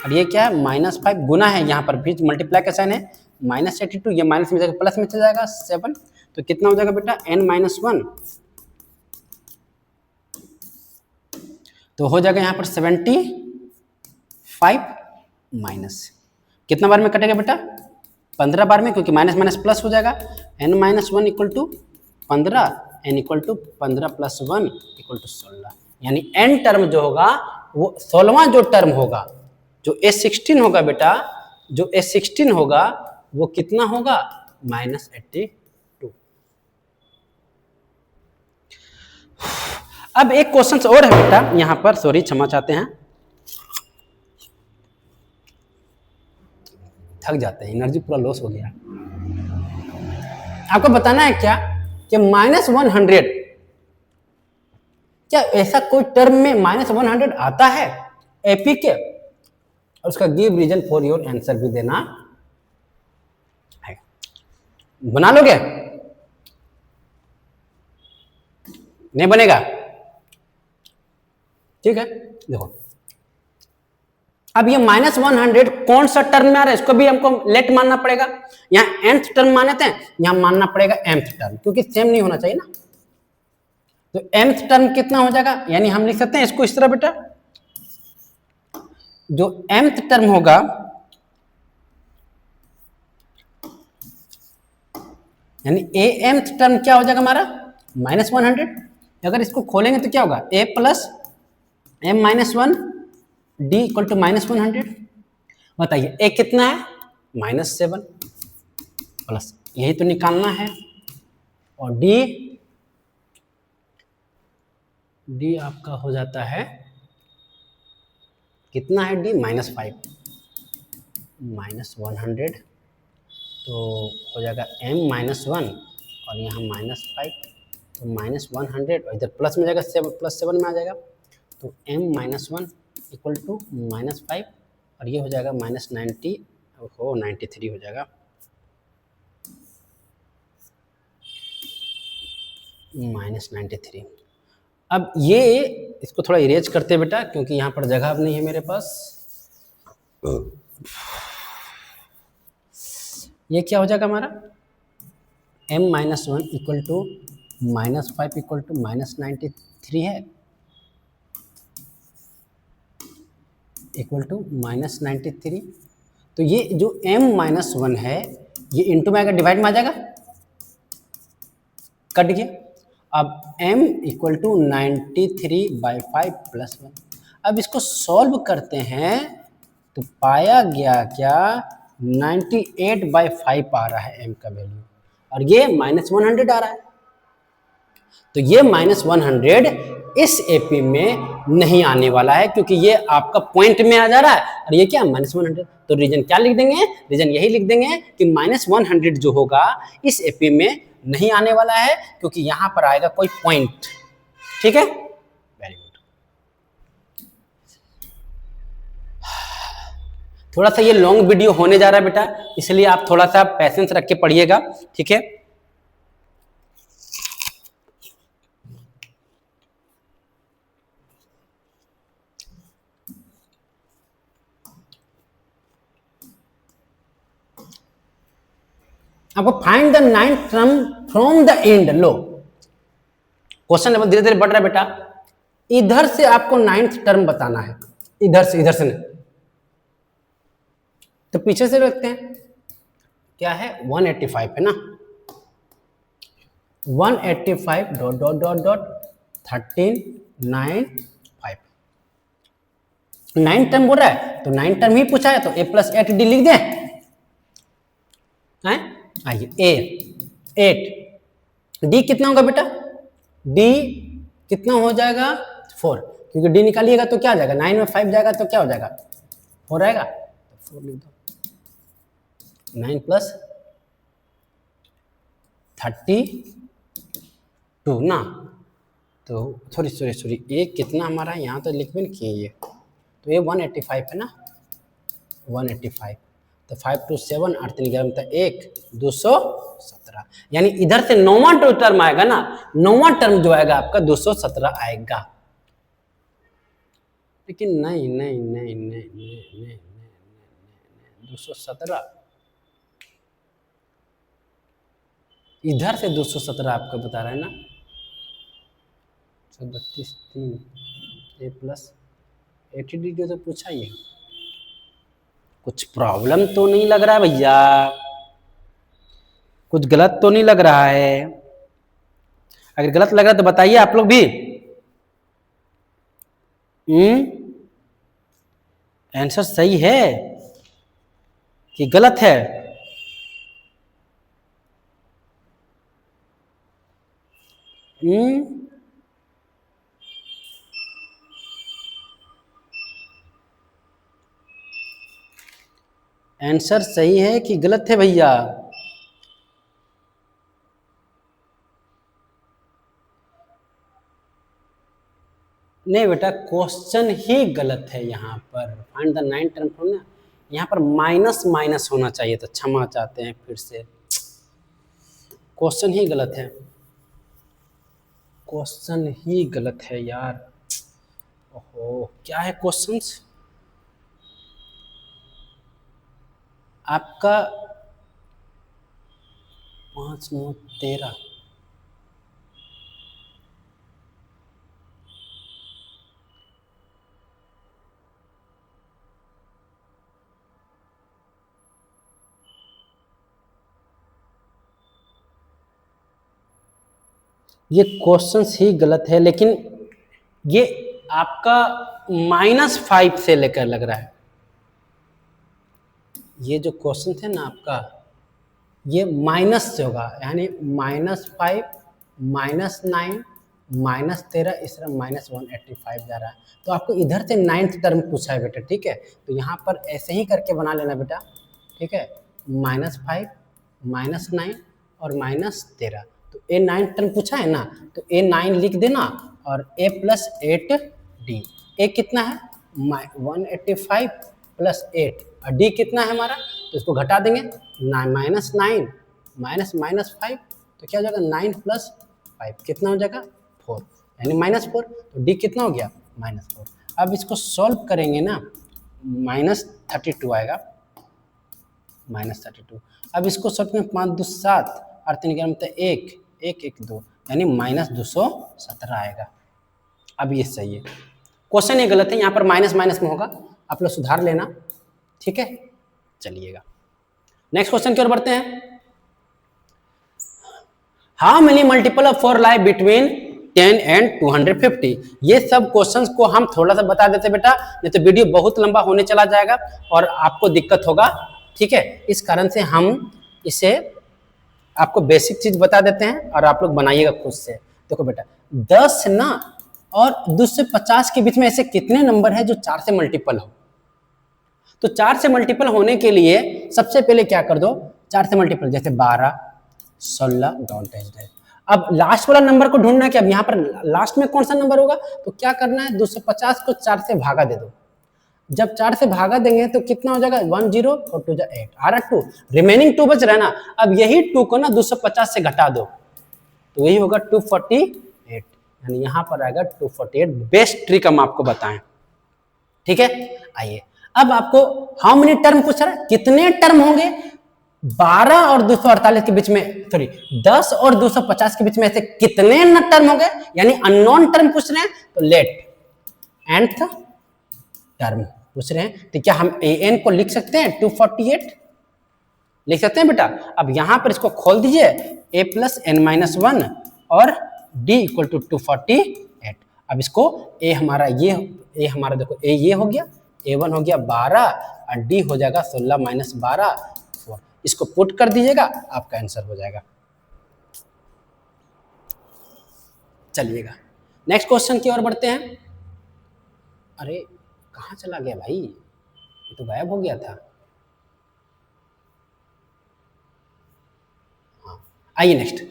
और ये क्या है -5 गुना है, यहाँ पर भी मल्टीप्लाई का साइन है, -82 ये माइनस में जाएगा प्लस में चला जाएगा 7, तो कितना हो जाएगा बेटा n-1 तो हो जाएगा यहाँ पर 75 माइनस कितना बार में कटेगा बेटा 15 बार में, क्योंकि माइनस माइनस प्लस हो जाएगा। n-1 equal to 15, n equal to 15 + 1 equal to 16, यानी n टर्म जो होगा वो 16वां जो टर्म होगा, जो A16 होगा बेटा, जो A16 होगा वो कितना होगा -82। अब एक क्वेश्चन और है बेटा यहाँ पर, सॉरी क्षमा चाहते हैं, थक जाते हैं, एनर्जी पूरा लॉस हो गया। आपको बताना है क्या कि -100, क्या ऐसा कोई टर्म में -100 आता है एपी के, और उसका give reason for your answer भी देना है। बना लोगे? नहीं बनेगा? ठीक है, देखो अब ये -100 कौन सा टर्म में आ रहा है, इसको भी हमको लेट मानना पड़ेगा। यहाँ nth टर्म माने थे, यहाँ मानना पड़ेगा mth टर्म, क्योंकि सेम नहीं होना चाहिए ना। तो mth टर्म कितना हो जाएगा, यानी हम लिख सकते हैं इसको इस तरह बेटा, जो mth टर्म होगा यानी mth टर्म क्या हो जाएगा हमारा -100। अगर इसको खोलेंगे तो क्या होगा a + m-1 d equal to -100। बताइए a कितना है -7 प्लस, यही तो निकालना है, और d आपका हो जाता है कितना है d -5 -100, तो हो जाएगा m-1 और यहाँ -5, तो -100 और इधर प्लस में जाएगा 7 + 7 में आ जाएगा, तो m-1 इक्वल टू -5 और ये हो जाएगा -93 हो जाएगा, -93। अब ये इसको थोड़ा इरेज करते हैं बेटा, क्योंकि यहाँ पर जगह अब नहीं है मेरे पास। ये क्या हो जाएगा हमारा m-1 equal to -5 equal to -93 है, इक्वल टू -93। तो ये जो m-1 है ये इंटू में आएगा, डिवाइड में आ जाएगा, कट गया। अब m इक्वल टू 93/5 + 1। अब इसको सॉल्व करते हैं तो पाया गया क्या 98/5 आ रहा है m का वैल्यू, और ये -100 आ रहा है। तो ये -100 इस एपी में नहीं आने वाला है, क्योंकि ये आपका पॉइंट में आ जा रहा है, और ये क्या -100। तो रीजन क्या लिख देंगे, रीजन यही लिख देंगे कि -100 जो होगा इस एपी में नहीं आने वाला है, क्योंकि यहां पर आएगा कोई पॉइंट। ठीक है, वेरी गुड। थोड़ा सा ये लॉन्ग वीडियो होने जा रहा है बेटा, इसलिए आप थोड़ा सा पेशेंस रख के पढ़िएगा, ठीक है। आपको find the 9th term from the and low, question level धीरे धीरे बढ़ रहा है बेटा। इधर से आपको 9th टर्म बताना है, इधर से नहीं, तो पीछे से देखते हैं क्या है 185 है ना, 185 ... 13 9 5 9 टर्म बोल रहा है, तो 9 टर्म ही पूछा है, तो a + 8d लिख दें। आइए a 8, d कितना होगा बेटा, d कितना हो जाएगा 4, क्योंकि d निकालिएगा तो क्या आ जाएगा 9 में 5 जाएगा तो क्या हो जाएगा 4 आएगा, तो 4 लिख दो। 9 + 32 ना, तो सॉरी ये कितना हमारा यहाँ तो लिख भी नहीं किए ये, तो ये 185 है ना, 185, तो 5 2 7 8 3 11 मतलब 1 217, यानी इधर से नौवां टर्म आएगा ना, नौवां टर्म जो आएगा आपका 217 आएगा। लेकिन नहीं नहीं नहीं नहीं नहीं नहीं 217 इधर से 217 आपको बता रहा है ना, 32 3 a प्लस 80 जो तो पूछा ही है। कुछ प्रॉब्लम तो नहीं लग रहा है भैया, कुछ गलत तो नहीं लग रहा है? अगर गलत लग रहा है तो बताइए आप लोग भी। आंसर सही है कि गलत है? आंसर सही है कि गलत है भैया? नहीं बेटा, क्वेश्चन ही गलत है यहाँ पर। फाइंड द 9 टर्म फ्रॉम ना, यहाँ पर माइनस माइनस होना चाहिए था, क्षमा चाहते हैं फिर से, क्वेश्चन ही गलत है, क्वेश्चन ही गलत है यार। ओहो, क्या है क्वेश्चंस आपका? 5 9 13, ये क्वेश्चंस ही गलत है, लेकिन ये आपका -5 से लेकर लग रहा है। ये जो क्वेश्चन थे ना आपका, ये माइनस से होगा, यानी -5 -9 -13, इस तरह -185 जा रहा है। तो आपको इधर से 9th टर्म पूछा है बेटा, ठीक है? तो यहाँ पर ऐसे ही करके बना लेना बेटा, ठीक है? -5 -9 और -13, तो A9 टर्म पूछा है ना, तो A9 लिख देना और A + 8D। A कितना है? 185 + 8, और D कितना है हमारा? तो इसको घटा देंगे, -9 -5, तो क्या हो जाएगा? 9 + 5 कितना हो जाएगा? 4, यानी -4। तो D कितना हो गया? -4। अब इसको सॉल्व करेंगे ना, -32 आएगा, -32। अब इसको सॉल्व करेंगे, 5 2 7 और 3 11 मतलब 1 1 1 2, यानी -217 आएगा। अब ये सही है, क्वेश्चन ये गलत है, यहाँ पर माइनस माइनस में होगा, आप लोग सुधार लेना, ठीक है? चलिएगा नेक्स्ट क्वेश्चन की ओर बढ़ते हैं। How many multiple of 4 lie between 10 and 250? ये सब क्वेश्चंस को हम थोड़ा सा बता देते बेटा, नहीं तो वीडियो बहुत लंबा होने चला जाएगा और आपको दिक्कत होगा, ठीक है? इस कारण से हम इसे आपको बेसिक चीज बता देते हैं और आप लोग बनाइएगा खुद से। देखो बेटा, 10 ना और 250 के बीच में ऐसे कितने नंबर है जो 4 से मल्टीपल हो? तो 4 से मल्टीपल होने के लिए सबसे पहले क्या कर दो, 4 से मल्टीपल, जैसे 12 16 डॉट है। अब लास्ट वाला नंबर को ढूंढना है कि अब यहाँ पर लास्ट में कौन सा नंबर होगा, तो क्या करना है, 250 को 4 से भागा दे दो। जब 4 से भागा देंगे तो कितना हो जाएगा? 1 0 और 2 8, आ रहा 2, रिमेनिंग 2 बच रहा है ना। अब यही 2 को ना 250 से घटा दो, तो यही होगा 248, यानी यहाँ पर आएगा 248। बेस्ट ट्रिक हम आपको बताएं, ठीक है? आइए, अब आपको हाउ मेनी टर्म पूछ रहा है, कितने टर्म होंगे? 12 और 248 के बीच में, सॉरी 10 और 250 के बीच में ऐसे कितने टर्म होंगे, यानी अननोन टर्म पूछ रहे हैं। तो लेट nth टर्म पूछ रहे हैं, तो क्या हम an को लिख सकते हैं? 248 लिख सकते हैं बेटा। अब यहां पर इसको खोल दीजिए, a + n-1 और d = 248। अब इसको a हमारा देखो a ये हो गया, a1 हो गया 12 और d हो जाएगा 16 - 12 4। इसको पुट कर दीजिएगा, आपका आंसर हो जाएगा। चलिएगा नेक्स्ट क्वेश्चन की ओर बढ़ते हैं। अरे कहाँ चला गया भाई, ये तो गायब हो गया था। हाँ, आइए नेक्स्ट।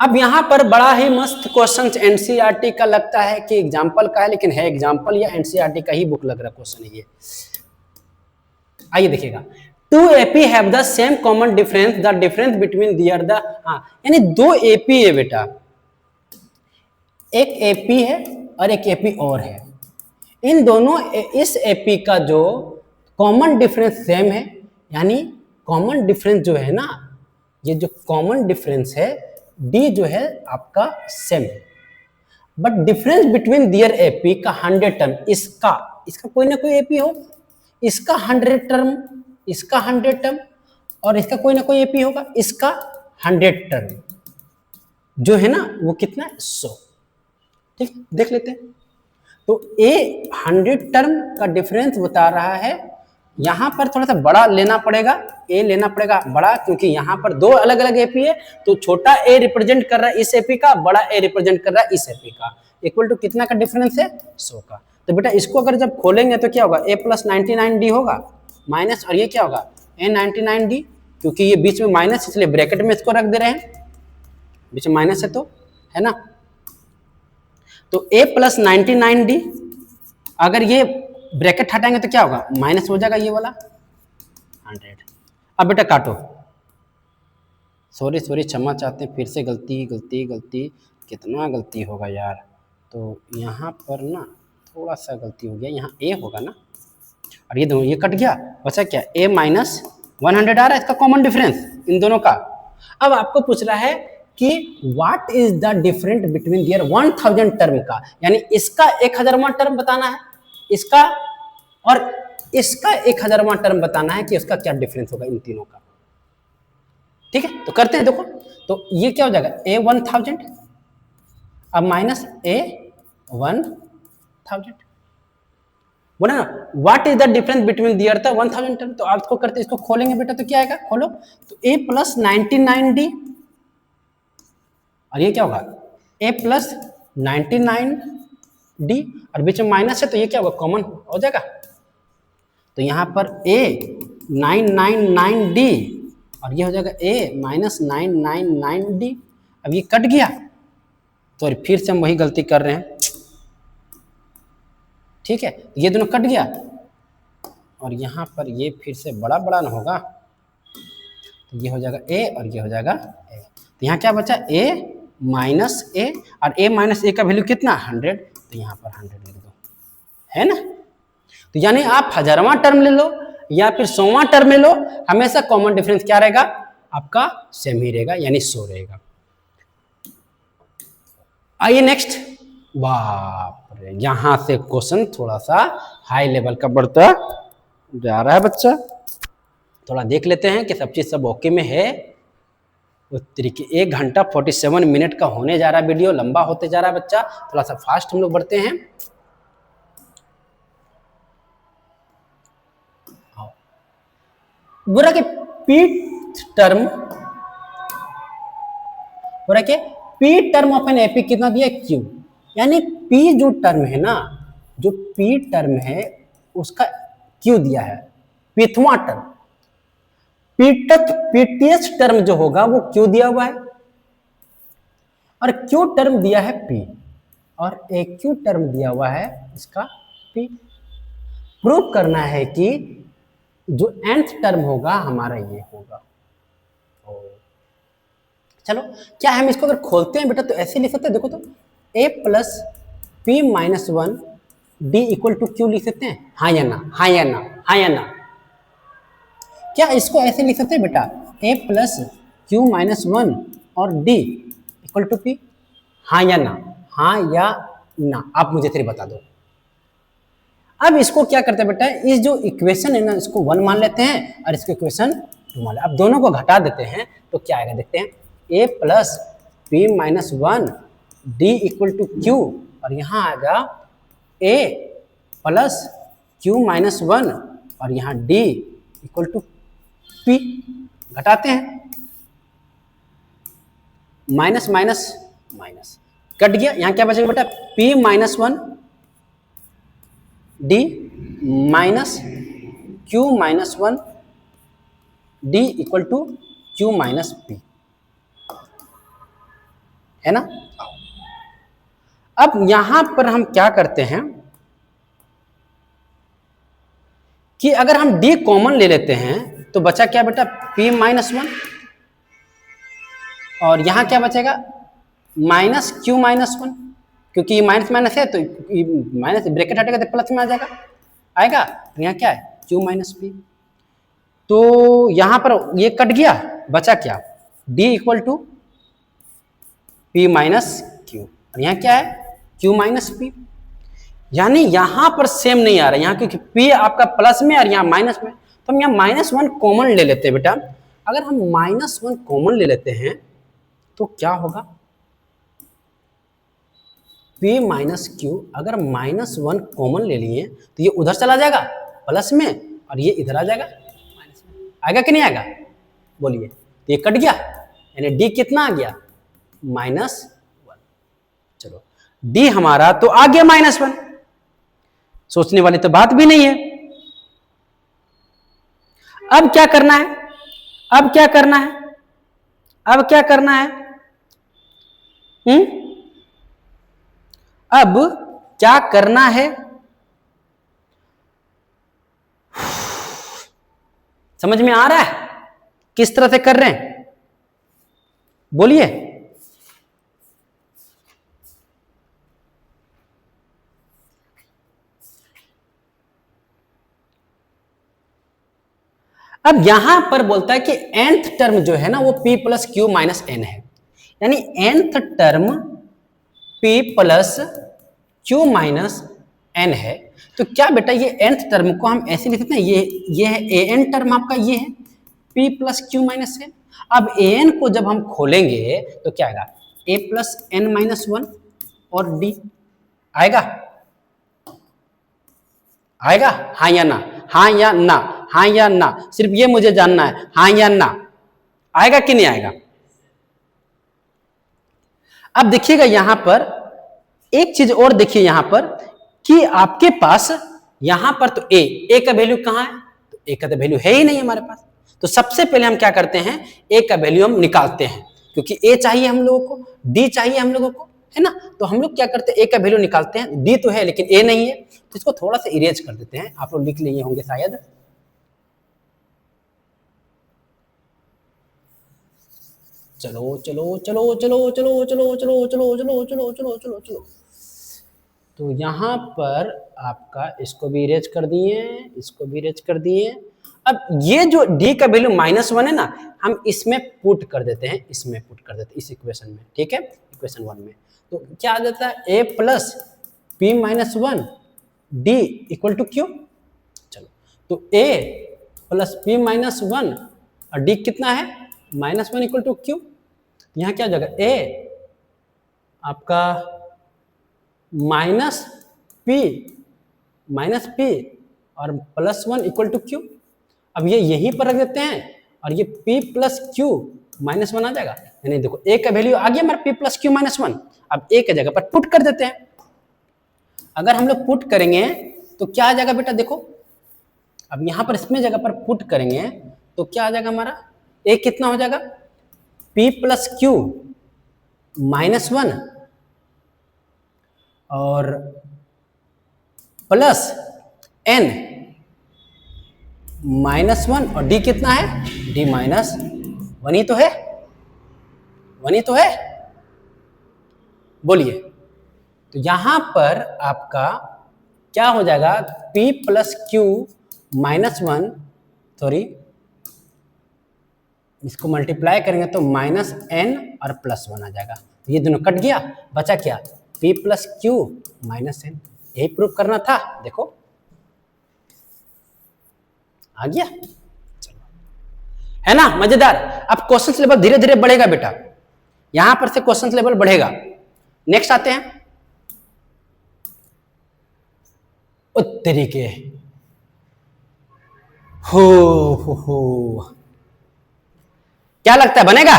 अब यहाँ पर बड़ा ही मस्त क्वेश्चन एनसीईआरटी का लगता है कि एग्जाम्पल का है, लेकिन है एग्जाम्पल या एनसीईआरटी का ही बुक लग रहा क्वेश्चन है ये। आइए देखिएगा, two AP have the same common difference, the difference between their the, हाँ यानी दो एपी है बेटा, एक एपी है और एक एपी और है, इन दोनों इस एपी का जो कॉमन डिफरेंस सेम है, यानी कॉमन डिफरेंस जो है ना, ये जो कॉमन डिफरेंस है डी जो है आपका सेम है, but difference between their AP का 100 टर्म, इसका कोई ना कोई एपी हो, इसका 100 टर्म, इसका 100 टर्म, और इसका कोई ना कोई एपी होगा, इसका 100 टर्म जो है ना वो कितना 100। ठीक, देख लेते हैं। तो ए 100 टर्म का डिफरेंस बता रहा है, यहां पर थोड़ा सा बड़ा लेना पड़ेगा, ए लेना पड़ेगा बड़ा, क्योंकि यहां पर दो अलग अलग एपी है, तो छोटा ए रिप्रेजेंट कर रहा है इस एपी का, बड़ा ए रिप्रेजेंट कर रहा है इस एपी का, इक्वल टू कितना का डिफरेंस है 100 का। तो बेटा इसको अगर जब खोलेंगे तो क्या होगा, ए प्लस 99d होगा माइनस, और ये क्या होगा ए 99d, क्योंकि ये बीच में माइनस इसलिए ब्रैकेट में इसको रख दे रहे हैं, बीच में माइनस है तो, है ना। तो a प्लस 99d, अगर ये ब्रैकेट हटाएंगे तो क्या होगा माइनस हो जाएगा ये वाला 100। अब बेटा काटो, सॉरी क्षमा चाहते हैं, फिर से गलती, कितना गलती होगा यार। तो यहाँ पर ना थोड़ा सा गलती हो गया, यहाँ a होगा ना, और ये दोनों ये कट गया, बचा क्या a माइनस 100 आ रहा है, इसका कॉमन डिफरेंस इन दोनों का। अब आपको पूछ रहा है कि what is the difference between their 1000 term का, यानी इसका 1000वां टर्म बताना है, इसका और इसका 1000वां टर्म बताना है कि उसका क्या डिफरेंस होगा इन तीनों का। ठीक है, तो करते हैं, देखो तो ये क्या हो जाएगा ए 1000, अब माइनस ए 1000, बोला ना what is the difference between their the 1000 term. तो आपको करते इसको खोलेंगे बेटा तो क्या आएगा, खोलो तो a प्लस 99d, और ये क्या होगा a प्लस 99d, और बीच में माइनस है तो ये क्या होगा कॉमन हो जाएगा। तो यहाँ पर a 999d, और ये हो जाएगा a माइनस 999d। अब ये कट गया, तो फिर से हम वही गलती कर रहे हैं। ठीक है, ये दोनों कट गया, और यहाँ पर ये फिर से बड़ा बड़ा ना होगा, तो ये हो जाएगा a और ये हो जाएगा a। तो यहाँ क्या बचा a माइनस a, और a माइनस a का वैल्यू कितना 100, तो यहाँ पर 100 लिख दो, है ना। तो यानी आप 1000वां टर्म ले लो या फिर 100वां टर्म ले लो, हमेशा कॉमन डिफरेंस क्या रहेगा आपका सेम ही रहेगा, यानी 100 रहेगा। आइए नेक्स्ट, बाप रे यहां से क्वेश्चन थोड़ा सा हाई लेवल का बढ़ता जा रहा है बच्चा, थोड़ा देख लेते हैं कि सब चीज सब ओके में है। उस तरीके 1 घंटा 47 मिनट का होने जा रहा है, वीडियो लंबा होते जा रहा है बच्चा, थोड़ा सा फास्ट हम लोग बढ़ते हैं। बोला कि P term of an AP कितना दिया क्यू, यानी पी जो टर्म है ना, जो पी टर्म है उसका क्यू दिया है, पीथवा टर्म, पीटीएस टर्म जो होगा वो क्यू दिया हुआ है, और क्यू टर्म दिया है पी, और एक क्यू टर्म दिया हुआ है इसका पी। प्रूव करना है कि जो nth टर्म होगा हमारा ये होगा। चलो क्या हम इसको अगर खोलते हैं बेटा तो ऐसे लिख सकते हैं, देखो तो a plus P minus 1 D equal to Q लिख सकते हैं, हाँ या ना, हाँ या ना, हाँ या ना। क्या इसको ऐसे लिख सकते हैं बेटा a प्लस क्यू माइनस 1 और d इक्वल टू पी, हाँ या ना, हाँ या ना, आप मुझे फिर बता दो। अब इसको क्या करते हैं बेटा, इस जो इक्वेशन है ना इसको 1 मान लेते हैं और इसको इक्वेशन 2 मान लेते हैं। अब दोनों को घटा देते हैं तो क्या आएगा देखते हैं, a plus P minus 1 D equal to Q, और यहाँ आएगा a प्लस क्यू माइनस 1 और यहाँ d इक्वल टू p। घटाते हैं, माइनस माइनस माइनस कट गया, यहाँ क्या बचेगा बेटा p minus 1 D minus Q minus 1 D equal to Q minus P, है ना। अब यहां पर हम क्या करते हैं कि अगर हम d कॉमन ले लेते हैं तो बचा क्या बेटा, p माइनस 1, और यहाँ क्या बचेगा, माइनस q माइनस 1, क्योंकि ये माइनस माइनस है तो माइनस ब्रैकेट हटेगा तो प्लस में आ जाएगा, आएगा। तो यहाँ क्या है, q माइनस p। तो यहाँ पर ये कट गया, बचा क्या, d equal to p minus q, और यहाँ क्या है, q माइनस p। यानी यहाँ पर सेम नहीं आ रहा है, यहाँ क्योंकि p आपका प्लस में और यहाँ माइनस में, तो हम यहाँ -1 कॉमन ले लेते हैं बेटा। अगर हम -1 कॉमन ले लेते हैं तो क्या होगा, p माइनस q, अगर -1 कॉमन ले लिए तो ये उधर चला जाएगा प्लस में और ये इधर आ जाएगा माइनस में, आएगा कि नहीं आएगा, बोलिए। तो ये कट गया, यानी d कितना आ गया, -1। चलो d हमारा तो आ गया -1, सोचने वाली तो बात भी नहीं है। अब क्या करना है, अब क्या करना है, अब क्या करना है, अब क्या करना है, समझ में आ रहा है किस तरह से कर रहे हैं, बोलिए। अब यहां पर बोलता है कि nth टर्म जो है ना वो p plus Q minus N है, यानी nth term p plus Q minus N है। तो क्या बेटा ये nth टर्म को हम ऐसे लिख सकते हैं, ये है an टर्म आपका, ये है p plus Q minus N. अब an को जब हम खोलेंगे तो क्या आएगा, a प्लस एन माइनस 1 और d आएगा, आएगा, हाँ या ना, हाँ या ना, हाँ या ना, सिर्फ ये मुझे जानना है, हाँ या ना, आएगा कि नहीं आएगा। अब देखिएगा यहां पर एक चीज और देखिए यहां पर कि आपके पास यहां पर तो a का वैल्यू कहां है, तो a का तो वैल्यू है ही नहीं हमारे पास। तो सबसे पहले हम क्या करते हैं, a का वैल्यू हम निकालते हैं, क्योंकि a चाहिए हम लोगों को, d चाहिए हम लोगों को, है ना। तो हम लोग क्या करते हैं, a का वैल्यू निकालते हैं, d तो है लेकिन a नहीं है, तो इसको थोड़ा सा इरेज कर देते हैं, आप लोग लिख लिए होंगे शायद। चलो चलो चलो चलो चलो चलो चलो चलो चलो चलो चलो चलो चलो, तो यहाँ पर आपका इसको भी इरेज कर दिए, इसको भी इरेज कर दिए। अब ये जो d का वैल्यू -1 है ना, हम इसमें पुट कर देते हैं, इसमें पुट कर देते हैं इस इक्वेशन में, ठीक है, इक्वेशन 1 में। तो क्या आ जाता है, a plus p minus 1 d equal to Q. चलो तो a प्लस p माइनस 1 और d कितना है, -1 इक्वल टू क्यू। यहाँ क्या हो जाएगा, a आपका माइनस p और +1 इक्वल टू क्यू। अब ये यहीं पर रख देते हैं और ये p प्लस क्यू -1 आ जाएगा, यानी देखो a का वैल्यू आ गया हमारा p प्लस क्यू -1। अब a की जगह पर पुट कर देते हैं, अगर हम लोग पुट करेंगे तो क्या आ जाएगा बेटा, देखो अब यहाँ पर इसमें जगह पर पुट करेंगे तो क्या आ जाएगा हमारा, a कितना हो जाएगा, p प्लस क्यू -1 और प्लस n -1 और d कितना है, d -1 ही तो है, 1 ही तो है, बोलिए। तो यहां पर आपका क्या हो जाएगा, p प्लस क्यू -1, सॉरी इसको मल्टीप्लाई करेंगे तो -n और +1 आ जाएगा, तो ये दोनों कट गया, बचा क्या, p प्लस क्यू -n। यही प्रूफ करना था, देखो आ गया, चलो है ना, मजेदार। अब क्वेश्चन लेवल धीरे धीरे बढ़ेगा बेटा, यहां पर से क्वेश्चन लेवल बढ़ेगा। नेक्स्ट आते हैं, तरीके हो क्या लगता है बनेगा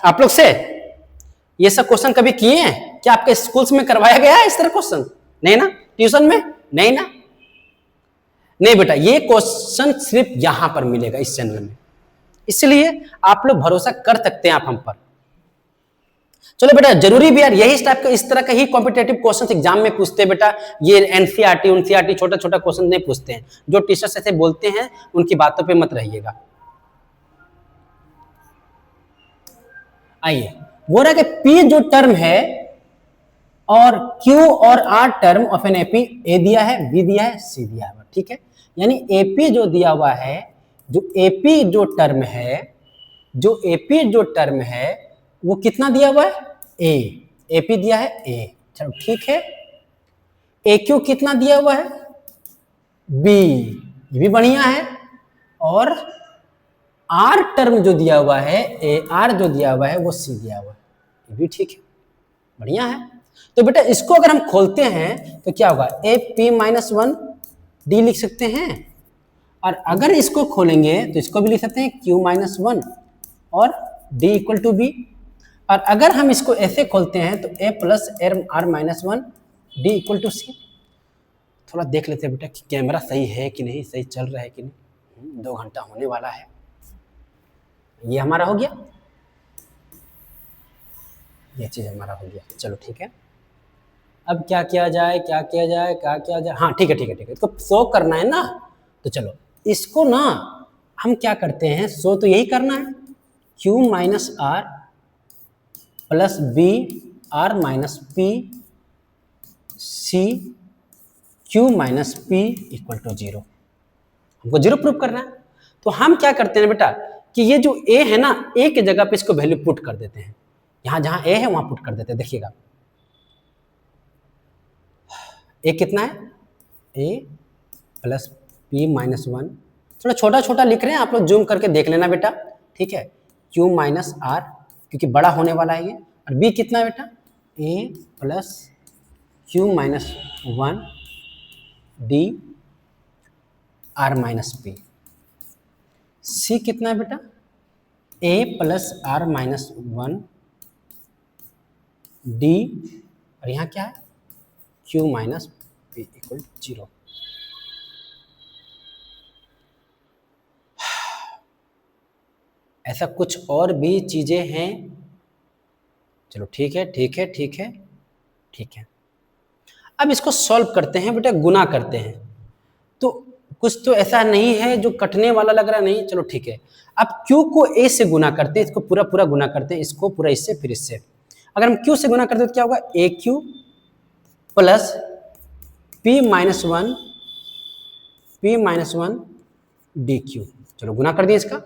आप लोग से, ये सब क्वेश्चन कभी किए हैं क्या, आपके स्कूल्स में करवाया गया है इस तरह क्वेश्चन, नहीं ना, ट्यूशन में नहीं ना, नहीं बेटा, ये क्वेश्चन सिर्फ यहां पर मिलेगा इस चैनल में, इसलिए आप लोग भरोसा कर सकते हैं आप हम पर। चलो बेटा, जरूरी भी यार यही टाइप का, इस तरह का ही कॉम्पिटेटिव क्वेश्चन एग्जाम में पूछते हैं बेटा, ये एनसीईआरटी छोटा छोटा क्वेश्चन नहीं पूछते हैं, जो टीचर्स ऐसे बोलते हैं उनकी बातों पे मत रहिएगा, आइए, बोल रहा है कि P जो टर्म है और Q और R term of N AP A दिया है, B दिया है, C दिया है, ठीक है। यानी AP जो दिया हुआ है, जो AP जो टर्म है, जो AP जो टर्म है वो कितना दिया हुआ है, A, AP दिया है A, चलो ठीक है। AQ कितना दिया हुआ है, B, ये भी बढ़िया है। और R टर्म जो दिया हुआ है, AR जो दिया हुआ है वो C दिया हुआ है, ये भी ठीक है, बढ़िया है। तो बेटा इसको अगर हम खोलते हैं तो क्या होगा, AP-1 D लिख सकते हैं, और अगर इसको खोलेंगे तो इसको भी लिख सकते हैं Q-1 और D इक्वल टू B। और अगर हम इसको ऐसे खोलते हैं तो A plus R-1 D equal to C। थोड़ा देख लेते हैं बेटा कि कैमरा सही है कि नहीं, सही चल रहा है कि नहीं। 2 घंटा होने वाला है। ये हमारा हो गया, ये चीज हमारा हो गया, चलो ठीक है। अब क्या किया जाए, क्या किया जाए, क्या किया जाए, हाँ ठीक है ठीक है ठीक है, इसको शो करना है ना, तो चलो इसको ना हम क्या करते हैं, शो तो यही करना है, Q minus R plus B R minus P C Q minus P equal to 0, हमको 0 प्रूव करना है। तो हम क्या करते हैं बेटा कि ये जो A है ना, A की जगह पे इसको वैल्यू पुट कर देते हैं, यहां जहां A है वहां पुट कर देते हैं। देखिएगा A कितना है, A प्लस P-1, थोड़ा छोटा छोटा लिख रहे हैं, आप लोग जूम करके देख लेना बेटा, ठीक है। Q माइनस आर क्योंकि बड़ा होने वाला है ये, और B कितना है बेटा, A plus Q-1 D R minus P. C कितना है बेटा, A प्लस R-1 D, और यहाँ क्या है, Q माइनस पी इक्वल 0। ऐसा कुछ और भी चीजें हैं, चलो ठीक है ठीक है ठीक है ठीक है। अब इसको सॉल्व करते हैं बेटा, गुना करते हैं, तो कुछ तो ऐसा नहीं है जो कटने वाला लग रहा नहीं, चलो ठीक है। अब Q को A से गुना करते हैं, इसको पूरा पूरा गुना करते हैं, इसको पूरा इससे फिर इससे। अगर हम Q से गुना करते हैं तो क्या होगा, AQ प्लस P-1 DQ, चलो गुना कर दिए इसका,